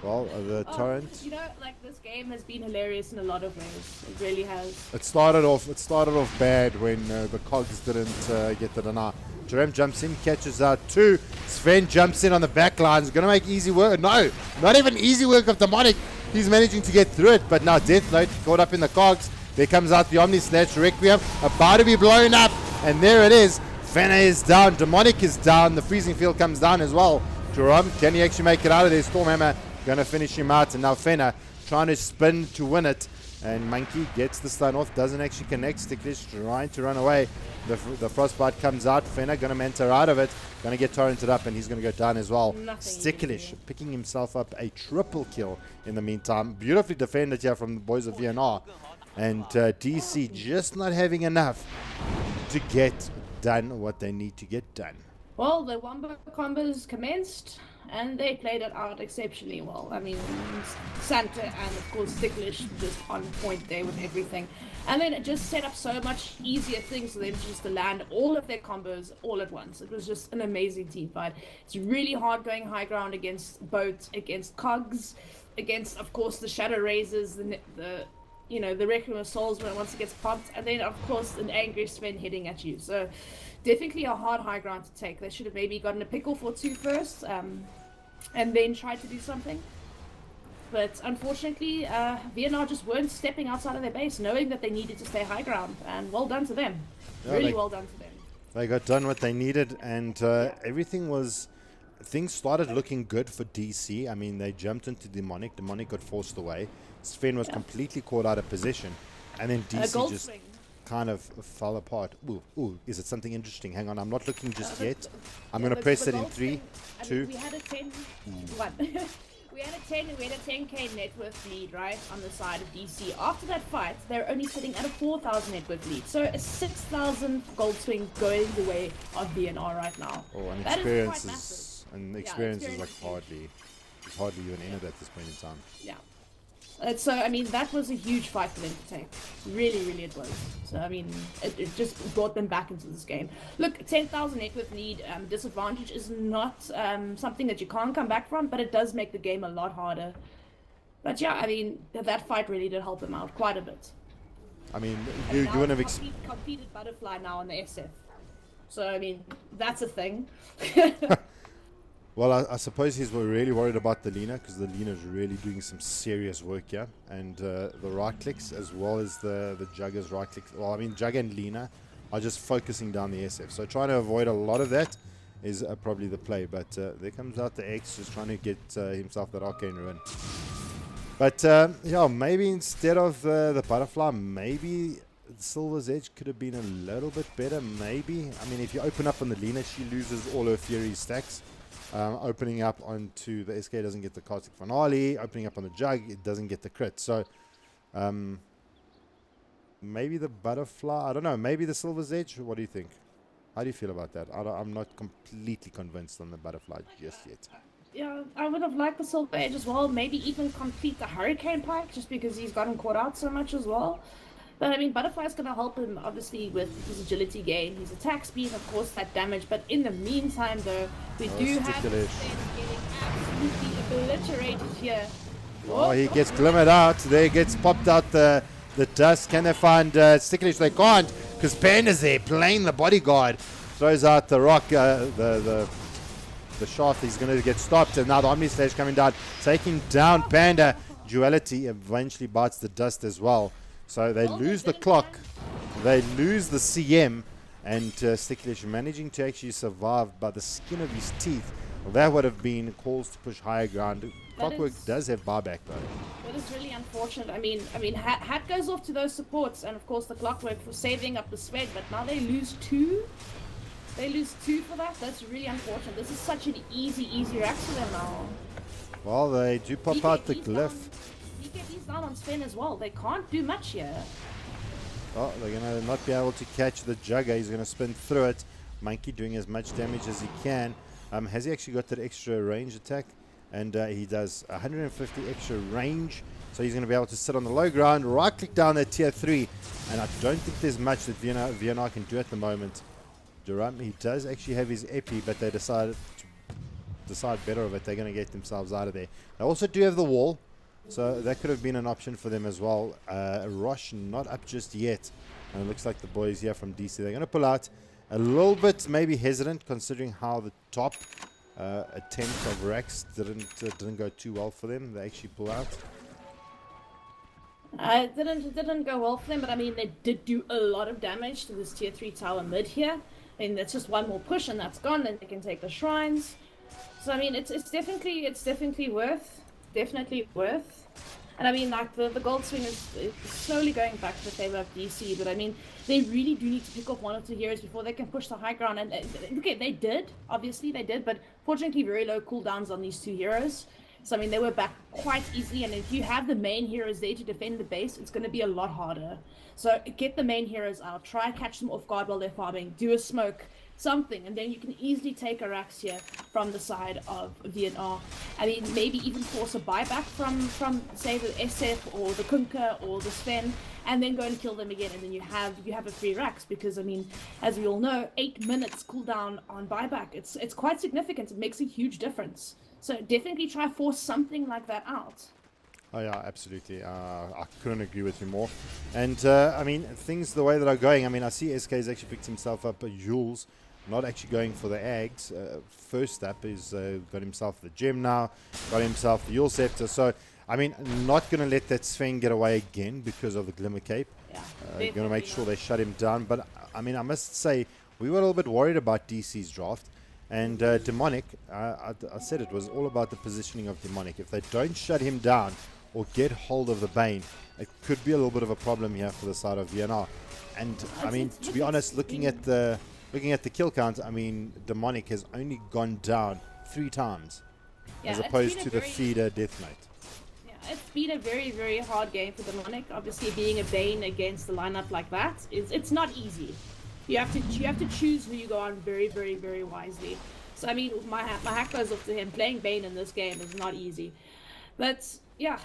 Well, the torrent. You know, like this game has been hilarious in a lot of ways. It really has. It started off bad when the cogs didn't get the deny. Jerem jumps in, catches out two. Sven jumps in on the back line. He's going to make easy work. No, not even easy work of Demonic. He's managing to get through it, but now Death Note caught up in the cogs. There comes out the Omni Slash Requiem, about to be blown up, and there it is. Fenna is down, Demonic is down, the Freezing Field comes down as well. Jerome, can he actually make it out of there? Stormhammer gonna finish him out, and now Fenna trying to spin to win it, and Monkey gets the stun off, doesn't actually connect. Sticklish trying to run away. The Frostbite comes out, Fenna gonna mentor out of it, gonna get torrented up, and he's gonna go down as well. Sticklish picking himself up a triple kill in the meantime. Beautifully defended here from the boys of VNR. And DC just not having enough to get done what they need to get done. Well, the Wombo combos commenced, and they played it out exceptionally well. I mean, Santa and, of course, Sticklish just on point there with everything. And then it just set up so much easier things for them just to land all of their combos all at once. It was just an amazing team fight. It's really hard going high ground against Boat, against Cogs, against, of course, the Shadow Razors, the Requiem of Souls when once it gets popped, and then of course an angry Sven hitting at you. So definitely a hard high ground to take. They should have maybe gotten a pickle for two first, and then tried to do something. But unfortunately, VNR just weren't stepping outside of their base, knowing that they needed to stay high ground. And well done to them. Yeah, Really well done to them. They got done what they needed, and everything was. Things started looking good for DC. I mean, they jumped into Demonic. Demonic got forced away. Sven was completely caught out of position, and then DC just Swing. kind of fell apart. Ooh, is it something interesting? Hang on, I'm not looking just yet. I'm Yeah, going to but press the it in gold 3, swing, I 2. mean, we had a 10. What? We had a 10k net worth lead, right, on the side of DC. After that fight, they're only sitting at a 4,000 net worth lead. So a 6,000 gold swing going the way of VNR right now. Oh, and That is experience quite is and experience is like experience hardly even in it at this point in time. Yeah. So, I mean, that was a huge fight for them to take. Really, really it was. So, I mean, it just brought them back into this game. Look, 10,000 net worth lead disadvantage is not something that you can't come back from, but it does make the game a lot harder. But yeah, I mean, that fight really did help them out quite a bit. I mean, you wouldn't have completed Butterfly now on the SF. So, I mean, that's a thing. Well, I suppose he's really worried about the Lina, because the Lina is really doing some serious work here. And the right clicks, as well as the Jugger's right clicks. Well, I mean, Jugger and Lina are just focusing down the SF. So trying to avoid a lot of that is probably the play. But there comes out the X, just trying to get himself that Arcane Ruin. But, yeah, maybe instead of the Butterfly, maybe Silver's Edge could have been a little bit better, maybe. I mean, if you open up on the Lina, she loses all her Fury stacks. Opening up onto the SK doesn't get the Caustic Finale. Opening up on the Jug, it doesn't get the crit. So, maybe the Butterfly, I don't know, maybe the Silver's Edge. What do you think? How do you feel about that? I'm not completely convinced on the Butterfly just yet. Yeah, I would have liked the Silver Edge as well. Maybe even complete the Hurricane Pike, just because he's gotten caught out so much as well. But I mean, Butterfly's going to help him, obviously, with his agility gain, his attack speed, of course, that damage. But in the meantime, though, we do have Sven getting absolutely obliterated here. Oh, he gets glimmered out. There gets popped out the dust. Can they find Sticklish? They can't, because Panda's there playing the bodyguard. Throws out the rock, the shaft. He's going to get stopped. And now the Omni Sledge coming down, taking down Panda. Duality eventually bites the dust as well. So they lose the clock, they lose the CM, and Sticklish managing to actually survive by the skin of his teeth. Well, that would have been calls to push higher ground. Clockwork does have buyback though. That is really unfortunate. I mean, hat goes off to those supports, and of course the Clockwork for saving up the sweat. But now they lose 2. They lose 2 for that. That's really unfortunate. This is such an easy rack for them now. Well, they do pop out the glyph. DKB's down on Sven as well. They can't do much here. Oh, they're going to not be able to catch the Jugger. He's going to spin through it. Monkey doing as much damage as he can. Has he actually got that extra range attack? And he does 150 extra range. So he's going to be able to sit on the low ground, right click down that tier 3. And I don't think there's much that VNR can do at the moment. Durham, he does actually have his epi, but they decided to decide better of it. They're going to get themselves out of there. They also do have the wall. So that could have been an option for them as well. Rosh not up just yet. And it looks like the boys here from DC, they're going to pull out a little bit, maybe hesitant, considering how the top attempt of Rex didn't go too well for them. They actually pull out. It didn't go well for them, but I mean, they did do a lot of damage to this tier 3 tower mid here. I mean, that's just one more push and that's gone, and they can take the shrines. So I mean, it's definitely worth. And I mean, like, the gold swing is slowly going back to the favor of DC, but I mean, they really do need to pick off 1 or 2 heroes before they can push the high ground. And okay, they did, obviously they did, but fortunately very low cooldowns on these 2 heroes. So I mean, they were back quite easily, and if you have the main heroes there to defend the base, it's going to be a lot harder. So get the main heroes out, try and catch them off guard while they're farming, do a smoke, something, and then you can easily take a Rax here from the side of VNR. I mean, maybe even force a buyback from say the SF or the Kunkka or the Sven, and then go and kill them again, and then you have a free Rax, because I mean, as we all know, 8 minutes cooldown on buyback, it's quite significant. It makes a huge difference. So definitely try force something like that out. Oh yeah, absolutely. I couldn't agree with you more. And I mean, things the way that are going, I mean, I see SK's actually picked himself up a Jules, not actually going for the Ags. First up is got himself the gem now, got himself the Yule Scepter. So, I mean, not going to let that Sven get away again because of the Glimmer Cape. Yeah, going to make sure they shut him down. But, I mean, I must say, we were a little bit worried about DC's draft. And Demonic, I said it was all about the positioning of Demonic. If they don't shut him down or get hold of the Bane, it could be a little bit of a problem here for the side of VNR. And, I mean, to be honest, looking at the kill count, I mean, Demonic has only gone down 3 times, as opposed to the feeder Death Knight. Yeah, it's been a very, very hard game for Demonic. Obviously, being a Bane against the lineup like that it's not easy. You have to choose who you go on very, very, very wisely. So I mean, my hat goes off to him. Playing Bane in this game is not easy, but yeah,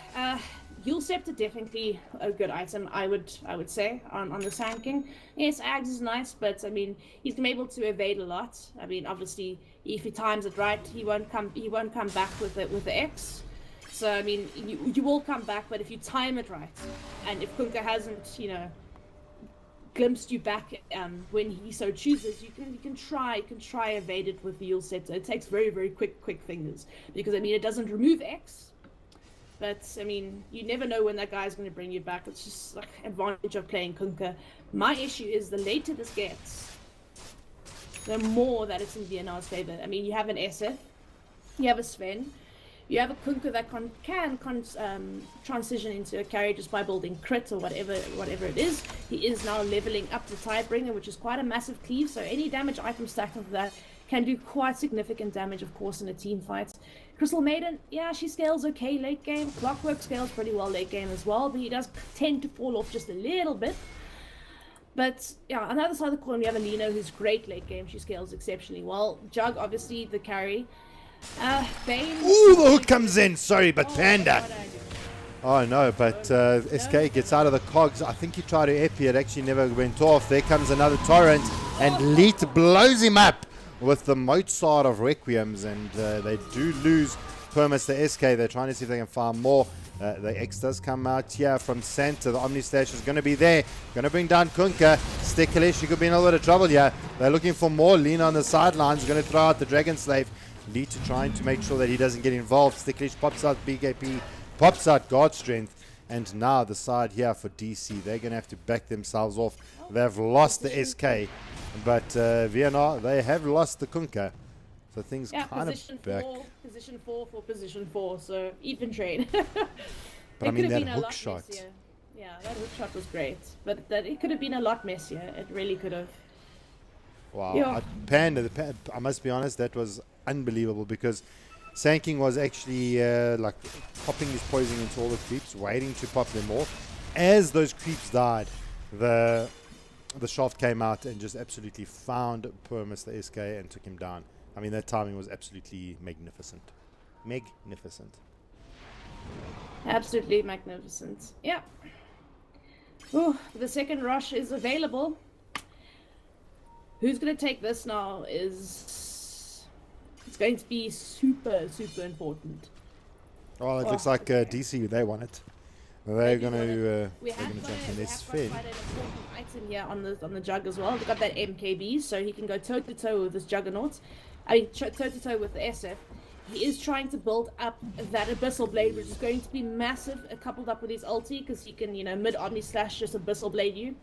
Yule Scepter definitely a good item. I would say on the Sand King. Yes, Ags is nice, but I mean he's gonna be able to evade a lot. I mean obviously if he times it right, he won't come back with the X. So I mean you will come back, but if you time it right, and if Kunkka hasn't glimpsed you back when he so chooses, you can try evade it with the Yule Scepter. It takes very very quick fingers, because I mean it doesn't remove X, but I mean you never know when that guy's going to bring you back. It's just like advantage of playing Kunkka. My issue is the later this gets, the more that it's in VNR's favor. I mean you have an SF, you have a Sven, you have a Kunkka that can transition into a carry just by building crit or whatever it is. He is now leveling up to Tidebringer, which is quite a massive cleave, so any damage item stacked onto that can do quite significant damage, of course, in a team fight. Crystal Maiden, yeah, she scales okay late game. Clockwork scales pretty well late game as well, but he does tend to fall off just a little bit. But yeah, on the other side of the coin, we have Alina, who's great late game. She scales exceptionally well. Jug, obviously, the carry. Bane. Ooh, the hook comes in. Sorry, but Panda. Oh no, but SK gets out of the cogs. I think he tried to epi. It actually never went off. There comes another torrent, and Leet blows him up with the Mozart of Requiems, and they do lose Permas to SK. They're trying to see if they can farm more. The X does come out here from center. The Omni Stash is going to be there. Going to bring down Kunkka. Sticklish, he could be in a little bit of trouble here. They're looking for more. Lena on the sidelines. Going to throw out the Dragon Slave. Lead to trying to make sure that he doesn't get involved. Sticklish pops out BKP, pops out Guard Strength, and now the side here for DC, they're going to have to back themselves off. They've lost the SK, but VNR, they have lost the Kunkka. So things kind of back. Position 4 for position 4, so even trade. But I mean, that hook shot. Yeah, that hook shot was great, but it could have been a lot messier. It really could have. Wow, Yeah. Panda, I must be honest, that was unbelievable, because Sand King was actually like popping his poison into all the creeps, waiting to pop them off. As those creeps died, the shaft came out and just absolutely found poor Mr. SK and took him down. I mean, that timing was absolutely magnificent. Magnificent. Absolutely magnificent. Yeah. Ooh, the second rush is available. Who's going to take this now is... It's going to be super important. Well, it looks like DC, they want it. They're going to jump in this Fed. Quite an important item here on the Jug as well. We've got that MKB, so he can go toe-to-toe with this Juggernaut. I mean, toe-to-toe with the SF. He is trying to build up that Abyssal Blade, which is going to be massive, coupled up with his ulti, because he can, mid-Omni Slash just Abyssal Blade you.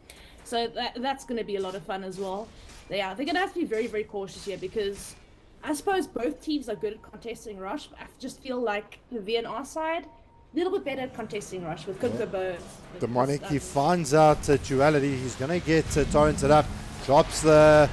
So that's going to be a lot of fun as well. They're going to have to be very, very cautious here, because I suppose both teams are good at contesting Rush, but I just feel like the VNR side, a little bit better at contesting Rush with Kunkka Bird. Demonic, he finds out Duality. He's going to get torrented up. Drops the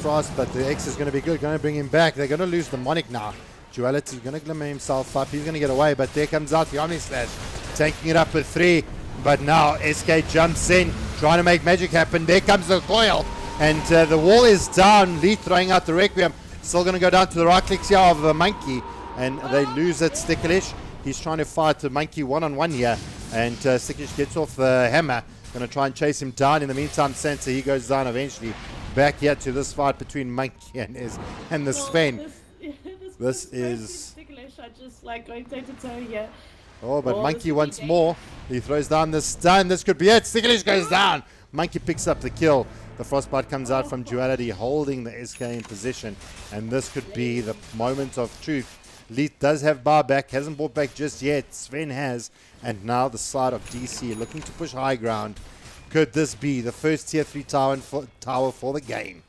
Frost, but the X is going to be good. Going to bring him back. They're going to lose Demonic now. Duality is going to glimmer himself up. He's going to get away, but there comes out the Omni Slash, taking it up with 3. But now SK jumps in, trying to make magic happen. There comes the coil, and the wall is down. Lee throwing out the Requiem. Still going to go down to the right clicks here of the Monkey, and they lose it. Sticklish, he's trying to fight the Monkey one-on-one here, and Sticklish gets off the hammer. Going to try and chase him down. In the meantime, Sensor, he goes down eventually. Back here to this fight between Monkey and the Sven. This is... Sticklish, I just like going toe-to-toe here. Oh, but Monkey once more. He throws down the stun. This could be it. Sticklish goes down. Monkey picks up the kill. The Frostbite comes out from Duality, holding the SK in position. And this could be the moment of truth. Leet does have bar back. Hasn't bought back just yet. Sven has. And now the side of DC looking to push high ground. Could this be the first tier 3 tower for the game?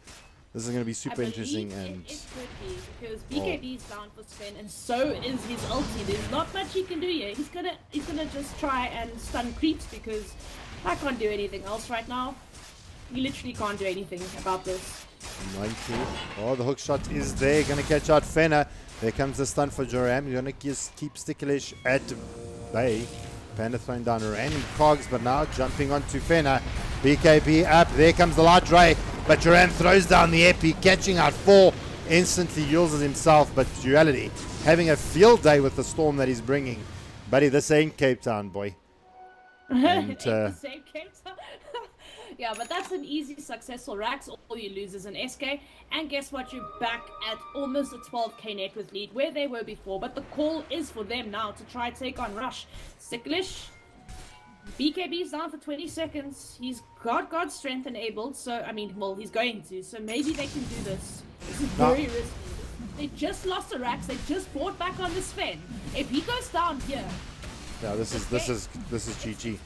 This is going to be super interesting. And it could be, because BKB is down for Sven, and so is his ulti. There's not much he can do here. He's gonna just try and stun creeps, because I can't do anything else right now. You literally can't do anything about this. 90. Oh, the hook shot is there. Going to catch out Fenner. There comes the stun for Joram. You're going to just keep Sticklish at bay. Panda throwing down random cogs, but now jumping onto Fenner. BKB up. There comes the Light Ray. But Joram throws down the Epi, catching out 4. instantly uses himself, but Duality having a field day with the storm that he's bringing. Buddy, this ain't Cape Town, boy. And, It ain't the same Cape Town. Yeah, but that's an easy, successful Rax. All you lose is an SK. And guess what? You're back at almost a 12k net with lead, where they were before. But the call is for them now to try take on Rush. Sicklish. BKB's down for 20 seconds. He's got God's strength enabled, so, I mean, well, he's going to. So maybe they can do this. This is very risky. They just lost a Rax. They just bought back on the Sven. If he goes down here... Yeah, this is GG.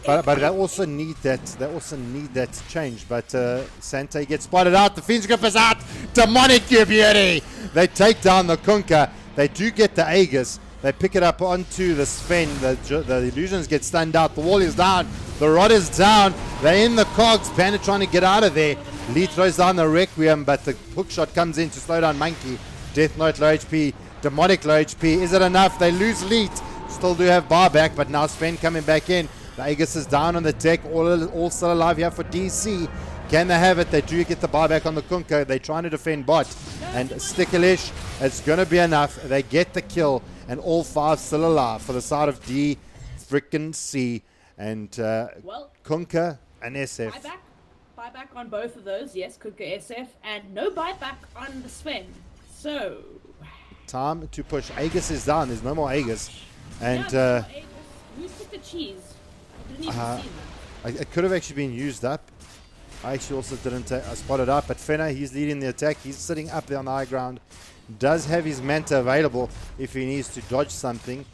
But they also need that change. But Sante gets spotted out. The Fiend's Grip is out. Demonic, you beauty. They take down the Kunkka. They do get the Aegis. They pick it up onto the Sven. The illusions get stunned out. The wall is down. The rod is down. They're in the cogs. Panda trying to get out of there. Lee throws down the Requiem, but the hookshot comes in to slow down Monkey. Death Note low HP. Demonic low HP. Is it enough? They lose Leet. Still do have bar back, but now Sven coming back in. The Aegis is down on the deck. All still alive here for DC. Can they have it? They do get the bar back on the Kunkka. They're trying to defend bot. And Sticklish, it's going to be enough. They get the kill. And all 5 still alive for the side of D, frickin' C. And Kunkka and SF. Buyback on both of those. Yes, Kunkka, SF. And no buyback on the Sven. So... time to push. Aegis is down. There's no more Aegis. And... who took the cheese? I didn't even see that. It could have actually been used up. I actually also didn't spot it up, but Fenner, he's leading the attack. He's sitting up there on the high ground. Does have his Manta available if he needs to dodge something.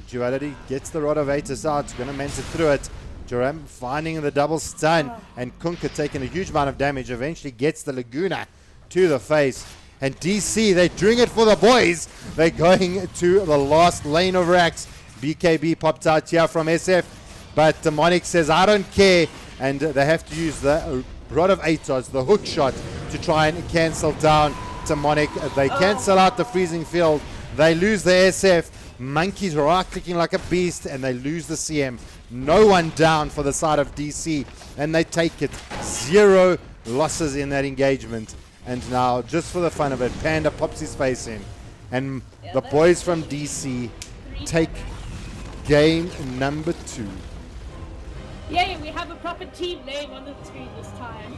Duality gets the Rod of Atus out. Going to Manta through it. Joram finding the double stun. And Kunkka taking a huge amount of damage. Eventually gets the Laguna to the face. And DC, they're doing it for the boys. They're going to the last lane of Rax. BKB popped out here from SF. But Demonic says, I don't care. And they have to use the Rod of Atos, the hook shot, to try and cancel down Demonic. They cancel out the freezing field. They lose the SF. Monkey's right-clicking like a beast, and they lose the CM. No one down for the side of DC, and they take it. 0 losses in that engagement. And now, just for the fun of it, Panda pops his face in. And the boys from DC take game number 2. Yay, we have a proper team name on the screen this time.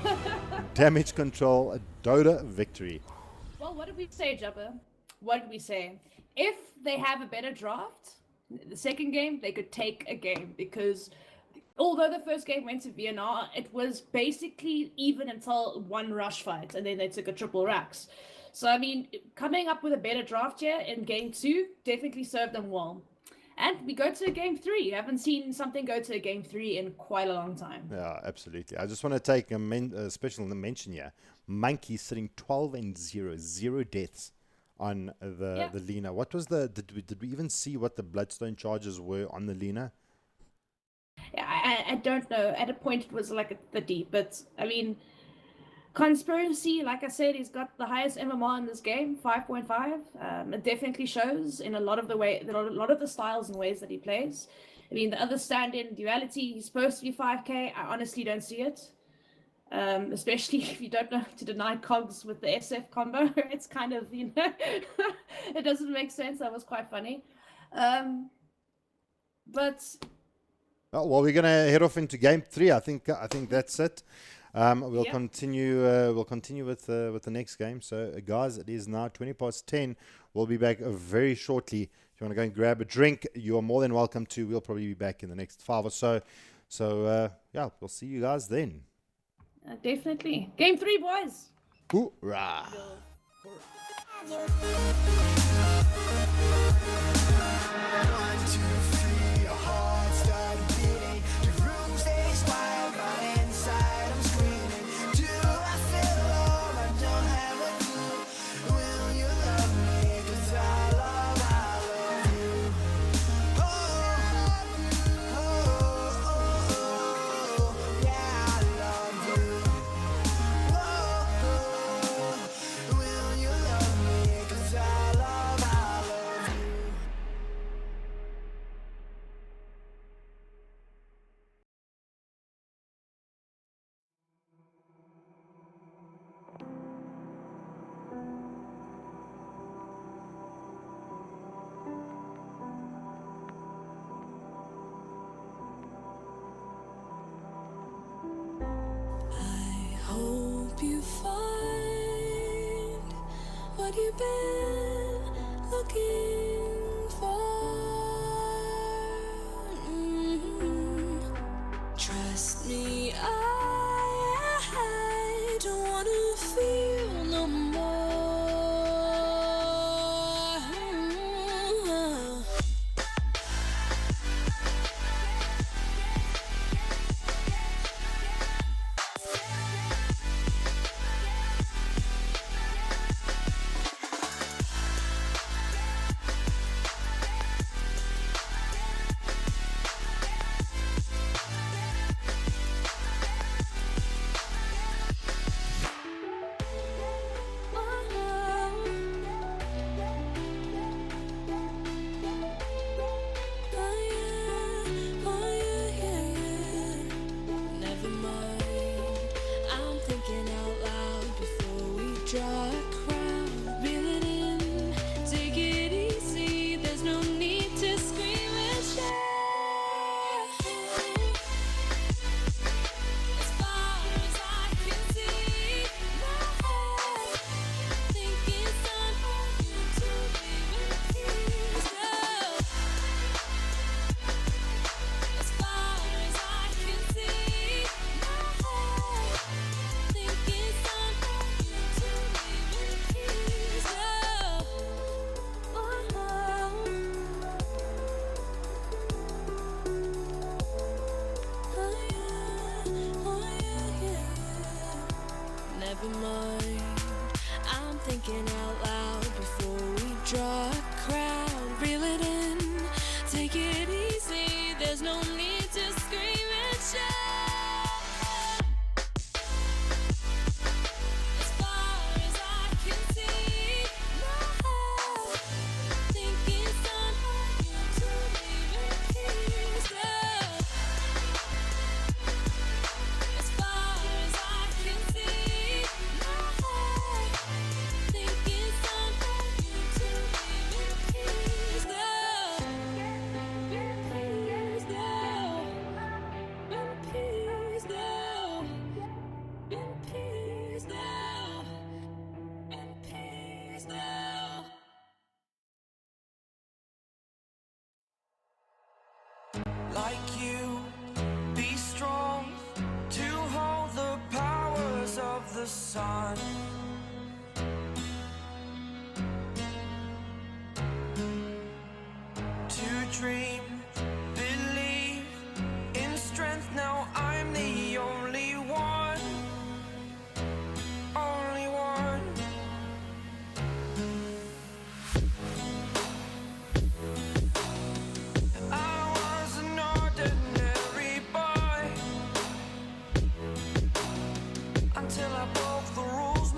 Damage control, Dota victory. Well, what did we say, Jabba? What did we say? If they have a better draft, the second game, they could take a game. Because although the first game went to VNR, it was basically even until one rush fight. And then they took a triple Rax. So, I mean, coming up with a better draft here in game 2 definitely served them well. And we go to game 3. You haven't seen something go to a game 3 in quite a long time. Yeah, absolutely. I just want to take a special mention here. Monkey sitting 12-0, 0 deaths on the Lina. What was did we even see what the Bloodstone charges were on the Lina? Yeah, I don't know. At a point it was like a 30, but I mean, Conspiracy, like I said, he's got the highest MMR in this game, 5.5. It definitely shows in a lot of the styles and ways that he plays. I mean, the other stand-in Duality, he's supposed to be 5k. I honestly don't see it. Especially if you don't know to deny cogs with the SF combo. It's kind of, you know, it doesn't make sense. That was quite funny. But well, we're gonna head off into game 3. I think that's it. We'll continue with the next game. So, guys, it is now 10:20. We'll be back very shortly. If you want to go and grab a drink, you are more than welcome to. We'll probably be back in the next 5 or so. So, yeah, we'll see you guys then. Definitely. Game 3, boys. Hoorah. 1, 2, 3, your heart started beating. The room stays quiet, but inside I'm screaming. Do I feel alone? I don't have a clue. Will you love me? 'Cause I love you. Oh, yeah, I love you. Will you love me? 'Cause I love you. been looking for. Trust me, I don't wanna feel no more. Never mind, I'm thinking out loud before we draw a crowd. Reel it in, take it easy, there's no need to scream and shout. As far as I can see, my head think it's time for you to leave in peace. As far as I can see, my head think it's time for you to leave in peace. Never mind, I'm thinking out loud before we draw a crowd. Reel it in, take it easy, there's no need to scream and shout. As far as I can see, my head think it's time for you to leave in peace. As far as I can see, my head think it's time for you to leave in peace. Like you, be strong to hold the powers of the sun. To dream, believe in strength. Now I'm the only one, only one. I was an ordinary boy until I broke the rules.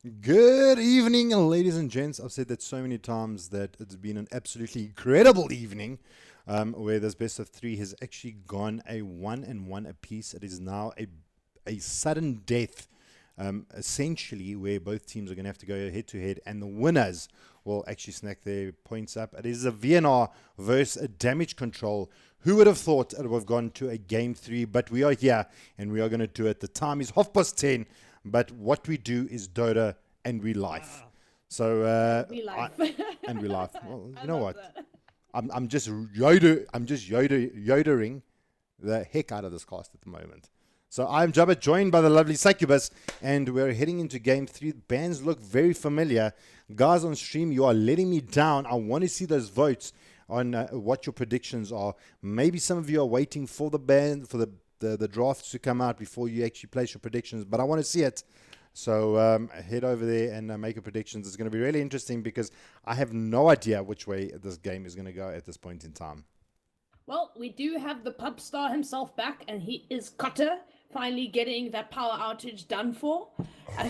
Good evening, ladies and gents. I've said that so many times that it's been an absolutely incredible evening, where this best of three has actually gone a 1-1 apiece. It is now a sudden death, essentially, where both teams are going to have to go head to head, and the winners will actually snack their points up. It is a VNR versus a Damage Control. Who would have thought it would have gone to a game 3? But we are here, and we are going to do it. The time is 10:30. But what we do is Dota and we life. So We life. and we life. Well, you know love what? that. I'm just yodering the heck out of this cast at the moment. So I'm Jabba, joined by the lovely Succubus, and we're heading into game 3. Bands look very familiar. Guys on stream, you are letting me down. I want to see those votes on what your predictions are. Maybe some of you are waiting for the band for the drafts to come out before you actually place your predictions, but I want to see it. So head over there and make your predictions. It's going to be really interesting because I have no idea which way this game is going to go at this point in time. Well, we do have the pub star himself back, and he is Cutter, finally getting that power outage done for.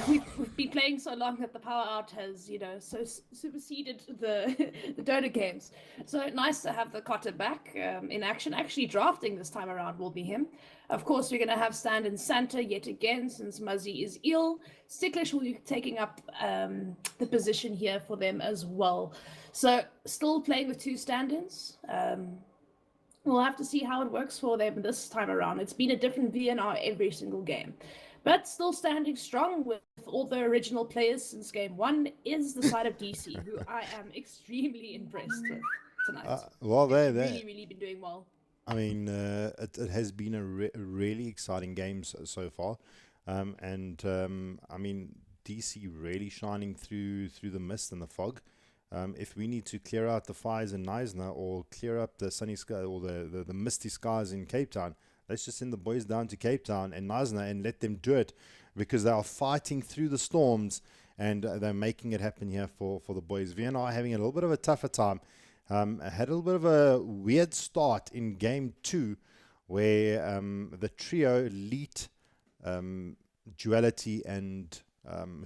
We've been playing so long that the power out has, so superseded the Dota games. So nice to have the Cutter back in action. Actually, drafting this time around will be him. Of course, we're going to have stand-in Santa yet again, since Muzzy is ill. Sticklish will be taking up the position here for them as well. So still playing with 2 stand-ins. We'll have to see how it works for them this time around. It's been a different VNR every single game. But still standing strong with all the original players since game 1 is the side of DC, who I am extremely impressed with tonight. Well, they've really been doing well. I mean, it has been a really exciting game so far. I mean, DC really shining through the mist and the fog. If we need to clear out the fires in Neisner or clear up the sunny sky or the misty skies in Cape Town, let's just send the boys down to Cape Town and Neisner and let them do it, because they are fighting through the storms and they're making it happen here for the boys. Vienna are having a little bit of a tougher time. Had a little bit of a weird start in game 2 where the trio, Elite, Duality and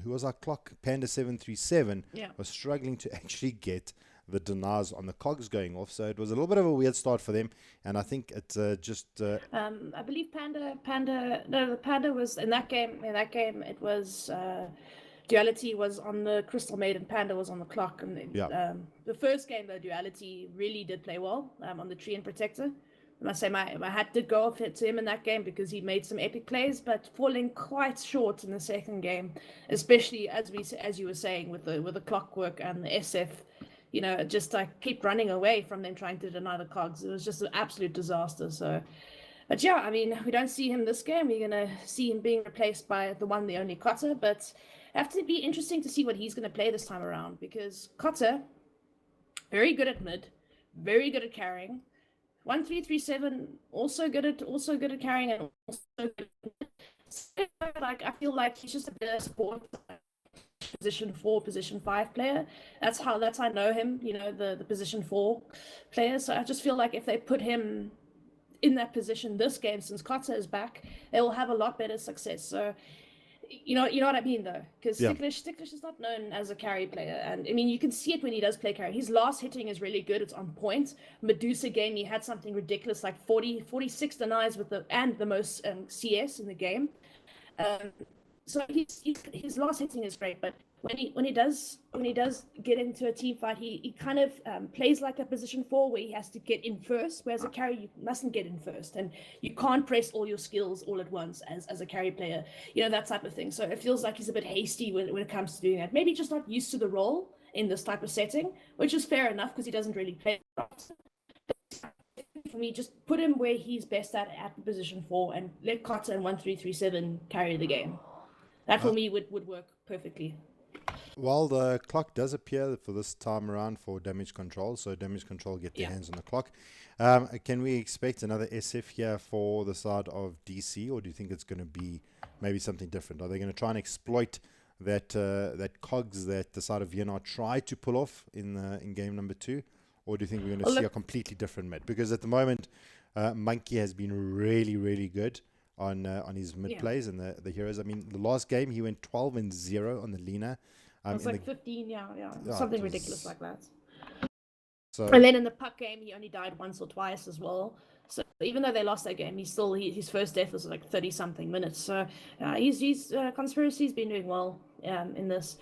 who was our clock? Panda 737 was struggling to actually get the denies on the cogs going off. So it was a little bit of a weird start for them. And I think it's just... I believe Panda was in that game. In that game, it was... Duality was on the Crystal Maiden, Panda was on the clock. And the first game, though, Duality really did play well on the Tree and Protector. I must say my hat did go off to him in that game because he made some epic plays, but falling quite short in the second game, especially as you were saying with the clockwork and the SF, just like keep running away from them trying to deny the cogs. It was just an absolute disaster. So, but yeah, I mean, we don't see him this game. We're gonna see him being replaced by the one, the only Cotter, but have to be interesting to see what he's gonna play this time around, because Cotter, very good at mid, very good at carrying. 1337 also good at carrying, and also good at, like, I feel like he's just a better support position 4, position 5 player. That's how I know him, the position 4 player. So I just feel like if they put him in that position this game, since Kotze is back, they will have a lot better success. So you know what I mean, though, because Sticklish is not known as a carry player, and I mean you can see it when he does play carry. His last hitting is really good; it's on point. Medusa game, he had something ridiculous like 46 denies with the most CS in the game. So his last hitting is great, but when he does get into a team fight, he kind of plays like a position 4 where he has to get in first, whereas a carry you mustn't get in first, and you can't press all your skills all at once as a carry player, that type of thing. So it feels like he's a bit hasty when it comes to doing that. Maybe just not used to the role in this type of setting, which is fair enough because he doesn't really play. For me, just put him where he's best at position 4 and let Cotter and 1337 carry the game. That for me would work perfectly. Well, the clock does appear for this time around for damage control, so damage control get their hands on the clock. Can we expect another SF here for the side of DC, or do you think it's going to be maybe something different? Are they going to try and exploit that cogs that the side of Vienna tried to pull off in game number 2, or do you think we're going to see a completely different mid? Because at the moment, Monkey has been really, really good. on his mid Yeah. plays and the heroes. I mean, the last game he went 12-0 on the Lina. It was in like the, 15, yeah, it something was- ridiculous like that. so And then in the puck game, he only died once or twice as well. So even though they lost that game, his first death was like 30 something minutes. So he's Conspiracy's been doing well in this.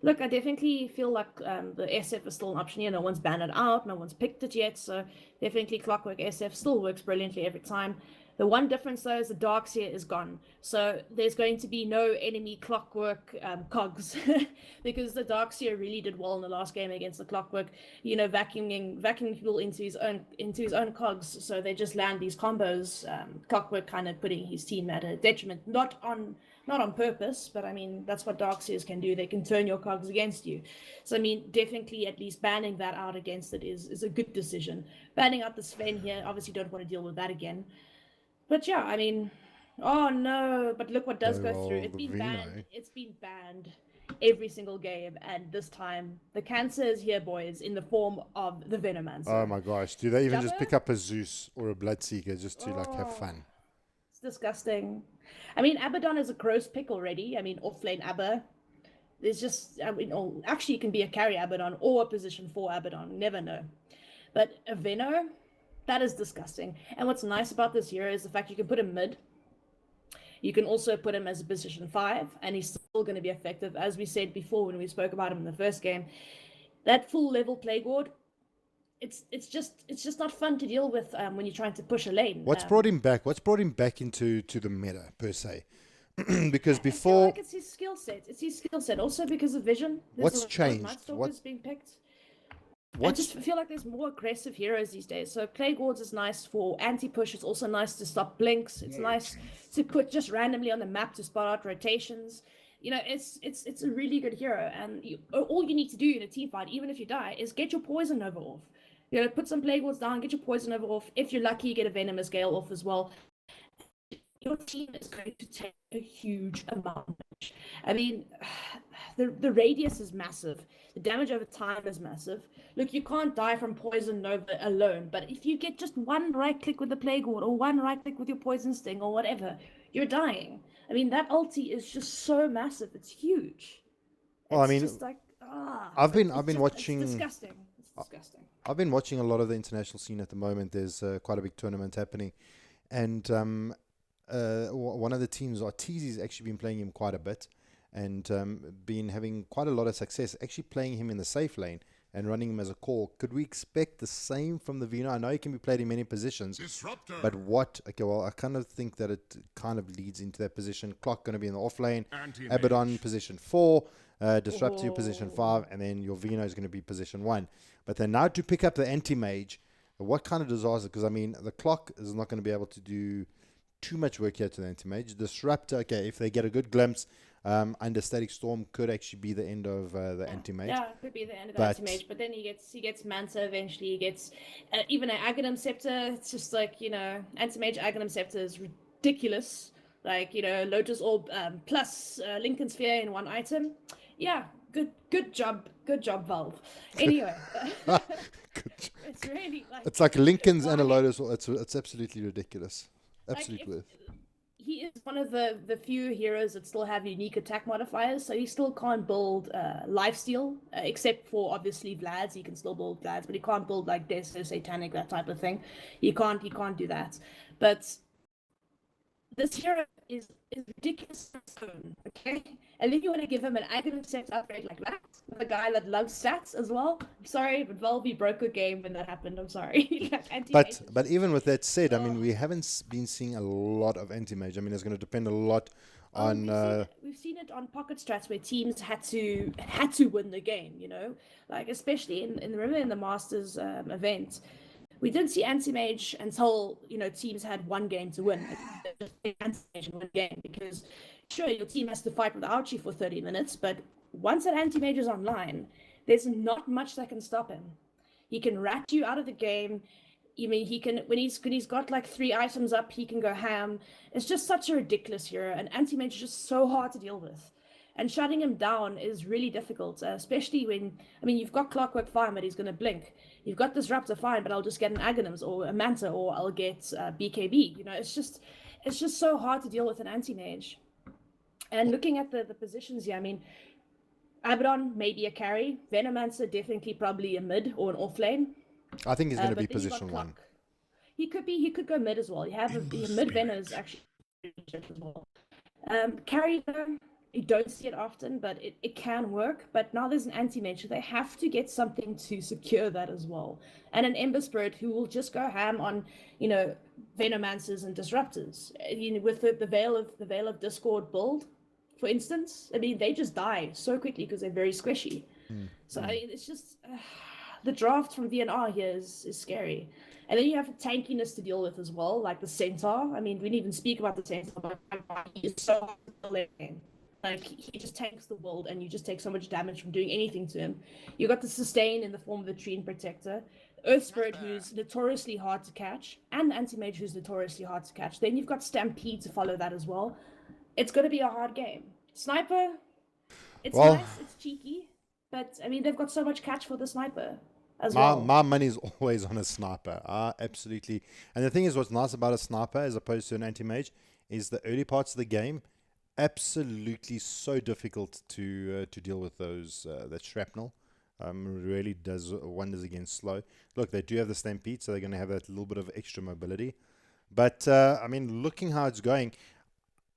Look, I definitely feel like the SF is still an option here. No one's banned it out. No one's picked it yet. So definitely Clockwork SF still works brilliantly every time. The one difference, though, is the Darkseer is gone. So there's going to be no enemy Clockwork cogs because the Darkseer really did well in the last game against the Clockwork, vacuuming people into his own cogs. So they just land these combos, Clockwork kind of putting his team at a detriment, not on purpose, but I mean, that's what Darkseers can do. They can turn your cogs against you. So, I mean, definitely at least banning that out against it is a good decision. Banning out the Sven here, obviously don't want to deal with that again. But yeah, I mean, oh no, but look what does go through. It's been banned. It's been banned every single game, and this time the cancer is here, boys, in the form of the Venomancer. oh my gosh, do they even just Jabba? pick up a Zeus or a Bloodseeker just to like have fun? It's disgusting. I mean, Abaddon is a gross pick already. I mean, off-lane Abba. There's just, actually, it can be a carry Abaddon or a position 4 Abaddon. Never know. But a Veno, that is disgusting. And what's nice about this hero is the fact you can put him mid. You can also put him as a position 5, and he's still going to be effective. As we said before when we spoke about him in the first game, that full level Plagueord, it's just not fun to deal with when you're trying to push a lane. What's brought him back? What's brought him back into the meta per se? Because before, I feel like it's his skill set. It's his skill set. Also because of vision. There's What's a lot of changed? Night Stalkers What- being picked. I what's just feel like there's more aggressive heroes these days. So Plagueords is nice for anti-push. It's also nice to stop blinks. It's nice to put just randomly on the map to spot out rotations. It's a really good hero. And all you need to do in a team fight, even if you die, is get your Poison Nova off. Put some Plagueords down, get your Poison Nova off. If you're lucky, you get a Venomous Gale off as well. Your team is going to take a huge amount of damage. I mean, the radius is massive. The damage over time is massive. Look, you can't die from Poison Nova alone, but if you get just one right click with the Plagueord or one right click with your Poison Sting or whatever, you're dying. I mean, that ulti is just so massive. It's huge. Well, I It's mean, just like, I've been it's watching. disgusting. It's disgusting. I've been watching a lot of the international scene at the moment. There's quite a big tournament happening, and one of the teams, Arteezy, has actually been playing him quite a bit, and been having quite a lot of success. Actually playing him in the safe lane and running him as a core. Could we expect the same from the Vino? I know he can be played in many positions, but what? Okay, well, I kind of think that it kind of leads into that position. Clock going to be in the off lane, Abaddon position 4, Disruptor position 5, and then your Vino is going to be position 1. But then now to pick up the anti-mage, what kind of disaster? Because, I mean, the Clock is not going to be able to do too much work here to the anti-mage. Disruptor, okay, if they get a good glimpse, under Static Storm could actually be the end of the anti-mage. Yeah, it could be the end of the anti-mage, but then he gets Manta eventually. He gets even an Aghanim Scepter. It's just like, anti-mage Aghanim Scepter is ridiculous. Like, Lotus Orb plus Lincoln Sphere in one item. Yeah, good job, Valve. Anyway, it's really like It's like Lincoln's and a Lotus. It's absolutely ridiculous. Absolutely. He is one of the few heroes that still have unique attack modifiers, so he still can't build lifesteal, except for obviously Vlad's. He can still build Vlad's, but he can't build like Death or Satanic, that type of thing. He can't do that. But this hero is ridiculous on its own, okay? And then you want to give him an Aghanim Scepter upgrade like that, with a guy that loves stats as well. I'm sorry, but Valve broke a game when that happened. I'm sorry. But even with that said, I mean, we haven't been seeing a lot of anti-mage. I mean, it's going to depend a lot on. We've seen it on pocket strats where teams had to win the game. Like especially in the Masters event. We didn't see anti-mage until, teams had one game to win. Anti-mage in one game, because sure, your team has to fight without you for 30 minutes, but once that anti-mage is online, there's not much that can stop him. He can rat you out of the game. I mean, he can, when he's got like 3 items up, he can go ham. It's just such a ridiculous hero, and anti-mage is just so hard to deal with. And shutting him down is really difficult, especially when, you've got Clockwork fine, but he's going to blink. You've got Disruptor fine, but I'll just get an Aghanims or a Manta, or I'll get BKB. it's just so hard to deal with an anti-mage. And looking at the positions here, I mean, Abaddon maybe a carry, Venomancer definitely probably a mid or an off lane. I think he's going to be But then you've got position one. Clock. He could go mid as well. You have a mid Venom is actually as well. Carry, you don't see it often, but it can work. But now there's an anti-mage, so they have to get something to secure that as well. And an Ember Spirit who will just go ham on, you know, Venomancers and Disruptors. You know, with the Veil of Discord build, for instance, I mean, they just die so quickly because they're very squishy. So I mean, it's just the draft from VNR here is scary. And then you have tankiness to deal with as well, like the Centaur. I mean, we didn't even speak about the Centaur, but he is so hard to play. Like, he just tanks the world, and you just take so much damage from doing anything to him. You got the Sustain in the form of the Treant Protector, Earth Spirit, who's notoriously hard to catch, and Anti-Mage, who's notoriously hard to catch. Then you've got Stampede to follow that as well. It's going to be a hard game. Sniper, it's nice, it's cheeky, but, I mean, they've got so much catch for the Sniper. My money's always on a sniper. Absolutely. And the thing is, what's nice about a sniper as opposed to an anti-mage is the early parts of the game, absolutely so difficult to deal with those that shrapnel. Really does wonders against slow. Look, they do have the Stampede, so they're going to have that little bit of extra mobility. But I mean, looking how it's going,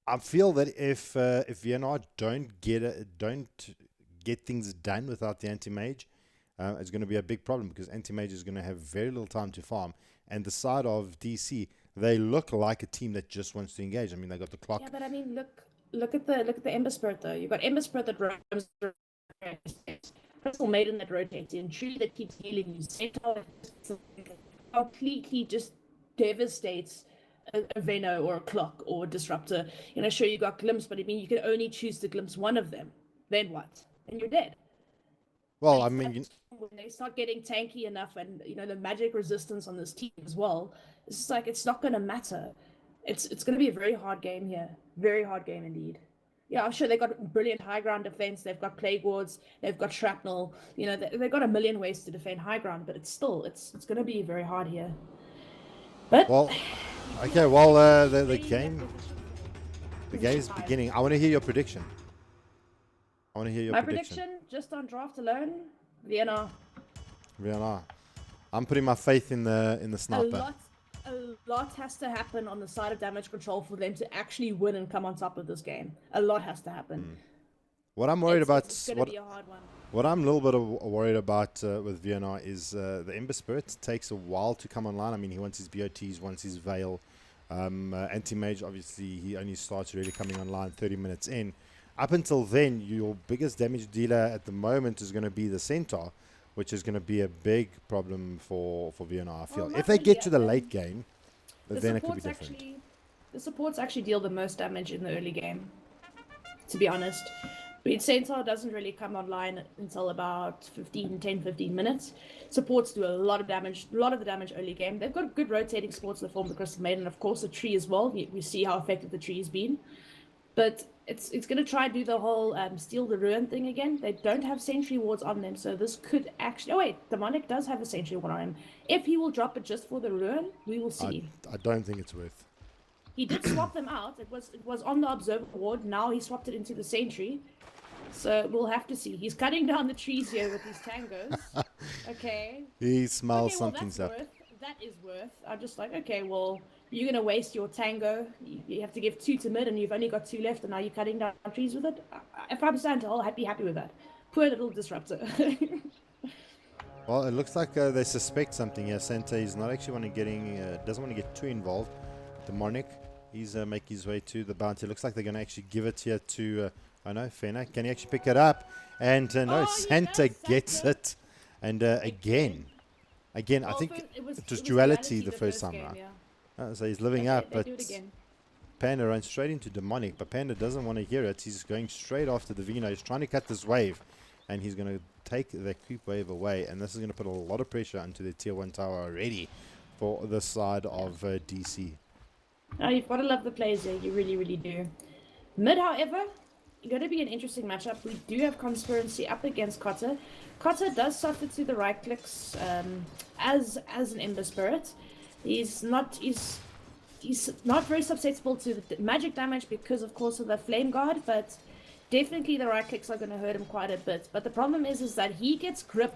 I feel that if VNR don't get things done without the anti-mage, it's going to be a big problem because anti-mage is going to have very little time to farm. And the side of DC, they look like a team that just wants to engage. I mean, they got the clock. Yeah, but I mean, look at the Ember Spirit though. You've got Ember Spirit that roams, Crystal Maiden that rotates in, Tree that keeps healing you, Centaur that completely just devastates a Veno or a Clock or a Disruptor. You know, sure, you got Glimpse, but I mean, you can only choose to glimpse one of them. Then what? And you're dead. Well, I mean, when they start getting tanky enough, and you know the magic resistance on this team as well, it's just like it's not going to matter. It's going to be a very hard game here, very hard game indeed. Yeah, I'm sure they've got brilliant high ground defense. They've got plague wards. They've got shrapnel. You know, they've got a million ways to defend high ground, but it's going to be very hard here. But well, okay. Well, the game's beginning. I want to hear your prediction. My prediction, just on draft alone, VNR. I'm putting my faith in the sniper. A lot has to happen on the side of damage control for them to actually win and come on top of this game. A lot has to happen. What I'm worried about, it's gonna be a hard one. What I'm a little bit worried about with VNR is the Ember Spirit takes a while to come online. I mean, he wants his BOTs, wants his Veil. Anti-Mage, obviously, he only starts really coming online 30 minutes in. Up until then, your biggest damage dealer at the moment is going to be the Centaur, which is going to be a big problem for VNR, I feel. If they get to the late game, then it could be different. The supports actually deal the most damage in the early game, to be honest. But Centaur doesn't really come online until about 10-15 minutes. Supports do a lot of damage, a lot of the damage early game. They've got good rotating supports in the form of the Crystal Maiden, and of course the tree as well. We see how effective the tree has been. But it's going to try and do the whole steal the ruin thing again. They don't have sentry wards on them, so this could actually... Oh wait, Demonic does have a sentry ward on him. If he will drop it just for the ruin, we will see. I don't think it's worth. He did swap them out. It was on the observer ward. Now he swapped it into the sentry. So we'll have to see. He's cutting down the trees here with his tangos. Okay. He smells something's up. That is worth. I'm just like, okay, well, you're going to waste your tango. You have to give 2 to mid, and you've only got 2 left, and now you're cutting down trees with it. If I'm Santa, I'll be happy with that. Poor little Disruptor. Well, it looks like they suspect something here. Santa is not actually doesn't want to get too involved. Demonic, he's making his way to the bounty. Looks like they're going to actually give it here to, Fena. Can he actually pick it up? And no, Santa gets it. And again, I think it was duality the first time around. Yeah. So he's living up, but Panda runs straight into Demonic, but Panda doesn't want to hear it. He's going straight after the Vino. He's trying to cut this wave, and he's going to take the creep wave away, and this is going to put a lot of pressure onto the tier 1 tower already for the side of DC. Oh, you've got to love the plays there. You really, really do. Mid, however, going to be an interesting matchup. We do have Conspiracy up against Cotter. Cotter does suffer to the right clicks as an Ember Spirit. He's he's not very susceptible to the magic damage because, of course, of the flame guard, but definitely the right clicks are going to hurt him quite a bit. But the problem is that he gets grip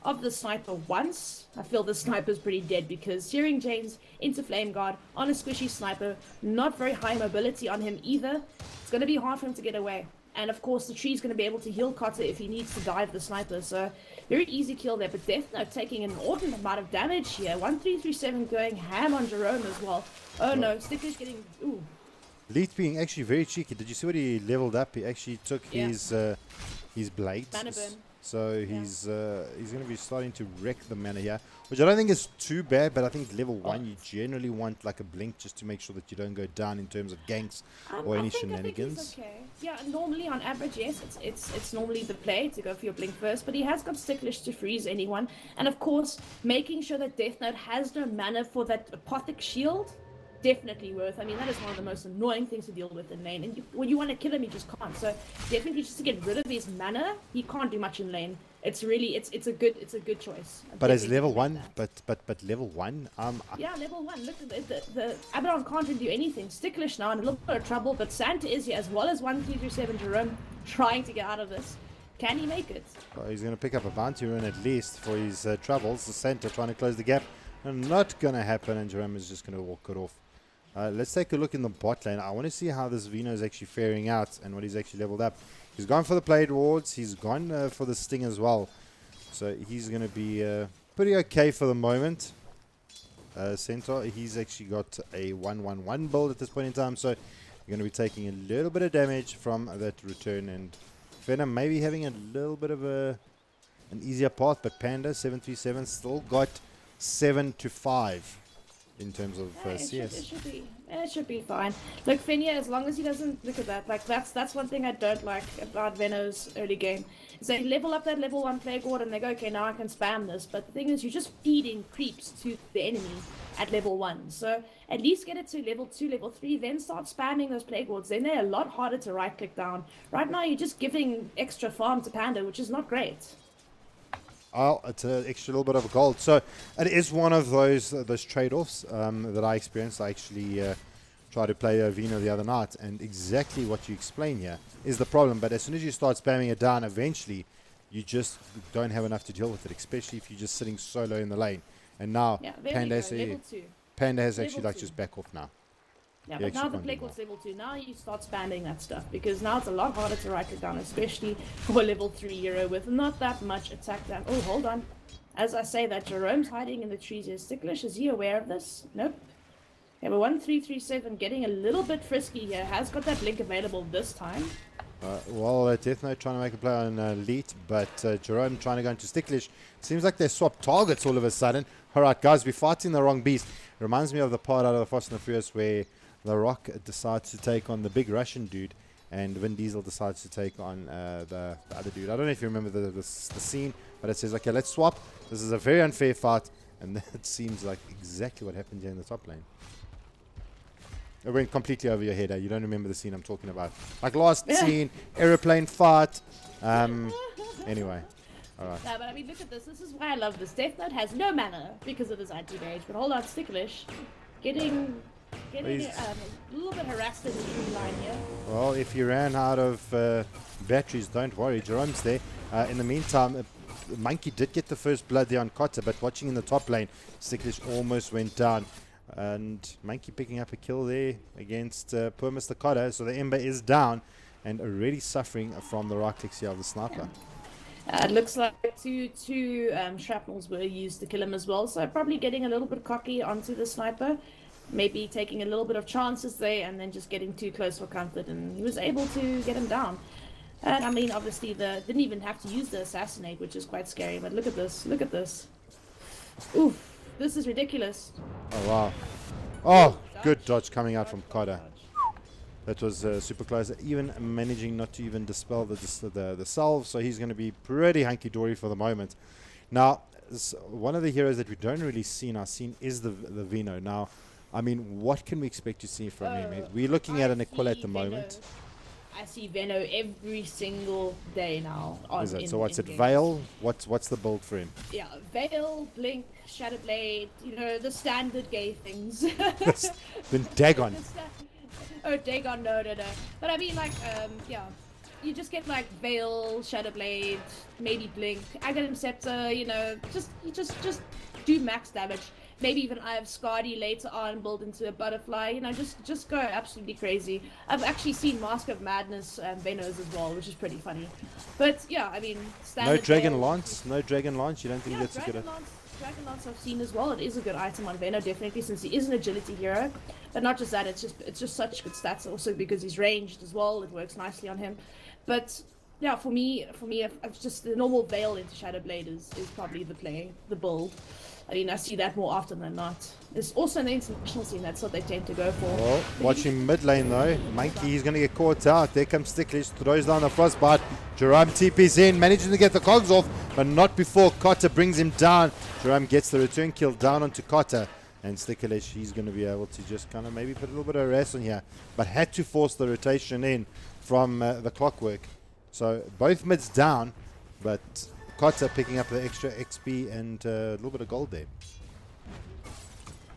of the sniper once. I feel the sniper's pretty dead because Searing James into flame guard on a squishy sniper, not very high mobility on him either. It's going to be hard for him to get away. And of course, the tree's going to be able to heal Cotter if he needs to dive the sniper. So, very easy kill there. But Death Note taking an inordinate amount of damage here. 1337 going ham on Jerome as well. Oh no, Sticker's getting... Ooh. Leith being actually very cheeky. Did you see what he leveled up? He actually took his blades. Mana burn. So he's going to be starting to wreck the mana here, which I don't think is too bad, but I think level 1 you generally want like a blink just to make sure that you don't go down in terms of ganks or any shenanigans. I think he's okay. Yeah, normally on average, yes, it's normally the play to go for your blink first, but he has got Sticklish to freeze anyone, and of course making sure that Death Note has no mana for that Apothic Shield. Definitely worth. I mean, that is one of the most annoying things to deal with in lane. And when you want to kill him, you just can't. So definitely, just to get rid of his mana, he can't do much in lane. It's really, it's a good choice. But as level 1, but level 1, yeah, level 1. Look at the Abaddon can't really do anything. Sticklish now in a little bit of trouble, but Santa is here as well as 1337 Jerome trying to get out of this. Can he make it? Well, he's going to pick up a bounty rune at least for his troubles. The Santa trying to close the gap. Not going to happen, and Jerome is just going to walk it off. Let's take a look in the bot lane. I want to see how this Vino is actually faring out and what he's actually leveled up. He's gone for the Blade Wards. He's gone for the Sting as well. So he's going to be pretty okay for the moment. Centaur, he's actually got a 1-1-1 build at this point in time. So you're going to be taking a little bit of damage from that return. And Venom maybe having a little bit of an easier path. But Panda, 737, still got 7-5. In terms of CS. It should be fine. Look, Fenya, as long as he doesn't look at that, like that's one thing I don't like about Veno's early game. Is they level up that level 1 Plague Ward and they go, okay, now I can spam this. But the thing is, you're just feeding creeps to the enemy at level 1. So at least get it to level 2, level 3, then start spamming those Plague Wards. Then they're a lot harder to right click down. Right now, you're just giving extra farm to Panda, which is not great. Oh, it's an extra little bit of gold. So it is one of those trade-offs that I experienced. I actually tried to play Vino the other night, and exactly what you explain here is the problem. But as soon as you start spamming it down, eventually you just don't have enough to deal with it, especially if you're just sitting solo in the lane. And now Panda has actually like just back off now. Yeah, but now the Plague Ward's level 2. Now you start spamming that stuff because now it's a lot harder to right click down, especially for a level 3 hero with not that much attack down. Oh, hold on. As I say that, Jerome's hiding in the trees here. Sticklish, is he aware of this? Nope. Okay, but 1337 getting a little bit frisky here. Has got that blink available this time. Death Note trying to make a play on Elite, but Jerome trying to go into Sticklish. Seems like they swapped targets all of a sudden. Alright guys, we're fighting the wrong beast. Reminds me of the part out of the Fast and the Furious where The Rock decides to take on the big Russian dude, and Vin Diesel decides to take on the other dude. I don't know if you remember the scene, but it says, okay, let's swap. This is a very unfair fight, and that seems like exactly what happened here in the top lane. It went completely over your head. You don't remember the scene I'm talking about. Like last scene, aeroplane fight. Anyway. Alright. No, but I mean, look at this. This is why I love this. Death Note has no mana because of his anti-mage. But hold on, Sticklish. Getting a little bit harassed in the tree line here. Well, if you ran out of batteries, don't worry. Jerome's there. In the meantime, Monkey did get the first blood there on Cotter, but watching in the top lane, Sticklish almost went down. And Monkey picking up a kill there against poor Mr. Cotter. So the Ember is down and already suffering from the right clicks here of the sniper. It looks like two shrapnels were used to kill him as well. So probably getting a little bit cocky onto the sniper. Maybe taking a little bit of chances there and then just getting too close for comfort. And he was able to get him down. And I mean, obviously, didn't even have to use the assassinate, which is quite scary. But look at this. Look at this. Oof. This is ridiculous. Oh, wow. Oh, good dodge coming out from Cotter. That was super close. Even managing not to even dispel the salve. So he's going to be pretty hunky-dory for the moment. Now, one of the heroes that we don't really see in our scene is the Vino. Now, I mean, what can we expect to see from him? We're looking at an Aquila at the moment. I see Veno every single day now. Is it? So what's it? Veil? What's the build for him? Yeah, Veil, Blink, Shadowblade, the standard gay things. Then Dagon. Oh, Dagon, no. But I mean, like, yeah, you just get like Veil, Shadowblade, maybe Blink, Aghanim Scepter. Just do max damage. Maybe even I have Skadi later on build into a butterfly. Just go absolutely crazy. I've actually seen Mask of Madness Venos as well, which is pretty funny. But yeah, I mean, standard. No Dragon Veil, Lance. No Dragon Lance. You don't think that's a good? Dragon Lance I've seen as well. It is a good item on Veno, definitely, since he is an agility hero. But not just that, it's just such good stats. Also because he's ranged as well, it works nicely on him. But yeah, for me, I've just the normal Veil into Shadowblade is probably the play, the build. I mean, I see that more often than not. It's also in the international scene, that's what they tend to go for. Well, watching mid lane though, Monkey, he's going to get caught out. There comes Sticklish, throws down the frostbite. Jerome TP's in, managing to get the cogs off, but not before Cotter brings him down. Jerome gets the return kill down onto Cotter. And Sticklish, he's going to be able to just kind of maybe put a little bit of rest on here. But had to force the rotation in from the clockwork. So both mids down, but Cotter picking up the extra XP and a little bit of gold there.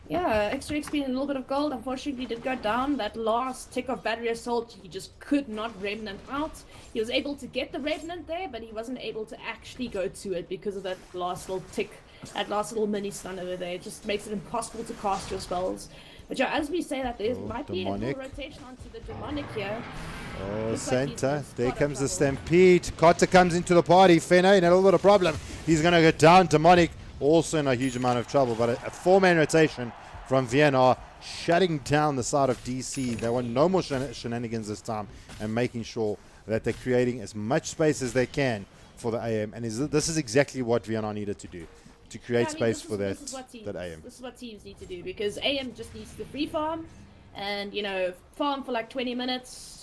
Yeah, extra XP and a little bit of gold. Unfortunately, did go down. That last tick of Battery Assault, he just could not Remnant out. He was able to get the Remnant there, but he wasn't able to actually go to it because of that last little tick, that last little mini stun over there. It just makes it impossible to cast your spells. But yeah, as we say that, there might be a little rotation onto the Demonic here. Oh, Santa. There comes the Stampede. Cotter comes into the party. Fenno in a little bit of problem. He's going to go down. Demonic also in a huge amount of trouble. But a four-man rotation from Vienna shutting down the side of DC. They want no more shenanigans this time and making sure that they're creating as much space as they can for the AM. And this is exactly what Vienna needed to do, to create space for that AM. This is what teams need to do, because AM just needs to free farm and, farm for like 20 minutes.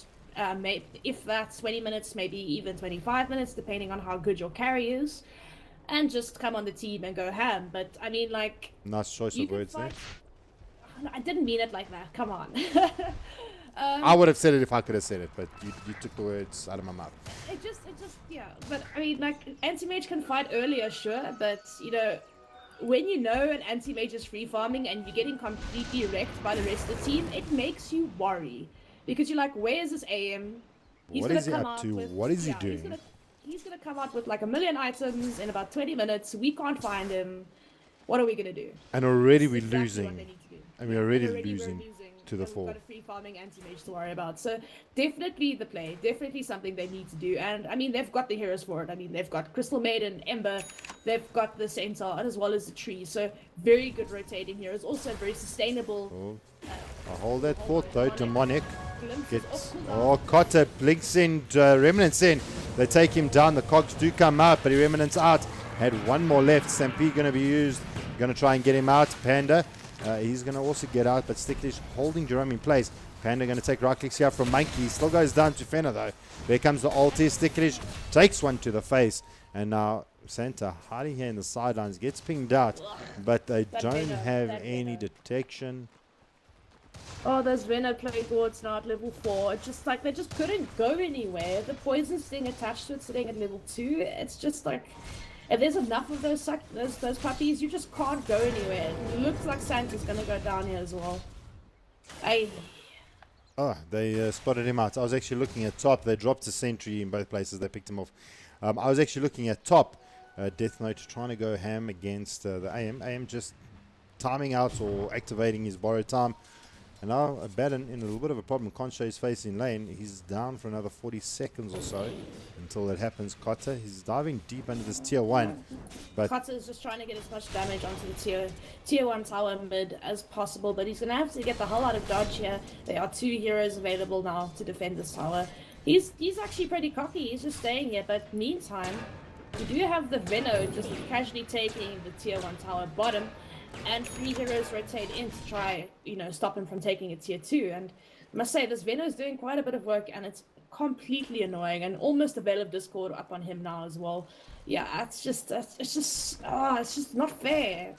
If that's 20 minutes, maybe even 25 minutes, depending on how good your carry is, and just come on the team and go ham. But I mean, like, nice choice of words there. I didn't mean it like that. Come on. I would have said it if I could have said it, but you took the words out of my mouth. It just, yeah. But I mean, like, anti-mage can fight earlier, sure, but when an anti-mage is free farming and you're getting completely wrecked by the rest of the team, it makes you worry. Because you're like, where is this AM? What is he up to? What is he doing? He's gonna come out with like 1 million items in about 20 minutes. We can't find him. What are we gonna do? And already we're losing. And we're already losing to the fall. We've got a free farming anti-mage to worry about. So definitely the play. Definitely something they need to do. And I mean, they've got the heroes for it. I mean, they've got Crystal Maiden, Ember. They've got the Centaur as well as the tree. So very good rotating heroes. Also very sustainable. I'll hold that thought though. Demonic. Cotter blinks in, Remnants in. They take him down. The cogs do come out, but he Remnants out. Had one more left. Stampede going to be used. Going to try and get him out. Panda. He's going to also get out, but Sticklish holding Jerome in place. Panda going to take right clicks here from Monkey. He still goes down to Fenner though. There comes the ulti. Sticklish takes one to the face. And now Santa hiding here in the sidelines. Gets pinged out, but they don't have any detection. Oh, those Venom plague wards now at level 4. It's just like they just couldn't go anywhere. The poison sting attached to it sitting at level 2. It's just like, if there's enough of those puppies, you just can't go anywhere. It looks like Santa's gonna go down here as well. They spotted him out. I was actually looking at top. They dropped a sentry in both places. They picked him off. I was actually looking at top. Death Note trying to go ham against the AM. AM just timing out or activating his borrowed time. And now Abaddon in a little bit of a problem. Can't show his face in lane. He's down for another 40 seconds or so until that happens. Cotter, he's diving deep under this tier 1. But Cotter is just trying to get as much damage onto the tier 1 tower mid as possible. But he's going to have to get the hell out of dodge here. There are 2 heroes available now to defend this tower. He's actually pretty cocky. He's just staying here. But meantime, we do have the Veno just casually taking the tier 1 tower bottom. And 3 heroes rotate in to try, stop him from taking a tier 2. And I must say, this Veno is doing quite a bit of work, and it's completely annoying. And almost a Veil of Discord up on him now as well. Yeah, it's just not fair.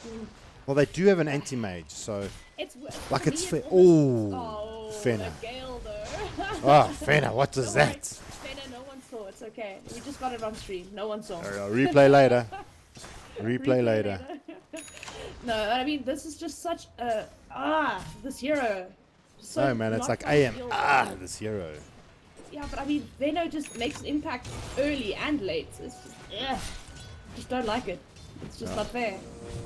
Well, they do have an anti-mage, so it's like it's fair. Oh, Fenner. Gale though. Oh, Fena, what was Don't worry. that? Fena, no one saw. It's okay. We just got it on stream. No one saw. Replay later. Replay later. No, I mean, this is just such a... this hero. So No, man, it's not like AM. ideal. This hero. Yeah, but I mean, Veno just makes an impact early and late. It's just, just don't like it. It's just not fair.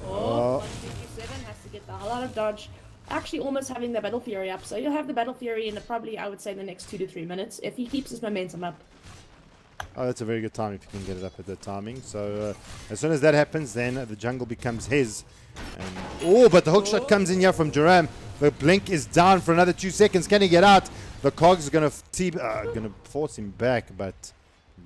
Oh, 157 has to get the hell out of dodge. Actually, almost having the Battle Fury up. So you'll have the Battle Fury in probably, I would say, the next 2 to 3 minutes if he keeps his momentum up. Oh, that's a very good time if you can get it up at that timing. So as soon as that happens, then the jungle becomes his. And, but the hook shot comes in here from Jerome. The blink is down for another 2 seconds. Can he get out? The Cogs are going to force him back, but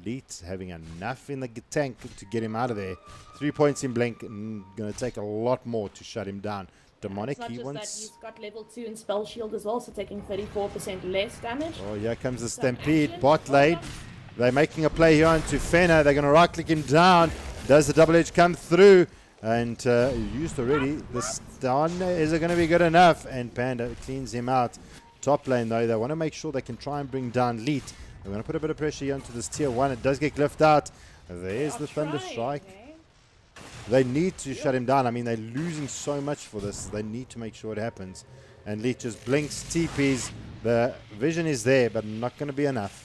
Leet having enough in the tank to get him out of there. 3 points in blink, going to take a lot more to shut him down. Demonic, it's not he just wants... that, he's got level 2 in Spell Shield as well, so taking 34% less damage. Oh, here comes the Stampede. Bot lane. They're making a play here onto Fena. They're going to right-click him down. Does the double edge come through? And used already. The stun, is it going to be good enough? And Panda cleans him out. Top lane, though, they want to make sure they can try and bring down Leet. They're going to put a bit of pressure here onto this tier 1. It does get glyphed out. There's the Thunder Strike. They need to shut him down. I mean, they're losing so much for this. They need to make sure it happens. And Leet just blinks, TPs. The vision is there, but not going to be enough.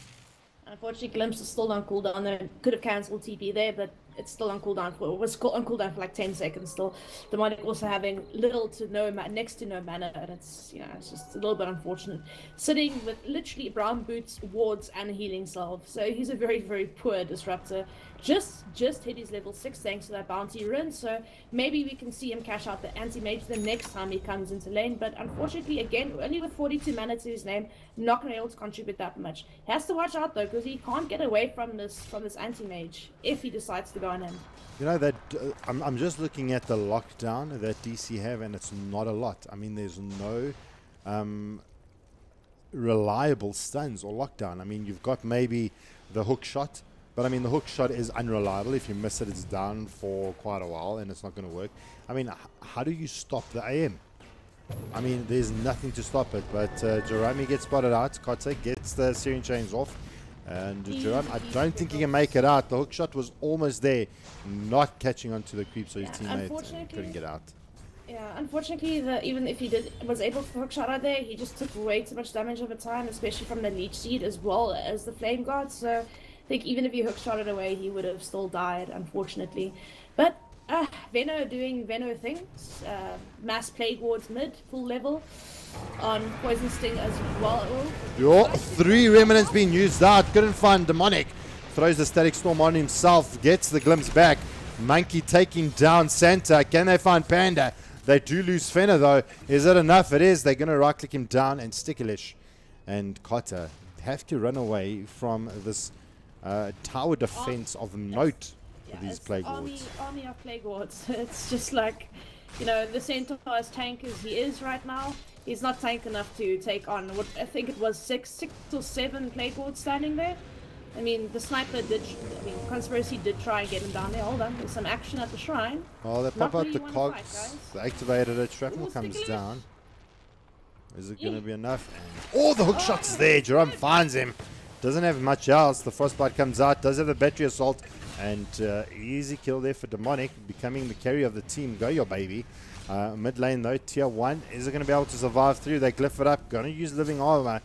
Unfortunately, Glimpse is still on cooldown. They could have cancelled TP there, but it's still on cooldown for on cooldown for like 10 seconds still. Demonic also having little to no next to no mana, and it's it's just a little bit unfortunate. Sitting with literally brown boots, wards, and a healing salve. So he's a very, very poor disruptor. Just hit his level 6 thanks to that bounty rune, so maybe we can see him cash out the anti-mage the next time he comes into lane, but unfortunately, again, only with 42 mana to his name, not going to be able to contribute that much. He has to watch out though, because he can't get away from this anti-mage if he decides to go on him. You know, that I'm just looking at the lockdown that DC have, and it's not a lot. I mean, there's no reliable stuns or lockdown. I mean, you've got maybe the hook shot, but I mean, the hook shot is unreliable. If you miss it, it's down for quite a while, and it's not going to work. I mean, how do you stop the AM? I mean, there's nothing to stop it, but Jerome gets spotted out. Kotte gets the Syrian chains off. And Jerome, I don't think he can make it out. The hook shot was almost there, not catching onto the creep, so his teammate couldn't get out. Yeah, unfortunately, even if he was able to hook shot out there, he just took way too much damage over time, especially from the Leech Seed as well as the Flame Guard. So I think even if he hook shot it away, he would have still died, unfortunately. But Veno doing Veno things. Mass Plague Wards mid, full level. On Poison Sting as well. 3 remnants being used out. Couldn't find Demonic. Throws the Static Storm on himself. Gets the glimpse back. Monkey taking down Santa. Can they find Panda? They do lose Fenner though. Is it enough? It is. They're going to right click him down, and Sticklish and Kotte have to run away from this tower defense of note for these Plague Wards. Army of Plague Wards. It's just like, the Centaur as tank as he is right now. He's not tank enough to take on what I think it was 6 or 7 Plague Wards standing there. I mean, the sniper Conspiracy did try and get him down there. Hold on, there's some action at the shrine. Oh, they pop out the cogs. They activated it. Shrapnel comes down. Is it going to be enough? And, the hook shot's there. Jerome finds him. Doesn't have much else. The Frostbite comes out. Does have the battery assault. And easy kill there for Demonic, becoming the carry of the team. Go your baby. Mid lane though, tier 1. Is it going to be able to survive through? They glyph it up. Going to use living armor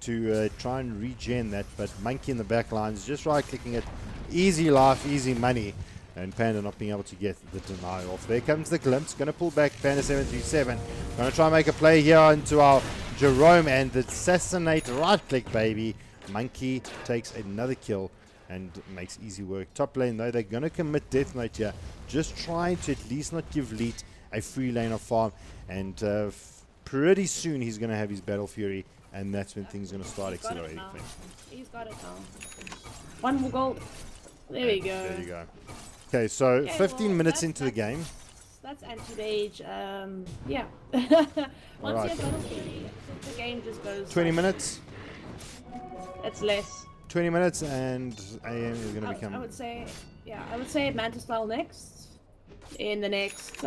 to try and regen that. But Monkey in the back lines just right clicking it. Easy life, easy money. And Panda not being able to get the deny off. There comes the glimpse. Going to pull back Panda 737. Going to try and make a play here into our Jerome. And the assassinate right click, baby. Monkey takes another kill and makes easy work. Top lane though, they're going to commit Death Note here. Just trying to at least not give Leet a free lane of farm, and pretty soon he's going to have his Battle Fury, and that's when things are going to start accelerating. He's got it now. One more goal. There we go. There you go. Okay, so 15 minutes into the game. That's anti-mage. Yeah. Once you have Battle Fury, the game just goes. 20 minutes. It's less. 20 minutes, and AM is going to become. I would say Mantis Style next. In the next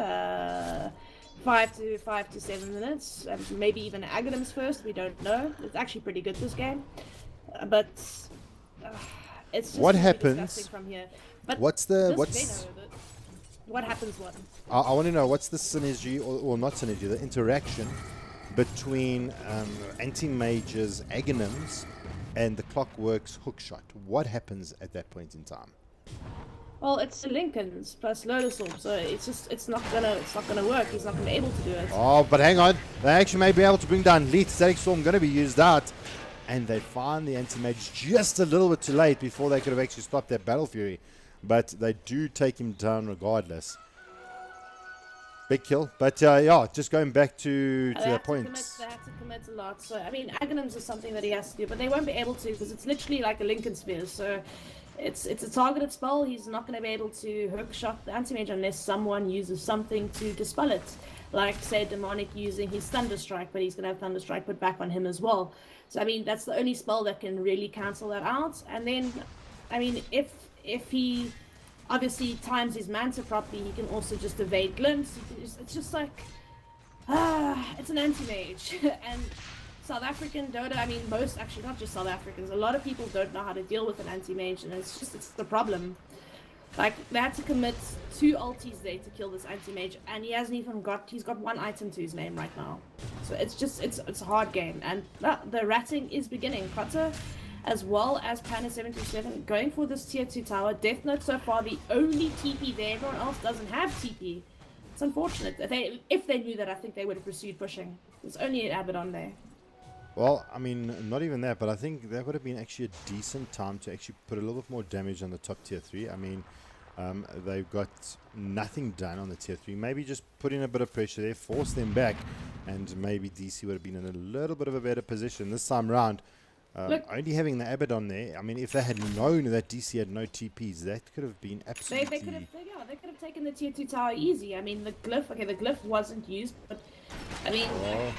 5 to 7 minutes, maybe even Aghanim's first. We don't know. It's actually pretty good this game, but it's just What really happens- disgusting from here. But What happens? What? I want to know what's the synergy, or not synergy, the interaction between Anti-Mage's Aghanims and the Clockwork's hookshot. What happens at that point in time? Well, it's the Lincolns plus Lotus Orb, so it's not gonna work. He's not gonna be able to do it. Oh, but hang on. They actually may be able to bring down Leet. Static Storm going to be used out. And they find the Anti-Mage just a little bit too late before they could have actually stopped that Battle Fury. But they do take him down regardless. Big kill. But yeah, just going back to the points. They have to commit a lot. So, I mean, Aghanims is something that he has to do, but they won't be able to because it's literally like a Lincoln Sphere. So it's a targeted spell. He's not going to be able to hook shot the Anti-Mage unless someone uses something to dispel it. Like, say, Demonic using his Thunderstrike, but he's going to have Thunderstrike put back on him as well. So, I mean, that's the only spell that can really cancel that out. And then, I mean, if he obviously times his Manta properly, he can also just evade Glimpse. It's just like, it's an Anti-Mage. And South African Dota, I mean, most, actually, not just South Africans, a lot of people don't know how to deal with an Anti-Mage, and it's the problem. Like, they had to commit 2 ultis there to kill this Anti-Mage, and he hasn't even he's got 1 item to his name right now. So it's a hard game, and the ratting is beginning. Kotta, as well as Panda727, going for this tier 2 tower. Death Note so far the only TP there, everyone else doesn't have TP. It's unfortunate. If they knew that, I think they would have pursued pushing. There's only an Abaddon there. Well, I mean, not even that, but I think that would have been actually a decent time to actually put a little bit more damage on the top tier 3. I mean, they've got nothing done on the tier 3. Maybe just put in a bit of pressure there, force them back, and maybe DC would have been in a little bit of a better position this time around. Only having the Abaddon there, I mean, if they had known that DC had no TPs, that could have been absolutely... They could have taken the tier 2 tower easy. I mean, the glyph wasn't used, but, I mean... Oh,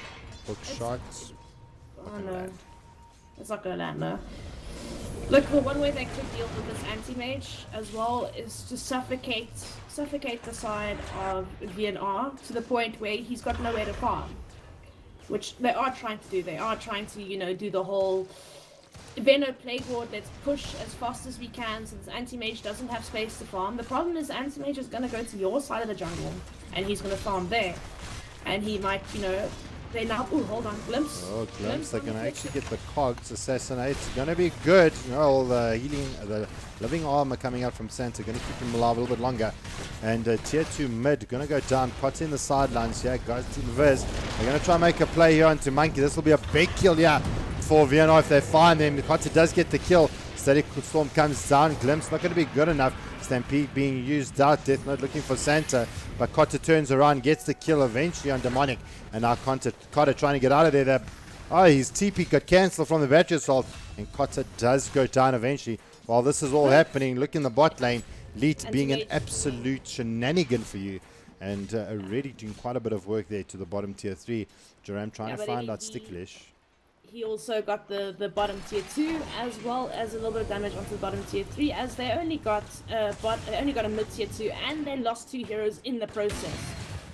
hook shots. Oh no, it's not gonna land, no. Look, the one way they could deal with this Anti-Mage as well is to suffocate the side of VNR to the point where he's got nowhere to farm. Which they are trying to do. They are trying to, you know, do the whole Veno Plague Ward, let's push as fast as we can since Anti-Mage doesn't have space to farm. The problem is Anti-Mage is gonna go to your side of the jungle and he's gonna farm there. And he might, you know, they now, oh, hold on, Glimpse. Oh, Glimpse, they're going to actually get the cogs, assassinate. It's going to be good. You know, all the healing, the living armor coming out from Santa, going to keep him alive a little bit longer. And tier 2 mid, going to go down. Pots in the sidelines here, guys, Team Viz. They're going to try and make a play here onto Monkey. This will be a big kill here for Vienna if they find them. Potter does get the kill. Static Storm comes down. Glimpse not going to be good enough. Stampede being used out. Death Note looking for Santa. But Cotter turns around, gets the kill eventually on Demonic. And now Cotter trying to get out of there. His TP got cancelled from the battery assault. And Cotter does go down eventually. While this is all happening, look in the bot lane. Leet being an absolute shenanigan for you. And already doing quite a bit of work there to the bottom tier 3. Joram trying to find out Sticklish. He also got the bottom tier 2 as well as a little bit of damage onto the bottom tier 3 as they only got a mid tier 2 and they lost 2 heroes in the process.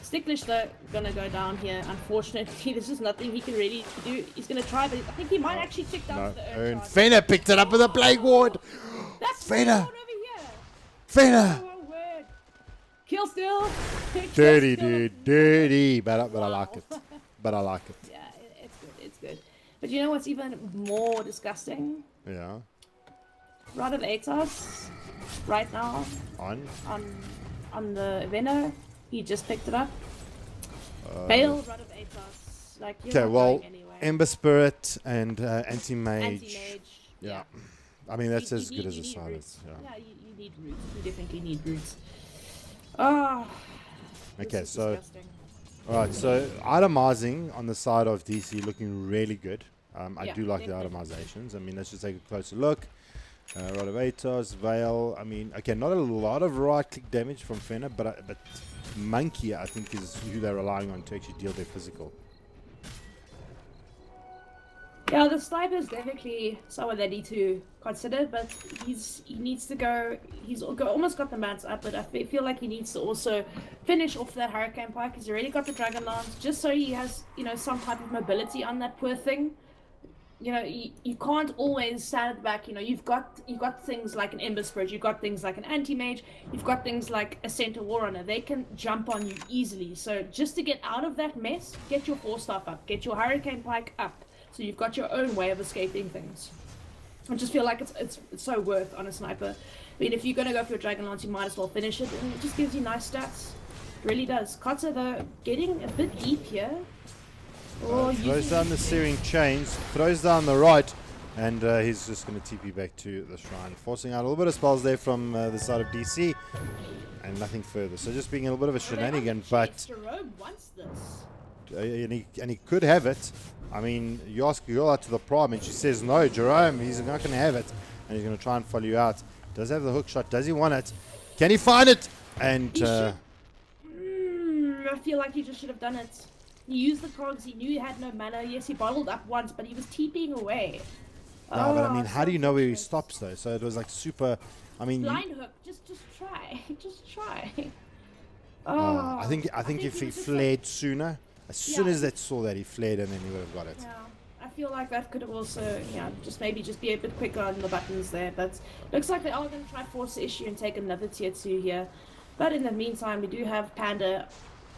Sticklish though gonna go down here. Unfortunately, there's just nothing he can really do. He's gonna try, but I think he might actually tick down to the And Fena picked it up with a Plague Ward. That's Fena. over here. Fena. Oh, word. Kill still. Dirty, dude. Dirty. But I like it. But I like it. Yeah, it's good. It's good. But you know what's even more disgusting? Yeah. Rod of Atos right now on the Veno. He just picked it up. Fail Rod of Atos. Like you're not going anywhere. Ember Spirit and Anti-Mage. Anti-Mage. Yeah. I mean that's as good as a silence. Yeah, you need roots. You definitely need roots. Oh. Okay, so alright, so itemizing on the side of DC looking really good. I do like definitely. the itemizations. I mean, let's just take a closer look. Rod of Atos, Veil. I mean, okay, not a lot of right-click damage from Fena, but Monkey, I think, is who they're relying on to actually deal their physical. Yeah, the sniper is definitely someone they need to consider, but he needs to go. Almost got the mats up, but I feel like he needs to also finish off that hurricane pike. He's already got the dragon lance, just so he has some type of mobility on that poor thing. You can't always stand at the back. You've got things like an Ember Spirit, you've got things like an Anti-Mage, you've got things like a Centaur War Runner. They can jump on you easily. So just to get out of that mess, get your Force Staff up, get your Hurricane Pike up, so you've got your own way of escaping things. I just feel like it's so worth on a sniper. I mean, if you're going to go for a Dragon Lance, you might as well finish it, and it just gives you nice stats. It really does. Kotze, though, getting a bit deep here. Throws down the searing chains, throws down the right, and he's just going to TP back to the shrine, forcing out a little bit of spells there from the side of DC, and nothing further. So just being a little bit of a shenanigan, but Jerome wants this. and he could have it. I mean, you ask a girl out to the prom, and she says no, Jerome, he's not going to have it, and he's going to try and follow you out. Does have the hook shot? Does he want it? Can he find it? And I feel like he just should have done it. He used the cogs, he knew he had no mana. Yes, he bottled up once, but he was TPing away. no, but I mean, how do you know where he stops though? So it was like super. I mean, blind hook, just try, just try. I think if he fled sooner, as soon as they saw that, he fled and then he would have got it. Yeah, I feel like that could have also, just be a bit quicker on the buttons there. But looks like they are going to try force the issue and take another tier 2 here. But in the meantime, we do have Panda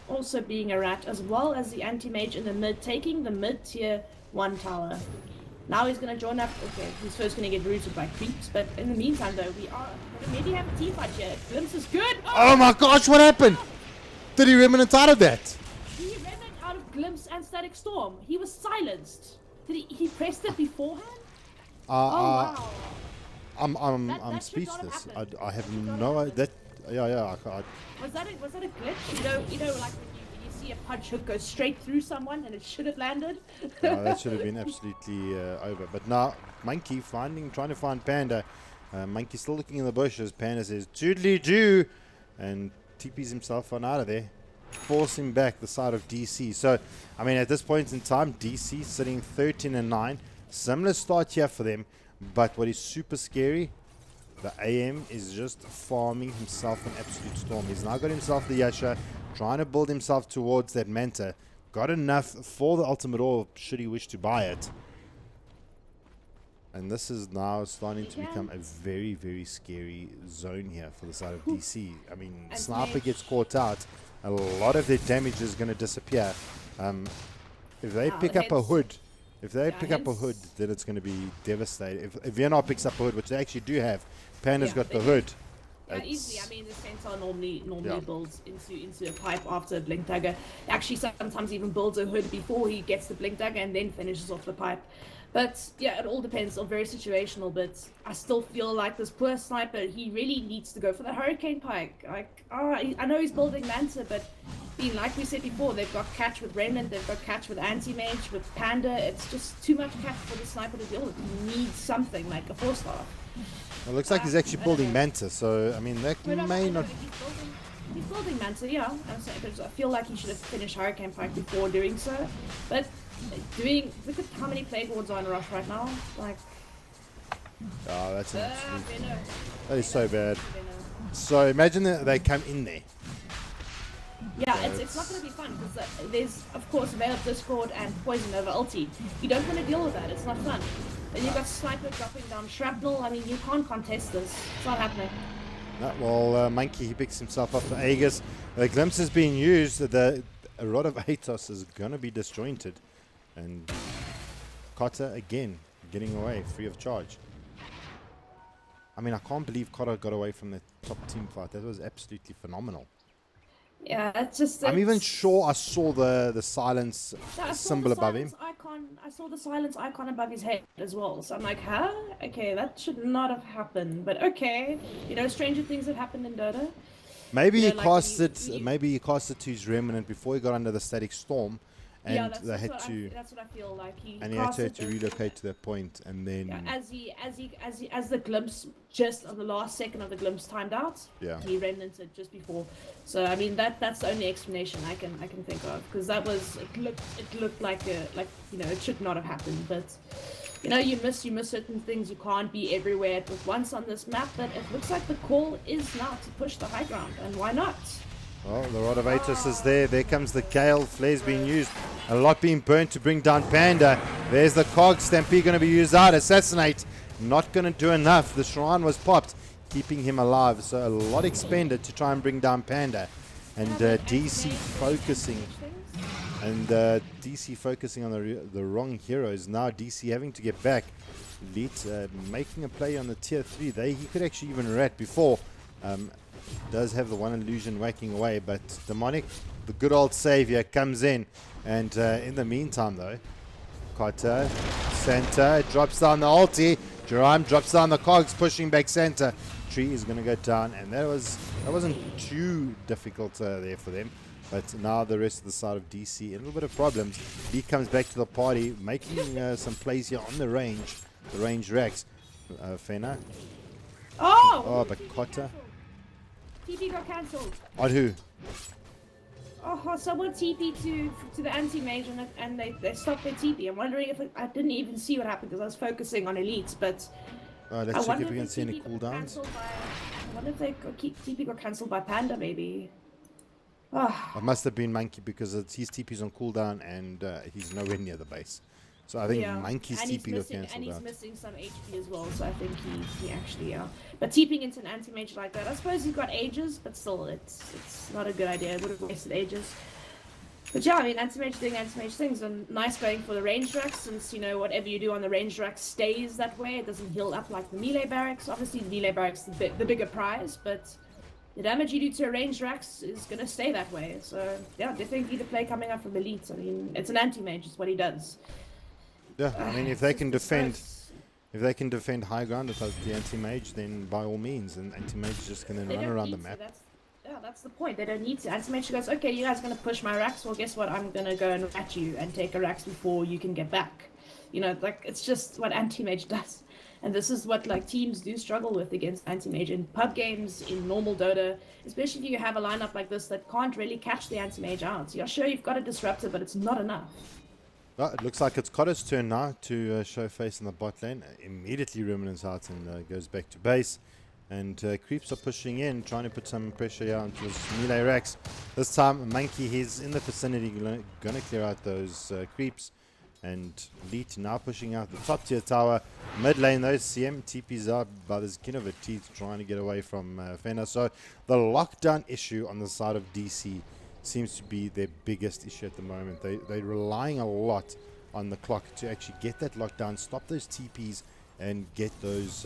also being a rat, as well as the anti-mage in the mid, taking the mid tier 1 tower. Now he's going to join up. Okay, he's first going to get rooted by creeps, but in the meantime though, we are going to maybe have a team fight here. Glimpse is good. Oh my gosh, what happened? Did he remnant out of that? He remnant out of Glimpse and Static Storm. He was silenced. Did he pressed it beforehand? Wow. I'm speechless. I have no idea. Yeah. Was that a glitch? You know, like when you see a punch hook go straight through someone and it should have landed. No, that should have been absolutely over. But now Monkey trying to find Panda. Monkey still looking in the bushes. Panda says "Doodly doo," and TPs himself on out of there, forcing back the side of DC. So, I mean, at this point in time, DC sitting 13-9. Similar start here for them, but what is super scary, the AM is just farming himself an absolute storm. He's now got himself the Yasha, trying to build himself towards that Manta. Got enough for the ultimate orb, should he wish to buy it. And this is now starting to become a very, very scary zone here for the side of DC. I mean, Sniper gets caught out, a lot of their damage is going to disappear. If they pick up a hood, then it's going to be devastating. If Vienna picks up a hood, which they actually do have, Panda's got the hood. Yeah, easily. I mean, the Centaur normally builds into a pipe after a Blink Dagger. Actually, sometimes even builds a hood before he gets the Blink Dagger and then finishes off the pipe. But yeah, it all depends. It's very situational. But I still feel like this poor sniper, he really needs to go for the Hurricane Pike. Like, I know he's building Manta, but like we said before, they've got catch with Remnant, they've got catch with Anti-Mage, with Panda. It's just too much catch for the sniper to deal with. He needs something like a 4-star. Well, it looks like he's actually building Manta, so I mean that may not. He's building Manta, yeah. I feel like he should have finished Hurricane Pike before doing so. But look at how many Plague Wards are in a rush right now. Like, oh, that's an absolute. That is so bad. So imagine that they come in there. Yeah, it's not going to be fun because there's, of course, Veil of Discord and Poison over ulti. You don't want to deal with that. It's not fun. Then you've got Sniper dropping down Shrapnel. I mean, you can't contest this. It's not happening. No, well, Monkey, he picks himself up for Aegis. The Glimpse is being used. A rod of Atos is going to be disjointed. And Cotta, again, getting away free of charge. I mean, I can't believe Cotta got away from the top team fight. That was absolutely phenomenal. Yeah, it's just. I'm even sure I saw the silence symbol above him. I saw the silence icon above his head as well. So I'm like, huh? Okay, that should not have happened. But okay, stranger things have happened in Dota. Maybe he cast it. Maybe he cast it to his Remnant before he got under the Static Storm, and yeah, that's, they that's had what to. that's what I feel like. He And he had casted to the- relocate to that point, and then Yeah, as the glimpse just on the last second of the glimpse timed out. Yeah. He remnanted just before. So I mean that's the only explanation I can think of, because that was it looked like it should not have happened, but you miss certain things. You can't be everywhere at once on this map, but it looks like the call is now to push the high ground, and why not? well, the Rod of Atos is there. There comes the Gale. Flares being used. A lot being burnt to bring down Panda. There's the Cog. Stampede going to be used out. Assassinate. Not going to do enough. The Shrine was popped, keeping him alive. So a lot expended to try and bring down Panda. And DC focusing. And DC focusing on the wrong heroes. Now DC having to get back. Elite making a play on the tier 3. He could actually even rat before. Does have the one illusion whacking away, but Demonic, the good old savior, comes in. And in the meantime, though, Carter, Santa drops down the ulti. Jerome drops down the cogs, pushing back Santa. Tree is going to go down, and that wasn't too difficult there for them. But now the rest of the side of DC, a little bit of problems. Lee comes back to the party, making some plays here on the range racks. Fena. Oh, but Carter. TP got cancelled. On who? Oh, someone TP to the anti-mage and they stopped their TP. I'm wondering if I didn't even see what happened because I was focusing on elites, but let's check if we can see any cooldowns. I wonder if they TP got cancelled by Panda, maybe. Oh. It must have been Monkey because his TP's on cooldown and he's nowhere near the base. So I think Monkey's TP got cancelled and he's out. missing some HP as well, so I think he actually, But TPing into an anti-mage like that, I suppose he's got ages, but still, it's not a good idea. It would have wasted ages. But yeah, I mean, anti-mage doing anti-mage things, and nice going for the range racks, since, whatever you do on the range rack stays that way. It doesn't heal up like the melee barracks. Obviously, the melee barracks the bigger prize, but the damage you do to a range racks is going to stay that way. So, yeah, definitely the play coming up from Elite. I mean, it's an anti-mage, it's what he does. Yeah, I mean, if they can defend high ground without the anti-mage, then by all means, and anti-mage is just going to run around the map. That's the point. They don't need to. Anti-mage goes, okay, you guys are going to push my racks. Well, guess what? I'm going to go and rat you and take a racks before you can get back. It's just what anti-mage does. And this is what teams do struggle with against anti-mage in pub games, in normal Dota, especially if you have a lineup like this that can't really catch the anti-mage out. So, yeah, sure, you've got a disruptor, but it's not enough. Well, it looks like it's Cotter's turn now to show face in the bot lane. Immediately Ruminant's out and goes back to base. And creeps are pushing in, trying to put some pressure here onto his melee racks. This time, Monkey, he's in the vicinity, going to clear out those creeps. And Elite now pushing out the top tier tower. Mid lane, those CM TPs out by the skin of her teeth, trying to get away from Fena. So the lockdown issue on the side of DC seems to be their biggest issue at the moment. They're relying a lot on the clock to actually get that lockdown, stop those TPs, and get those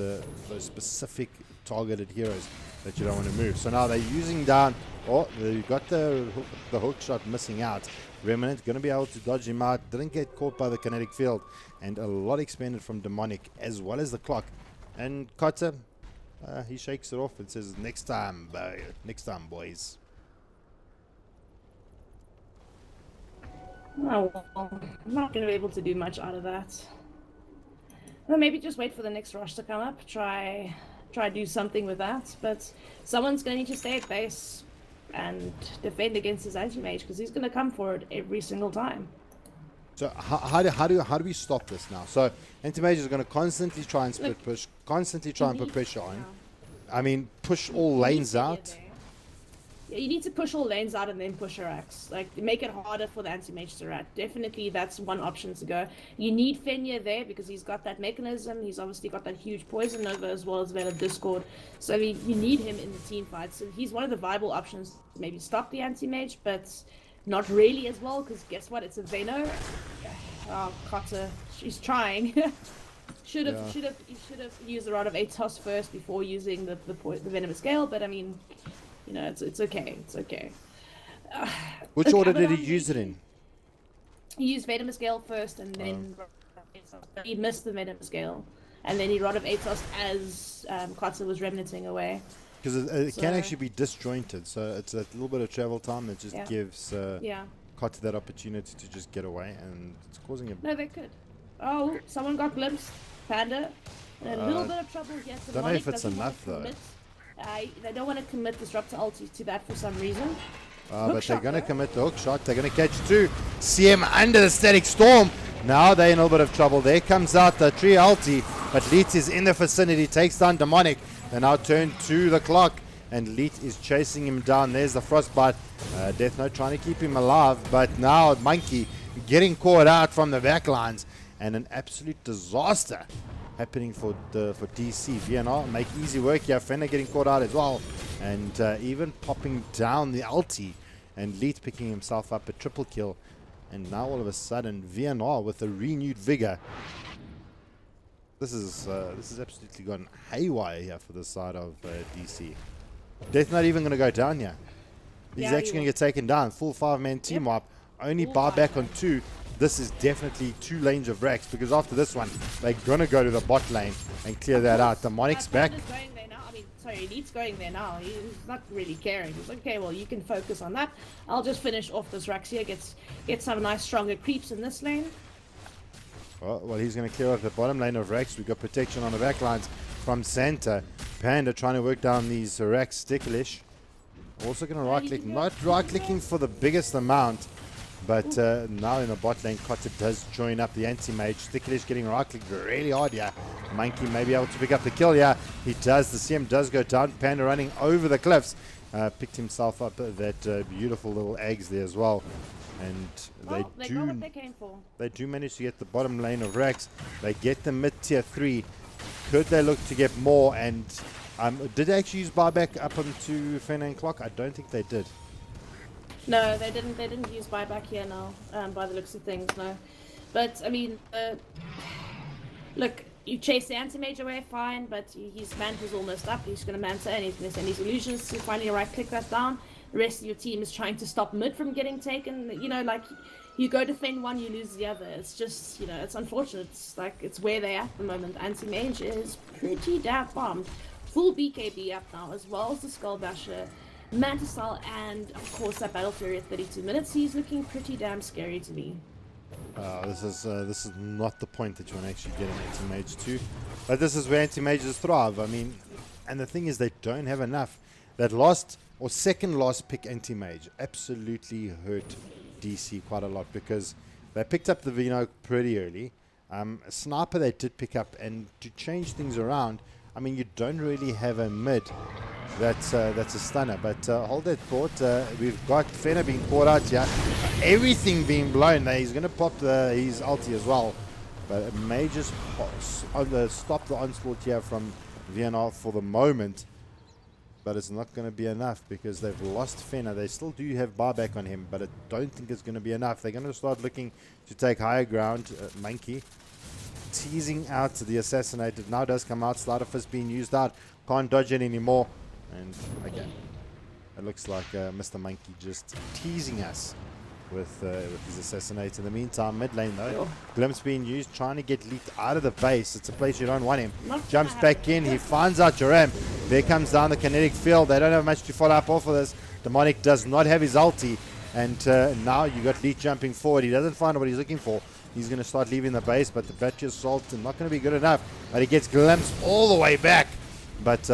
specific targeted heroes that you don't want to move. So now they're using down. Oh, they got the hook shot missing out. Remnant going to be able to dodge him out. Didn't get caught by the kinetic field, and a lot expended from Demonic as well as the clock. And Kotta, he shakes it off and says, "Next time, boys." Oh, well, I'm not going to be able to do much out of that. Well, maybe just wait for the next rush to come up. Try do something with that. But someone's going to need to stay at base and defend against his anti-mage, because he's going to come for it every single time. So how do we stop this now? So anti-mage is going to constantly try and split push, constantly try and put pressure on. I mean, push all lanes out. Yeah, you need to push all lanes out and then push your axe. Make it harder for the anti-mage to rat. Definitely, that's one option to go. You need Fenya there because he's got that mechanism. He's obviously got that huge poison nova as well as Veil of Discord. So you need him in the team fight. So he's one of the viable options to maybe stop the anti-mage, but not really as well, because guess what? It's a Veno. Oh, Kotta, she's trying. Should have used the Rod of Atos first before using the Venomous Gale, but I mean, it's okay. It's okay. Which order did he use it in? He used Venomous Gale first, and then he missed the Venomous Gale, and then he Rod of Atos as Kotta was remnanting away. Because it can actually be disjointed, so it's a little bit of travel time that just gives caught that opportunity to just get away, and it's causing a... No, they could. Oh, someone got glimpsed. Panda. A little bit of trouble here. So don't know if Demonic it's doesn't wanna enough, though. commit. They don't want to commit Disruptor ulti to that for some reason. But they're shot, going to though. commit the hook shot. They're going to catch two. CM under the static storm. Now they're in a little bit of trouble. There comes out the tree ulti, but Leet is in the vicinity, takes down Demonic. They now turn to the clock, and Leet is chasing him down. There's the Frostbite. Death Note trying to keep him alive, but now Monkey getting caught out from the back lines, and an absolute disaster happening for DC. VNR make easy work here. Fenner getting caught out as well, and even popping down the ulti, and Leet picking himself up a triple kill. And now all of a sudden, VNR with a renewed vigor. This is absolutely gone haywire here for the side of DC. Death not even going to go down here. He's Yeah, actually he going to get taken down. Full 5-man team wipe. Only Full bar back on five-man. 2. This is definitely 2 lanes of Rex, because after this one, they're going to go to the bot lane and clear that out. Demonic's back. Panda's going there now. I mean, sorry, Leet's going there now. He's not really caring. He's like, okay, well, you can focus on that. I'll just finish off this Rex here. Get some nice stronger creeps in this lane. Well, he's going to clear out the bottom lane of Rex. We've got protection on the back lines from Santa. Panda trying to work down these Rex. Ticklish also going to right click. Not right clicking for the biggest amount, but now in the bot lane, Cotter does join up the anti-mage. Ticklish getting right clicked really hard here. Monkey may be able to pick up the kill here. He does. The CM does go down. Panda running over the cliffs. Picked himself up that beautiful little eggs there as well. And They got what they came for. they do manage to get the bottom lane of Rex. They get the mid tier 3. Could they look to get more? And did they actually use buyback up onto Fenner and Clock? I don't think they did. No, they didn't. They didn't use buyback here now. By the looks of things, no. But I mean, look, you chase the anti-mage away, fine. But his manta's almost up. He's going to manta, and he's going to send his illusions to finally right-click that down. The rest of your team is trying to stop mid from getting taken. You know, like you go defend one, you lose the other. It's just, you know, it's unfortunate. It's like it's where they're at the moment. Anti-mage is pretty damn bombed. Full BKB up now, as well as the Skull Basher, Manta Style, and of course that Battle Fury at 32 minutes. He's looking pretty damn scary to me. This is not the point that you want to actually get an anti-mage to, but this is where anti-mages thrive. I mean, and the thing is, they don't have enough. That last or second last pick anti-mage absolutely hurt DC quite a lot, because they picked up the Vino pretty early. Sniper they did pick up, and to change things around, I mean, you don't really have a mid that's a stunner. But hold that thought. We've got Fenner being caught out here. Everything being blown. He's going to pop his ulti as well. But it may just stop the onslaught here from VNR for the moment. But it's not going to be enough, because they've lost Fenner. They still do have buyback on him, but I don't think it's going to be enough. They're going to start looking to take higher ground. Monkey teasing out the assassinated. Now does come out. Slider Fist being used out. Can't dodge it anymore. And again, it looks like Mr. Monkey just teasing us with his assassinate. In the meantime, mid lane though, Glimpse being used, trying to get Leet out of the base. It's a place you don't want him. Jumps back in. He finds out Joram. There comes down the kinetic field. They don't have much to follow up off of this. Demonic does not have his ulti. And now you got Leet jumping forward. He doesn't find what he's looking for. He's going to start leaving the base, but the battery assault is not going to be good enough. But he gets glimpsed all the way back, but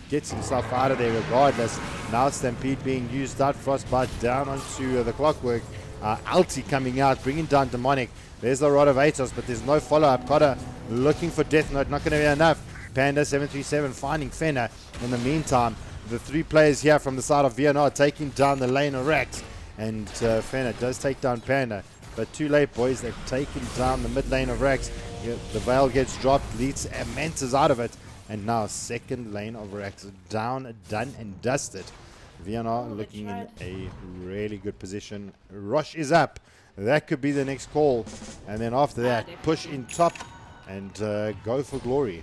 gets himself out of there regardless. Now Stampede being used out. Frostbite down onto the Clockwork. Ulti coming out, bringing down Demonic. There's the Rod of Atos, but there's no follow-up. Cotter looking for Death Note, not going to be enough. Panda 737 finding Fenner. In the meantime, the 3 players here from the side of VNR taking down the lane of Rex. And Fenner does take down Panda. But too late, boys. They've taken down the mid lane of Rex. The Veil gets dropped. Leads Mantis out of it. And now second lane of Rex down, done and dusted. VNR looking in a really good position. Rush is up. That could be the next call. And then after that, push in top and go for glory.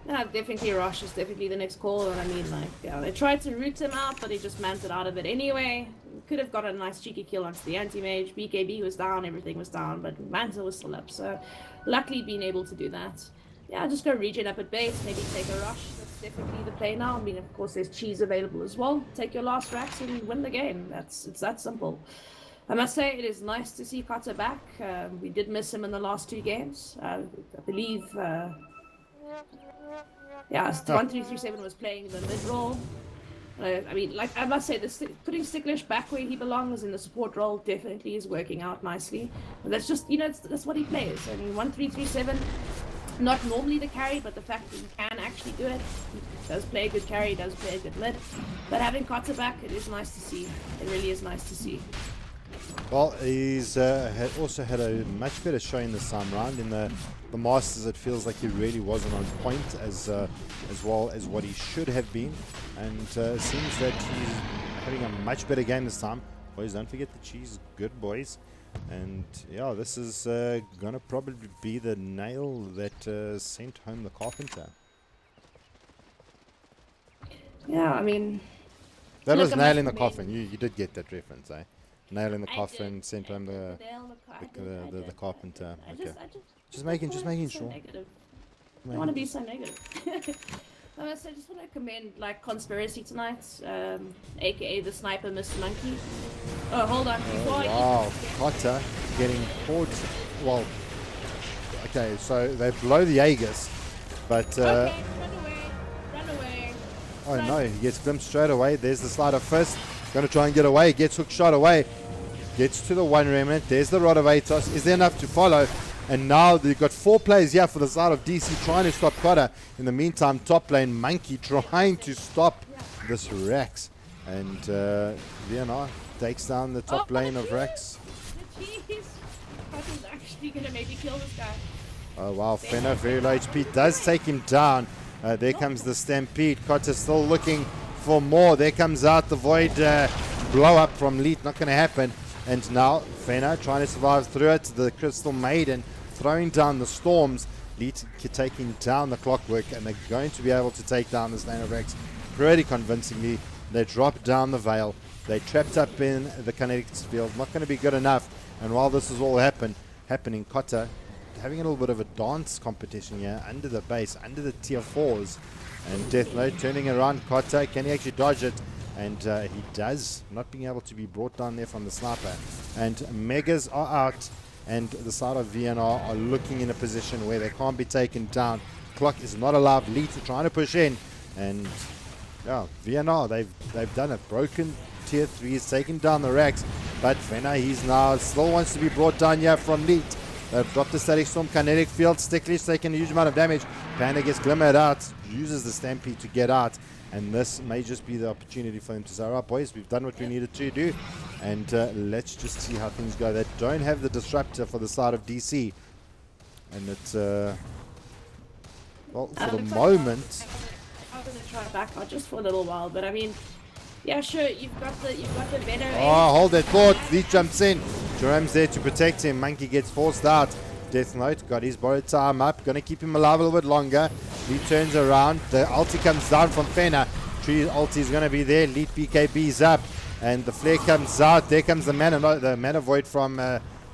Yeah, definitely Rush is definitely the next call. And I mean, like, yeah, they tried to root him out, but he just manted out of it anyway. Could have got a nice cheeky kill onto the anti-mage. BKB was down, everything was down, but Manta was still up. So luckily being able to do that. Yeah, just go regen up at base, maybe take a rush. That's definitely the play now. I mean, of course, there's cheese available as well. Take your last racks and win the game. It's that simple. I must say it is nice to see Carter back. We did miss him in the last 2 games. I believe, 1337 was playing the mid role. I mean, like I must say, putting Sticklish back where he belongs in the support role definitely is working out nicely. But that's just, that's what he plays. I mean, 1337, not normally the carry, but the fact that he can actually do it, he does play a good carry, does play a good mid. But having Carter back, it is nice to see. It really is nice to see. Well, he's also had a much better showing this time round. In the Masters, it feels like he really wasn't on point as well as what he should have been. And it seems that he's having a much better game this time. Boys, don't forget the cheese. Good, boys. And yeah, this is going to probably be the nail that sent home the carpenter. Yeah, I mean... That was nail in the coffin. You did get that reference, eh? Nail in the coffin, sent home the carpenter. Okay. Just making sure. Negative. I don't want to be so negative. So I just want to commend like Conspiracy tonight, aka the sniper, Mr. Monkey. Oh, hold on. Wow, Cotter getting caught. Well, okay, so they blow the Aegis, but. Okay, run away. Oh no, he gets glimpsed straight away. There's the slider first. Going to try and get away. Gets hook shot away. Gets to the one remnant. There's the Rod of Atos. Is there enough to follow? And now they've got 4 players here for the side of DC trying to stop Cotter. In the meantime, top lane Monkey trying to stop this Rex. And VNR takes down the top lane of Rex. Cotter's actually going to maybe kill this guy. Oh wow, Fenner, very low HP, does take him down. There comes the Stampede. Cotter still looking for more. There comes out the Void blow up from Leet, not going to happen. And now Fenner trying to survive through it. The Crystal Maiden throwing down the Storms. Leet taking down the Clockwork, and they're going to be able to take down this lane of Rex pretty convincingly. They drop down the Veil. They trapped up in the Kinetics field. Not going to be good enough. And while this is all happening, Cotter having a little bit of a dance competition here under the base, under the tier 4s. And Death Note turning around Cotter. Can he actually dodge it? And he does, not being able to be brought down there from the sniper. And Megas are out, and the side of VNR are looking in a position where they can't be taken down. Clock is not allowed. Lead trying to push in, and yeah, VNR, they've done it. Broken tier 3s, taken down the racks, but Fenner, he's now still wants to be brought down here from Lead. They've dropped the Static Storm, Kinetic Field, Sticklish taking a huge amount of damage. Panda gets glimmered out, uses the Stampede to get out. And this may just be the opportunity for them to say, all right, boys, we've done what we needed to do. And let's just see how things go. They don't have the Disruptor for the side of DC. And it's, well, for the moment... I'm going to try back out just for a little while. But, I mean, yeah, sure, you've got the Venom. Oh, hold that thought. Lee jumps in. Jerome's there to protect him. Monkey gets forced out. Death Note got his borrowed time up. Going to keep him alive a little bit longer. He turns around. The ulti comes down from Fenner. Tree ulti is going to be there. Lead BKB's up. And the flare comes out. There comes the mana void from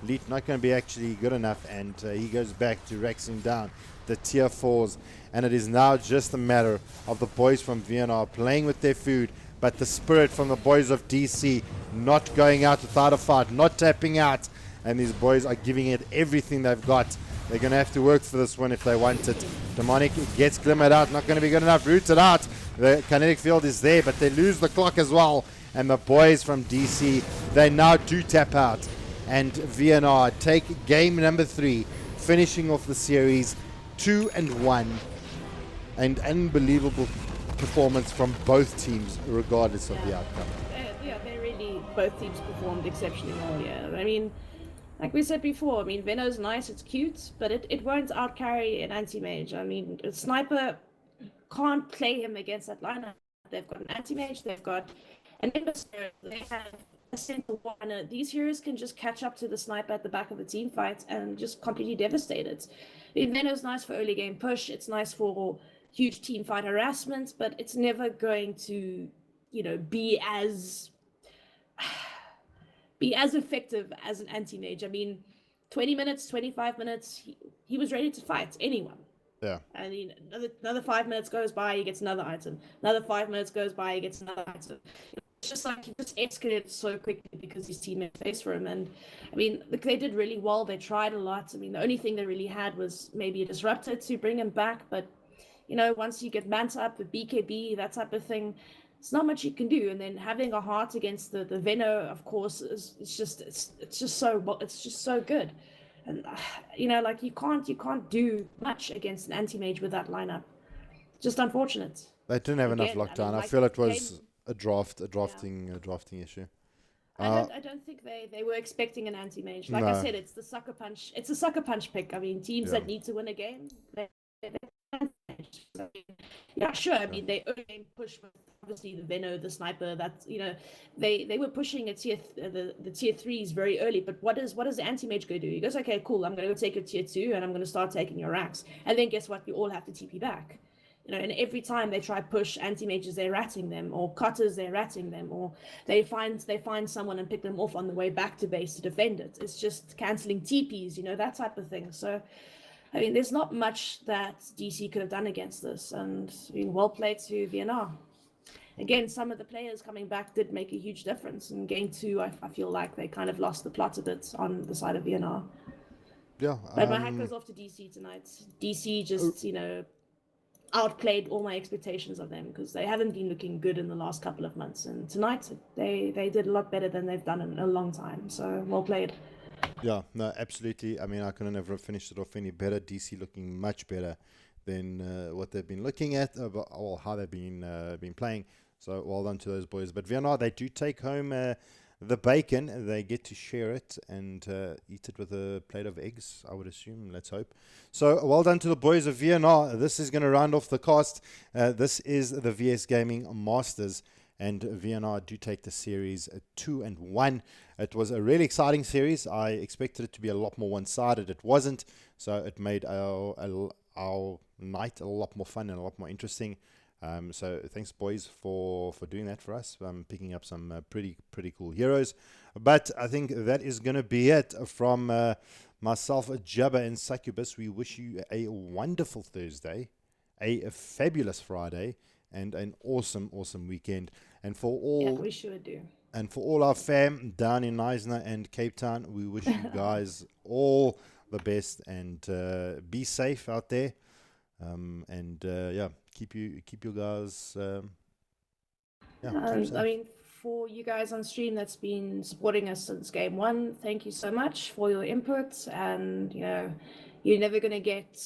Lead. Not going to be actually good enough. And he goes back to Rexing down the tier 4s. And it is now just a matter of the boys from VNR playing with their food. But the spirit from the boys of DC not going out without a fight. Not tapping out. And these boys are giving it everything they've got. They're going to have to work for this one if they want it. Demonic gets glimmered out. Not going to be good enough. Rooted out. The kinetic field is there, but they lose the clock as well. And the boys from DC, they now do tap out. And VNR take game number 3, finishing off the series 2-1. And unbelievable performance from both teams, regardless of the outcome. Yeah, they really, both teams performed exceptionally well, yeah. I mean, like we said before, I mean, Veno's nice, it's cute, but it won't outcarry an anti-mage. I mean, a sniper can't play him against that lineup. They've got an anti-mage, they've got an Emissary, they have a central one. These heroes can just catch up to the sniper at the back of the team fight and just completely devastate it. I mean, Veno's nice for early game push, it's nice for huge team fight harassment, but it's never going to, be as effective as an anti-mage. I mean, 20 minutes, 25 minutes, he was ready to fight anyone. Yeah. I mean, another 5 minutes goes by, he gets another item. Another 5 minutes goes by, he gets another item. just like he just escalated so quickly because his teammates faced for him. And I mean, look, they did really well. They tried a lot. I mean, the only thing they really had was maybe a disruptor to bring him back. But once you get Manta up with BKB, that type of thing, it's not much you can do. And then having a heart against the Veno, of course, it's just so good. And like you can't do much against an anti-mage with that lineup. Just unfortunate. They didn't have enough Again, I lockdown. mean, I like, feel it the was game- a drafting issue. I don't think they were expecting an anti-mage. Like No. I said, it's the sucker punch. It's a sucker punch pick. I mean, teams Yeah. that need to win a game, I mean, yeah, sure. I mean, they early game push with obviously the Veno, the sniper. That's they were pushing the tier threes very early. But what does the anti-mage go do? He goes, okay, cool. I'm going to go take your tier 2, and I'm going to start taking your ranks. And then guess what? You all have to TP back. And every time they try push anti-mages, they're ratting them, or cutters, they're ratting them, or they find someone and pick them off on the way back to base to defend it. It's just canceling TPs, that type of thing. So, I mean, there's not much that DC could have done against this, and well played to VNR. Again, some of the players coming back did make a huge difference. In game 2, I feel like they kind of lost the plot a bit on the side of VNR. Yeah. But my hat goes off to DC tonight. DC just, outplayed all my expectations of them because they haven't been looking good in the last couple of months. And tonight, they did a lot better than they've done in a long time. So, well played. Yeah, no, absolutely. I mean, I couldn't have finished it off any better. DC looking much better than what they've been looking at, or how they've been playing. So well done to those boys. But Vienna, they do take home the bacon. They get to share it and eat it with a plate of eggs, I would assume. Let's hope. So well done to the boys of Vienna. This is going to round off the cast. This is the VS Gaming Masters. And VNR do take the series 2-1. It was a really exciting series. I expected it to be a lot more one-sided. It wasn't, so it made our night a lot more fun and a lot more interesting. So thanks, boys, for doing that for us. Picking up some pretty cool heroes. But I think that is going to be it from myself, Jabba, and Succubus. We wish you a wonderful Thursday, a fabulous Friday, and an awesome weekend. And for all, we sure do. And for all our fam down in Knysna and Cape Town, we wish you guys all the best and be safe out there. Keep you guys. I mean, for you guys on stream that's been supporting us since game 1, thank you so much for your input. And you're never gonna get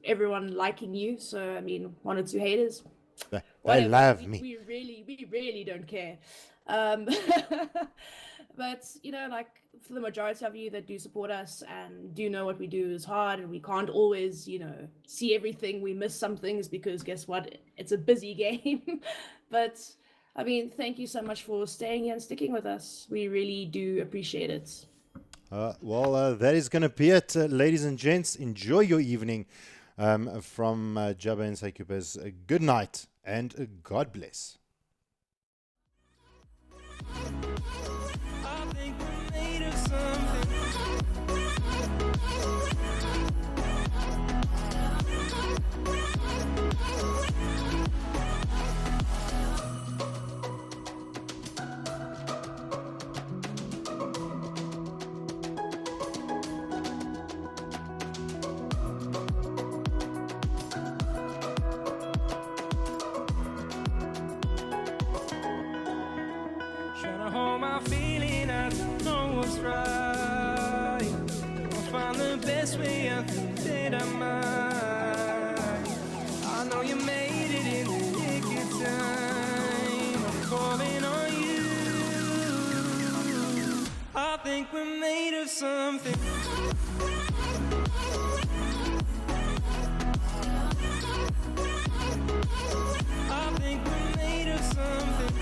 everyone liking you. So I mean, 1 or 2 haters. They love me. We really don't care. But like for the majority of you that do support us and do know what we do is hard, and we can't always see everything. We miss some things because guess what? It's a busy game. But I mean, thank you so much for staying here and sticking with us. We really do appreciate it. That is going to be it, ladies and gents. Enjoy your evening. From Jabba and Succubus, good night and God bless. I think we're made of something. Trying to hold my feeling, I don't know what's right. I'll find the best way, I think that I might. I know you made it in the nick of time. I'm calling on you. I think we're made of something. I think we're made of something.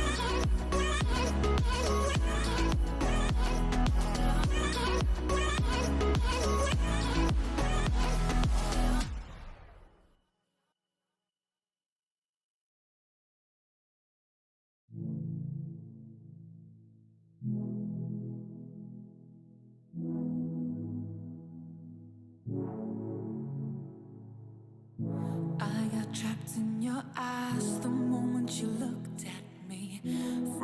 I got trapped in your eyes the moment you looked at me.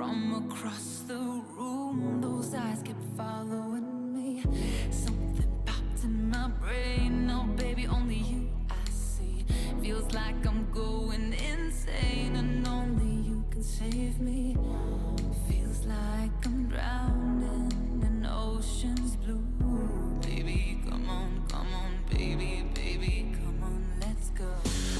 from across the room. Those eyes kept following me. Something popped in my brain. Oh, baby, only you I see. Feels like I'm going insane, and only you can save me. Feels like I'm drowning in ocean's blue. Baby, come on, baby, baby, come on, let's go.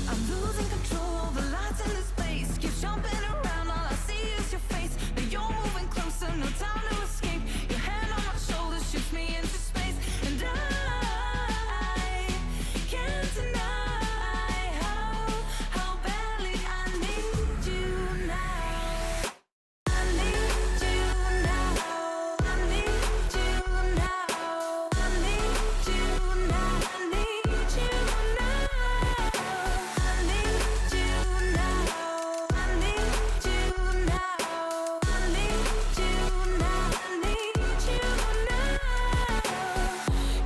I'm losing control of the lights in this place. Keep jumping around, all I see is your face. But you're moving closer, no time to escape. Your hand on my shoulder shoots me into space, and I can't deny how badly I need you now. I need you now. I need you now. I need you now. I need you now. I need you now. I need you now. I need you now. I need you now.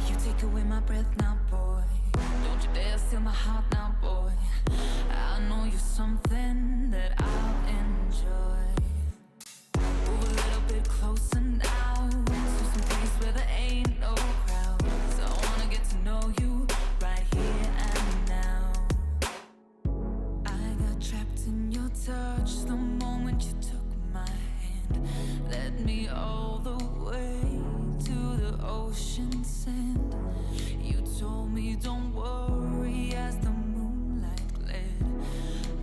You take away my breath now, boy. Don't you dare steal my heart now, boy. I know you're something that I'll enjoy. Move a little bit closer now, to some place where there ain't no crowds. I wanna get to know you right here and now. I got trapped in your touch the moment you took my hand. Led me all the way to the ocean sand. You told me don't worry as the moonlight glared.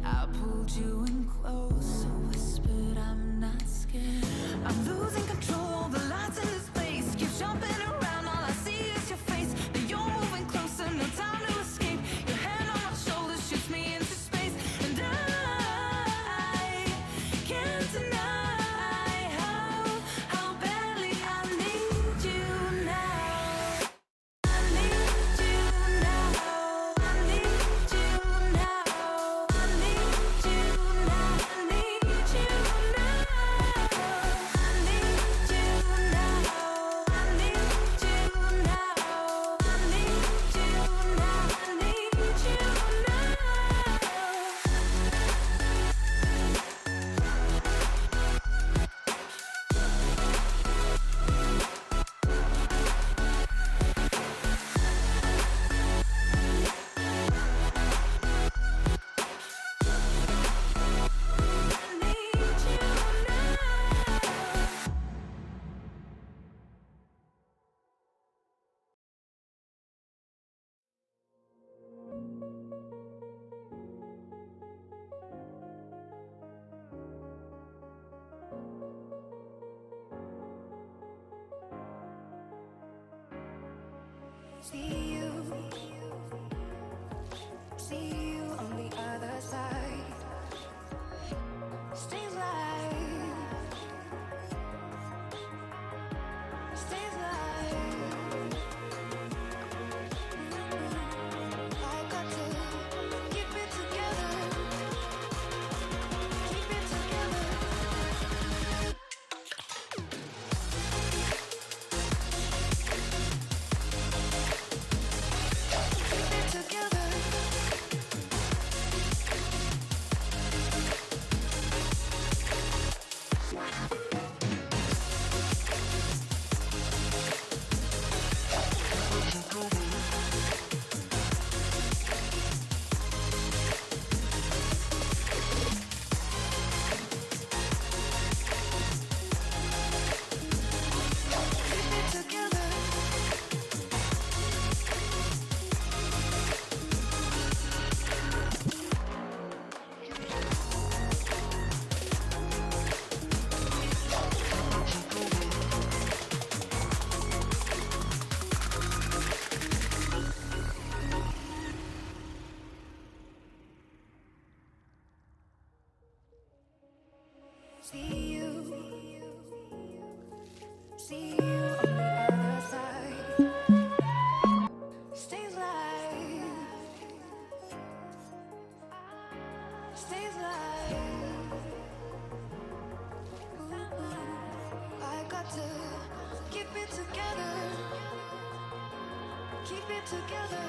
I pulled you in close, whispered I'm not scared. I'm losing control, the lights in this place keep jumping around, all I see is your face. But you're moving closer, no time to escape. Your hand on my shoulder shoots me into space, and I can't deny how badly I need you now. I need you now. I need you now. I need you now. I need you now. I need you now. I need you now. I need you now. I need you see you on the other side. Stay alive. Stay alive. I got to keep it together. Keep it together. Keep it together. Keep it together. See you on the other side. Stay alive. Stay alive. I got to keep it together. Keep it together.